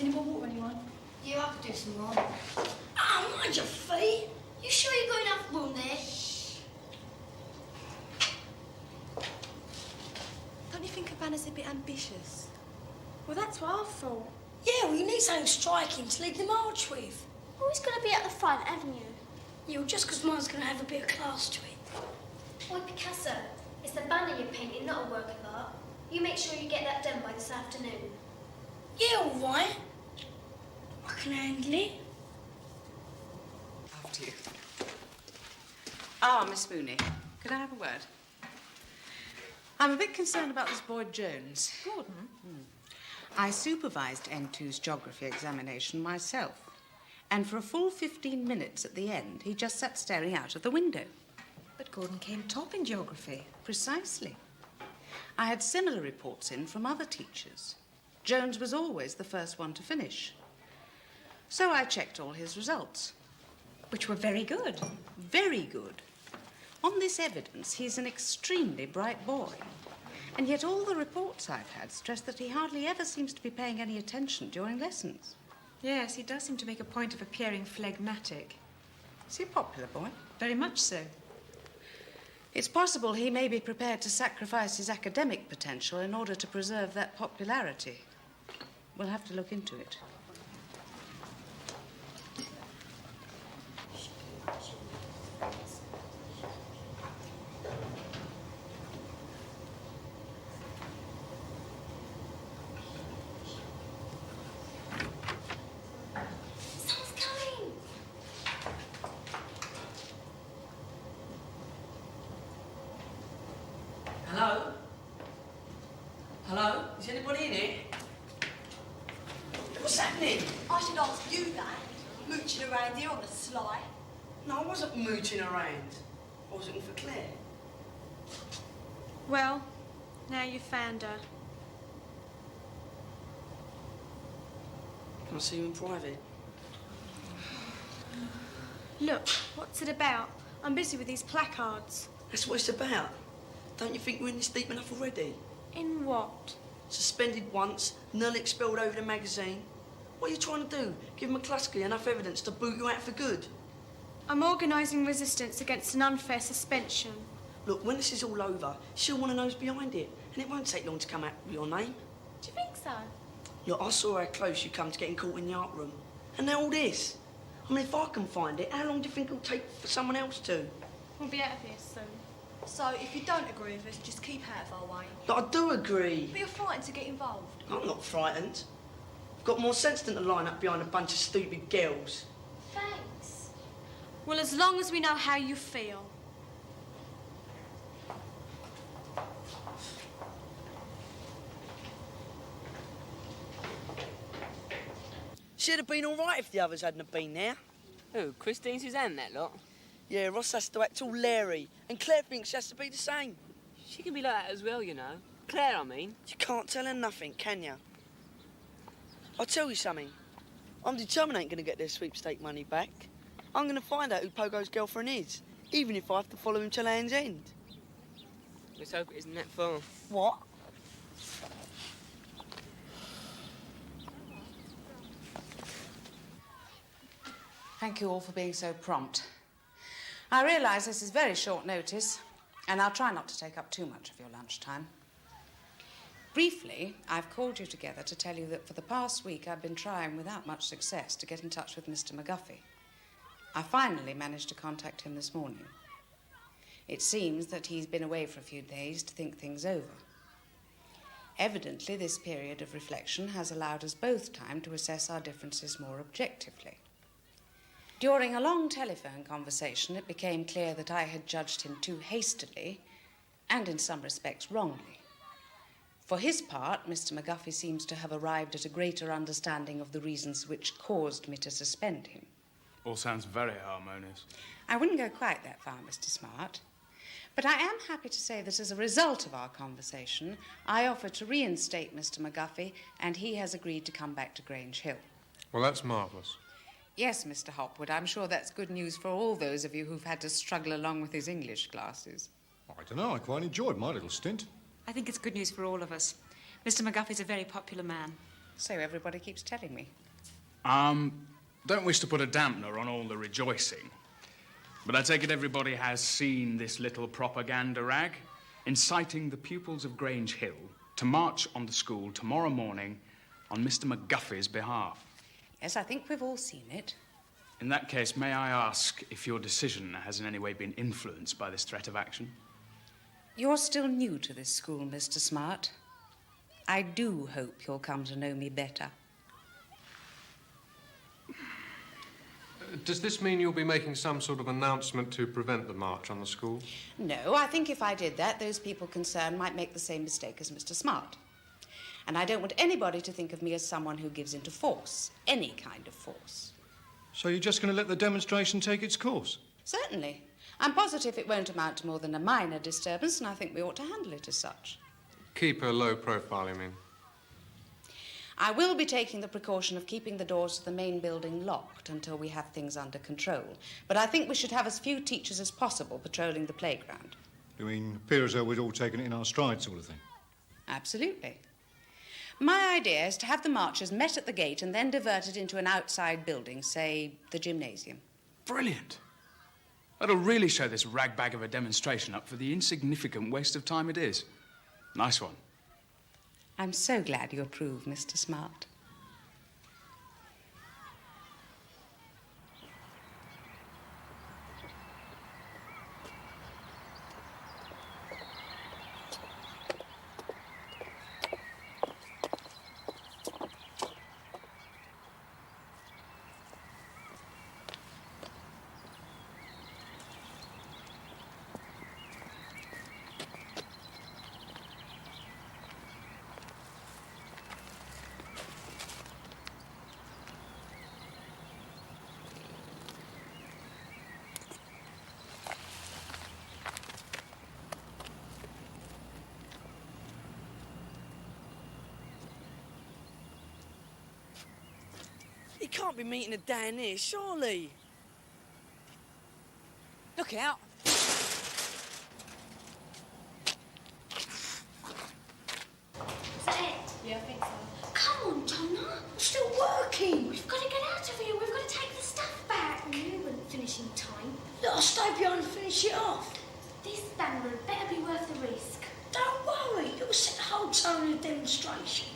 Any more water, anyone? Yeah, I could do some more. Oh, mind your feet. You sure you got enough room there? Don't you think Havana's a bit ambitious? Well, that's what I thought. Yeah, well, you need something striking to lead the march with. Always got to be at the front, haven't you? Yeah, well, just because mine's going to have a bit of class to it. Oi, Picasso, it's the banner you're painting, not a work of art. You make sure you get that done by this afternoon. Yeah, all right. I can handle it. After you. Ah, Miss Mooney, could I have a word? I'm a bit concerned about this boy Jones. Gordon? I supervised N2's geography examination myself, and for a full 15 minutes at the end, he just sat staring out of the window. But Gordon came top in geography. Precisely. I had similar reports in from other teachers. Jones was always the first one to finish. So I checked all his results. Which were very good. Very good. On this evidence, he's an extremely bright boy. And yet all the reports I've had stress that he hardly ever seems to be paying any attention during lessons. Yes, he does seem to make a point of appearing phlegmatic. Is he a popular boy? Very much so. It's possible he may be prepared to sacrifice his academic potential in order to preserve that popularity. We'll have to look into it. Hello? Hello? Is anybody in here? What's happening? I should ask you that. Mooching around here on the sly. No, I wasn't mooching around. I was looking for Claire. Well, now you've found her. Can I see you in private? Look, what's it about? I'm busy with these placards. That's what it's about. Don't you think we're in this deep enough already? In what? Suspended once, null expelled over the magazine. What are you trying to do? Give McCluskey enough evidence to boot you out for good? I'm organising resistance against an unfair suspension. Look, when this is all over, she'll want to know who's behind it. And it won't take long to come out with your name. Do you think so? Look, I saw how close you come to getting caught in the art room. And now all this. I mean, if I can find it, how long do you think it'll take for someone else to? We'll be out of here soon. So, if you don't agree with us, just keep out of our way. But I do agree. But you're frightened to get involved. I'm not frightened. I've got more sense than to line up behind a bunch of stupid girls. Thanks. Well, as long as we know how you feel. She'd have been all right if the others hadn't have been there. Who, Christine, Suzanne, that lot? Yeah, Ross has to act all leery, and Claire thinks she has to be the same. She can be like that as well, you know. Claire, I mean. You can't tell her nothing, can you? I'll tell you something. I'm determined I ain't gonna get their sweepstake money back. I'm gonna find out who Pogo's girlfriend is, even if I have to follow him to Land's End. Let's hope it isn't that far. What? Thank you all for being so prompt. I realise this is very short notice, and I'll try not to take up too much of your lunchtime. Briefly, I've called you together to tell you that for the past week I've been trying without much success to get in touch with Mr. McGuffey. I finally managed to contact him this morning. It seems that he's been away for a few days to think things over. Evidently, this period of reflection has allowed us both time to assess our differences more objectively. During a long telephone conversation, it became clear that I had judged him too hastily and, in some respects, wrongly. For his part, Mr. McGuffey seems to have arrived at a greater understanding of the reasons which caused me to suspend him. All sounds very harmonious. I wouldn't go quite that far, Mr. Smart. But I am happy to say that as a result of our conversation, I offered to reinstate Mr. McGuffey, and he has agreed to come back to Grange Hill. Well, that's marvellous. Yes, Mr. Hopwood, I'm sure that's good news for all those of you who've had to struggle along with his English classes. I don't know, I quite enjoyed my little stint. I think it's good news for all of us. Mr. McGuffey's a very popular man. So everybody keeps telling me. Don't wish to put a dampener on all the rejoicing, but I take it everybody has seen this little propaganda rag inciting the pupils of Grange Hill to march on the school tomorrow morning on Mr. McGuffey's behalf. Yes, I think we've all seen it. In that case, may I ask if your decision has in any way been influenced by this threat of action? You're still new to this school, Mr. Smart. I do hope you'll come to know me better. Does this mean you'll be making some sort of announcement to prevent the march on the school? No, I think if I did that, those people concerned might make the same mistake as Mr. Smart. And I don't want anybody to think of me as someone who gives into force, any kind of force. So you're just going to let the demonstration take its course? Certainly. I'm positive it won't amount to more than a minor disturbance, and I think we ought to handle it as such. Keep a low profile, you mean? I will be taking the precaution of keeping the doors to the main building locked until we have things under control. But I think we should have as few teachers as possible patrolling the playground. You mean, appear as though we'd all taken it in our stride sort of thing? Absolutely. My idea is to have the marchers met at the gate and then diverted into an outside building, say, the gymnasium. Brilliant. That'll really show this ragbag of a demonstration up for the insignificant waste of time it is. Nice one. I'm so glad you approve, Mr. Smart. He can't be meeting her down here, surely. Look out. Is that it? Yeah, I think so. Come on, Donna. I'm still working. We've got to get out of here. We've got to take the stuff back. You wouldn't finish in time. Look, I'll stay behind and finish it off. This damn better be worth the risk. Don't worry, you'll set the whole tone of the demonstration.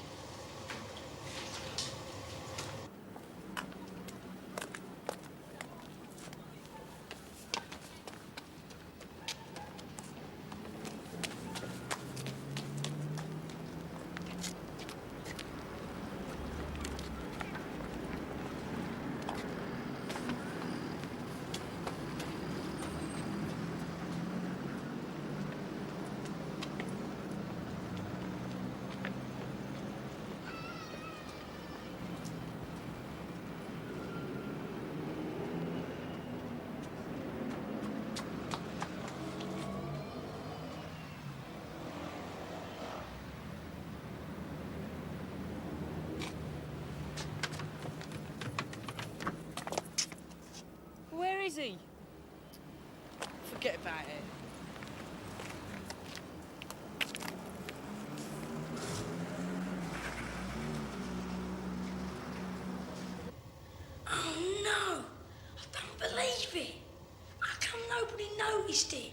forget about it. Oh no! I don't believe it! How come nobody noticed it?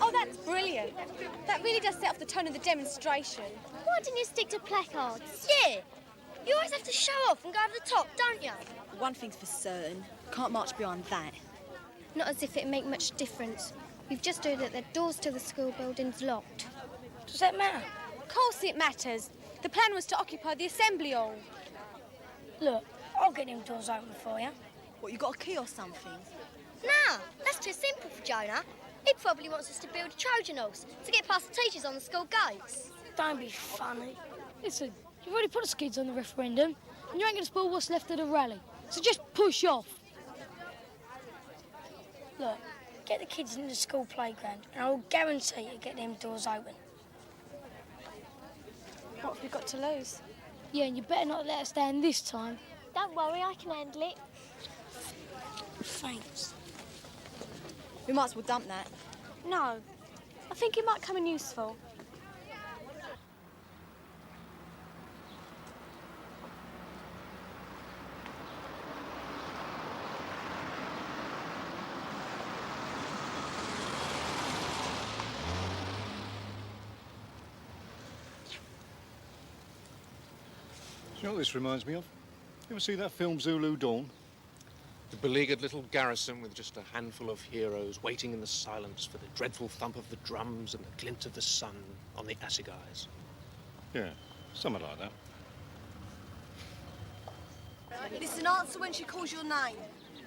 Oh, that's brilliant. That really does set off the tone of the demonstration. Why didn't you stick to placards? Yeah. You always have to show off and go over the top, don't you? One thing's for certain. Can't march beyond that. Not as if it'd make much difference. We've just heard that the doors to the school building's locked. Does that matter? Of course it matters. The plan was to occupy the assembly hall. Look, I'll get them doors open for you. What, you got a key or something? Nah, that's too simple for Jonah. He probably wants us to build a Trojan horse to get past the teachers on the school gates. Don't be funny. Listen, you've already put the skids on the referendum, and you ain't going to spoil what's left of the rally. So just push off. Look, get the kids into the school playground, and I'll guarantee you get them doors open. What have we got to lose? Yeah, and you better not let us down this time. Don't worry, I can handle it. Thanks. We might as well dump that. No. I think it might come in useful. Do you know what this reminds me of? You ever see that film Zulu Dawn? The beleaguered little garrison with just a handful of heroes waiting in the silence for the dreadful thump of the drums and the glint of the sun on the assegais. Yeah, something like that. Listen, answer when she calls your name.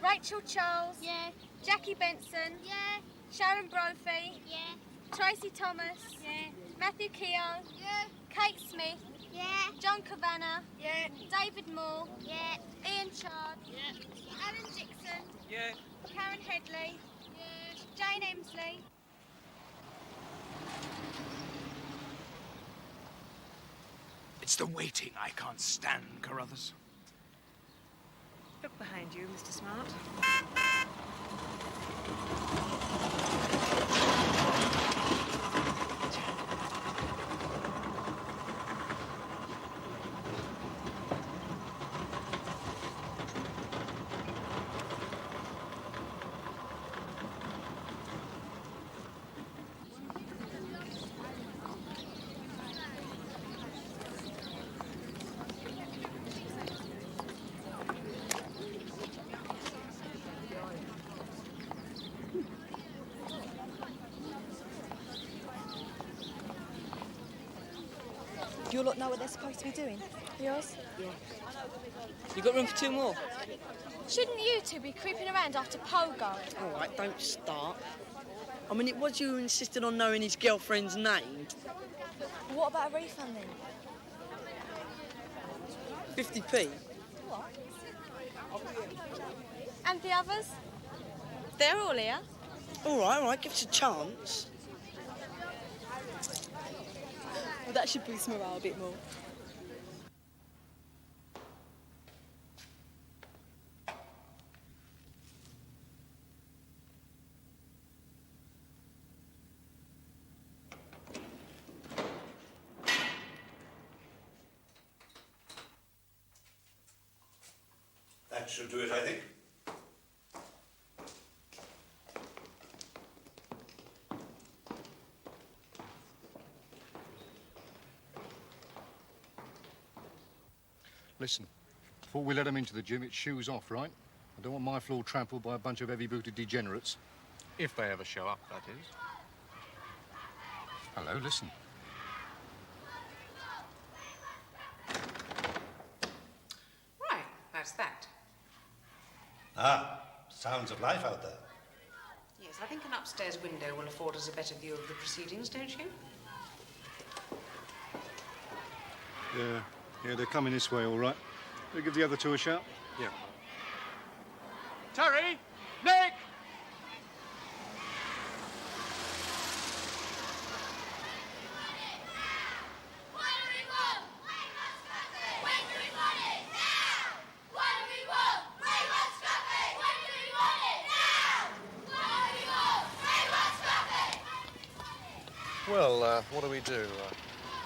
Rachel Charles. Yeah. Jackie Benson. Yeah. Sharon Brophy. Yeah. Tracy Thomas. Yeah. Matthew Keogh. Yeah. Kate Smith. Yeah. John Cavanagh. Yeah. David Moore. Yeah. Ian Chard. Yeah. Alan Dixon. Yeah. Karen Headley. Yeah. Jane Emsley. It's the waiting I can't stand, Carruthers. Look behind you, Mr. Smart. Do you lot know what they're supposed to be doing? Yours? Yeah. You got room for two more? Shouldn't you two be creeping around after Pogo? All right, don't start. I mean, it was you who insisted on knowing his girlfriend's name. What about a refund then? 50p. And the others? They're all here. All right, give us a chance. Well, that should boost morale a bit more. That should do it, I think. Listen, before we let them into the gym, it's shoes off, right? I don't want my floor trampled by a bunch of heavy-booted degenerates. If they ever show up, that is. Hello, listen. Right, that's that. Ah, sounds of life out there. Yes, I think an upstairs window will afford us a better view of the proceedings, don't you? Yeah, they're coming this way, all right. We'll give the other two a shout. Yeah. Terry! Nick! Well, what do we do?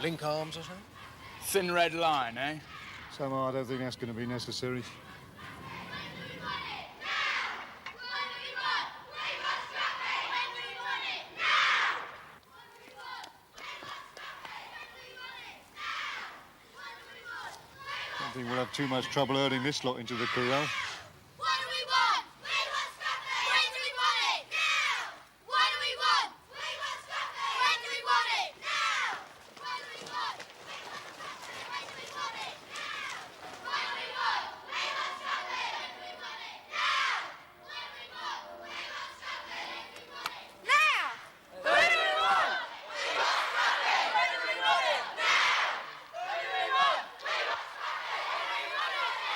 Link arms or something? Thin red line, eh? Somehow I don't think that's going to be necessary. I don't think we'll have too much trouble herding this lot into the corral.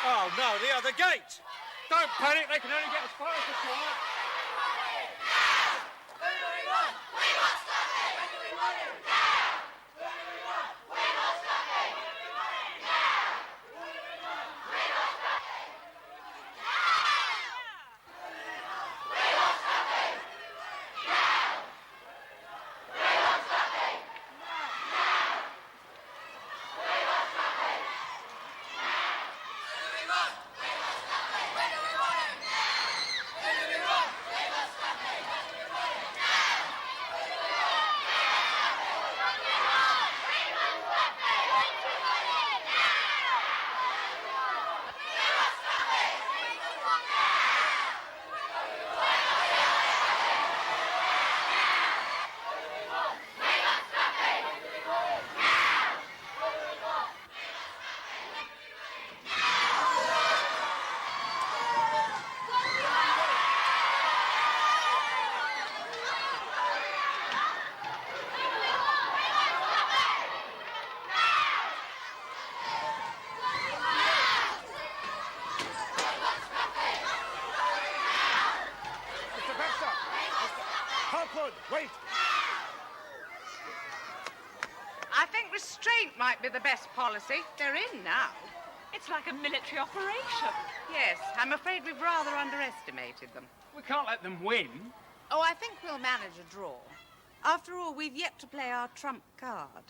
Oh, no, the other gate! Don't panic, they can only get as far as the car. Wait! I think restraint might be the best policy. They're in now. It's like a military operation. Yes, I'm afraid we've rather underestimated them. We can't let them win. Oh, I think we'll manage a draw. After all, we've yet to play our trump card.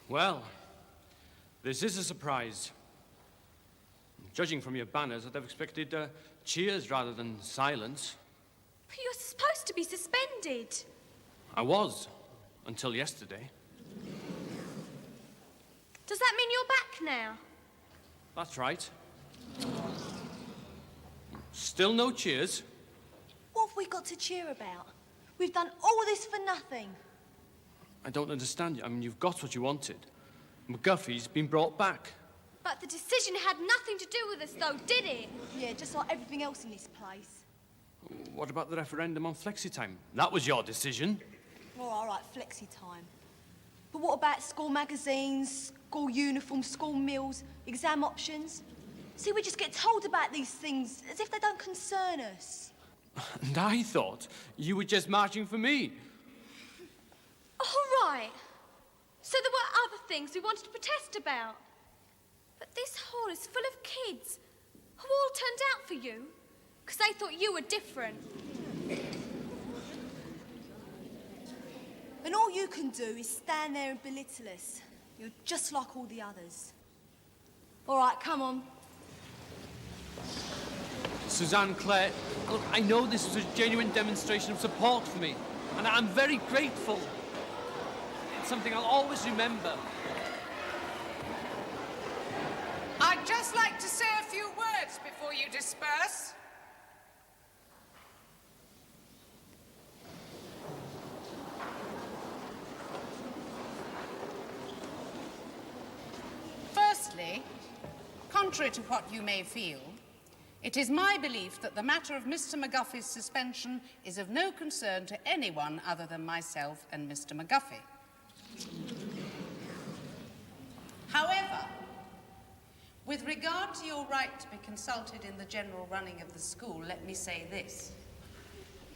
Well, this is a surprise. Judging from your banners, I'd have expected cheers rather than silence. But you're supposed to be suspended. I was, until yesterday. Does that mean you're back now? That's right. Still no cheers? What have we got to cheer about? We've done all this for nothing. I don't understand you. I mean, you've got what you wanted. McGuffey's been brought back. But the decision had nothing to do with us, though, did it? Yeah, just like everything else in this place. What about the referendum on flexi-time? That was your decision. Oh, all right, flexi time. But what about school magazines, school uniforms, school meals, exam options? See, we just get told about these things as if they don't concern us. And I thought you were just marching for me. All right. So there were other things we wanted to protest about. But this hall is full of kids who all turned out for you because they thought you were different. And all you can do is stand there and belittle us. You're just like all the others. All right, come on. Suzanne Clare, look, I know this was a genuine demonstration of support for me, and I'm very grateful. It's something I'll always remember. I'd just like to say a few words before you disperse. Firstly, contrary to what you may feel, it is my belief that the matter of Mr. McGuffey's suspension is of no concern to anyone other than myself and Mr. McGuffey. However, with regard to your right to be consulted in the general running of the school, let me say this.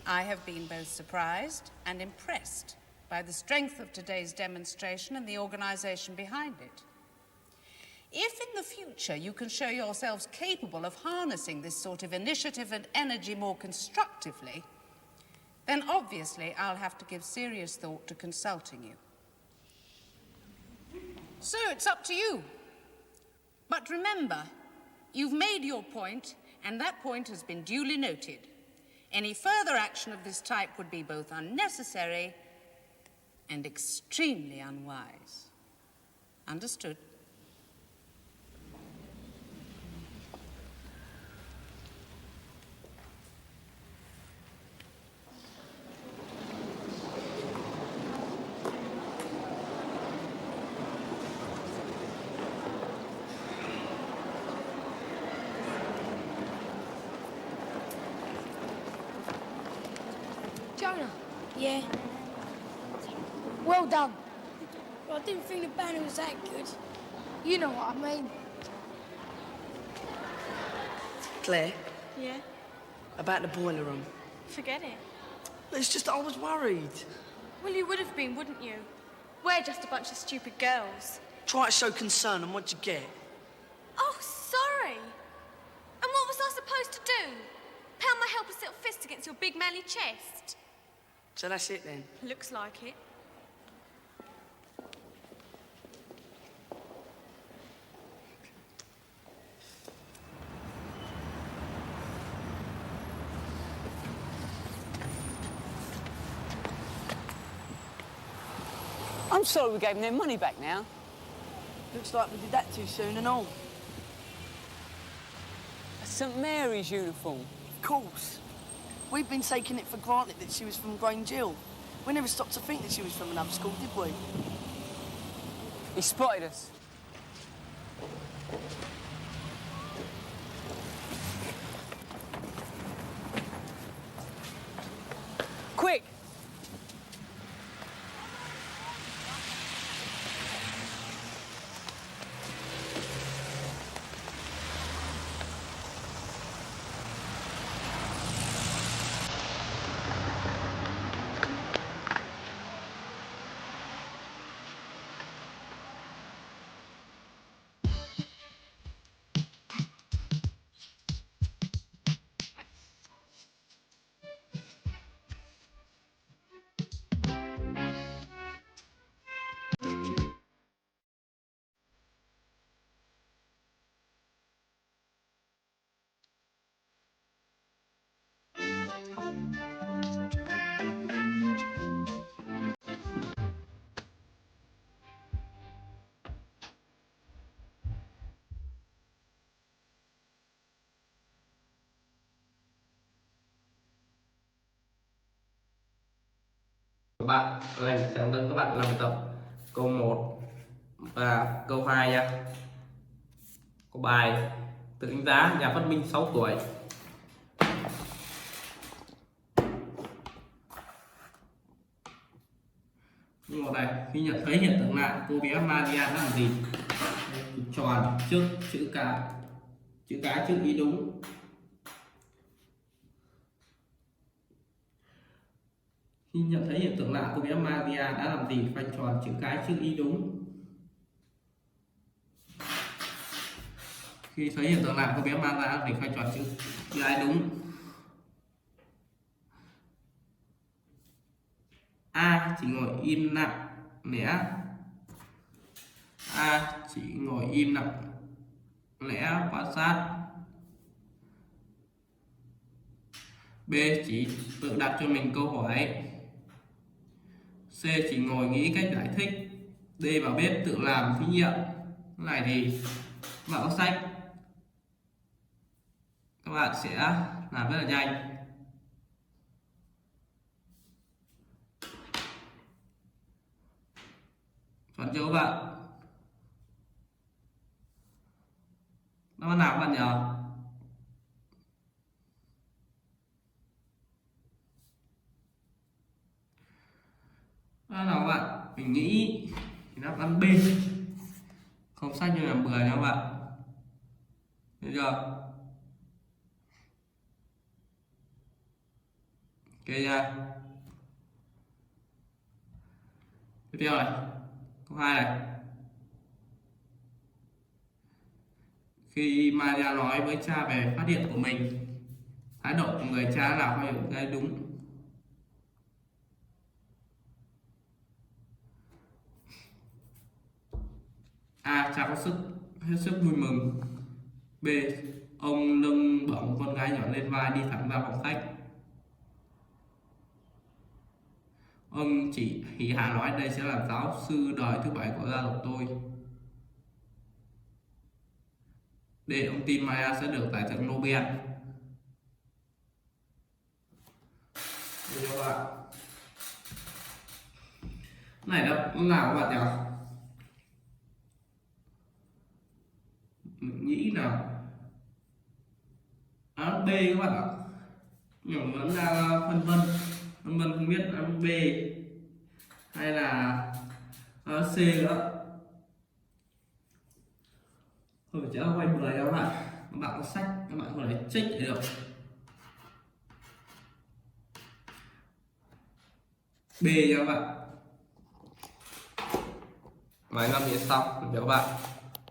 I have been both surprised and impressed by the strength of today's demonstration and the organisation behind it. If in the future you can show yourselves capable of harnessing this sort of initiative and energy more constructively, then obviously I'll have to give serious thought to consulting you. So it's up to you. But remember, you've made your point, and that point has been duly noted. Any further action of this type would be both unnecessary and extremely unwise. Understood? Jonah. Yeah. Well done. Well, I didn't think the banner was that good. You know what I mean. Claire, Yeah? about the boiler room. Forget it. It's just I was worried. Well, you would have been, wouldn't you? We're just a bunch of stupid girls. Try to show concern and what you get. Oh, sorry. And what was I supposed to do? Pound my helpless little fist against your big manly chest? So that's it then. Looks like it. I'm sorry we gave them their money back now. Looks like we did that too soon and all. A St Mary's uniform. Of course. We've been taking it for granted that she was from Grange Hill. We never stopped to think that she was from another school, did we? He spotted us. Quick! Các bạn ơi, sẽ hướng dẫn các bạn làm tập câu 1 và câu 2 nha. Câu bài tự đánh giá nhà phát minh 6 tuổi. Câu 1 này, khi nhận thấy hiện tượng lạ, cô bé Maria đã làm gì? Tròn trước chữ cái trước ý đúng. Khi nhận thấy hiện tượng lạ, cô bé Maria đã làm gì? Khoanh tròn chữ cái chữ ý đúng. Khi thấy hiện tượng lạ, cô bé Maria đã làm gì? Khoanh tròn chữ cái đúng. A. Chỉ ngồi im lặng lẽ. A. Chỉ ngồi im lặng lẽ quan sát. B. Chỉ tự đặt cho mình câu hỏi. C. Chỉ ngồi nghĩ cách giải thích. D. Vào bếp tự làm thí nghiệm. Cái này thì vào sách các bạn sẽ làm rất là nhanh. Chọn cho các bạn. Đáp án nào các bạn nhỉ? Đáp án nào các bạn? Mình nghĩ thì đáp án B. Không sách như làm bừa nha các bạn. Được chưa? Ok nha. Tiếp theo này, câu 2 này. Khi Maria nói với cha về phát hiện của mình, thái độ của người cha nào hay cái đúng? A. Cha có hết sức vui mừng. B. Ông nâng bổng con gái nhỏ lên vai đi thẳng ra phòng khách. Ông chỉ hỉ hả nói đây sẽ là giáo sư đời thứ 7 của gia tộc tôi. Để ông tin Maya sẽ được giải thưởng Nobel. Được chưa các bạn? Này đâu, nào các bạn nhỉ? Mình nghĩ nào án B các bạn ạ. Nhưng mà vẫn đang phân vân không biết án B hay là án C nữa. Thôi phải chữa quay 10 các bạn. Các bạn có sách các bạn có thể check để được. B nha các bạn. Vài năm thì xong được chưa các bạn?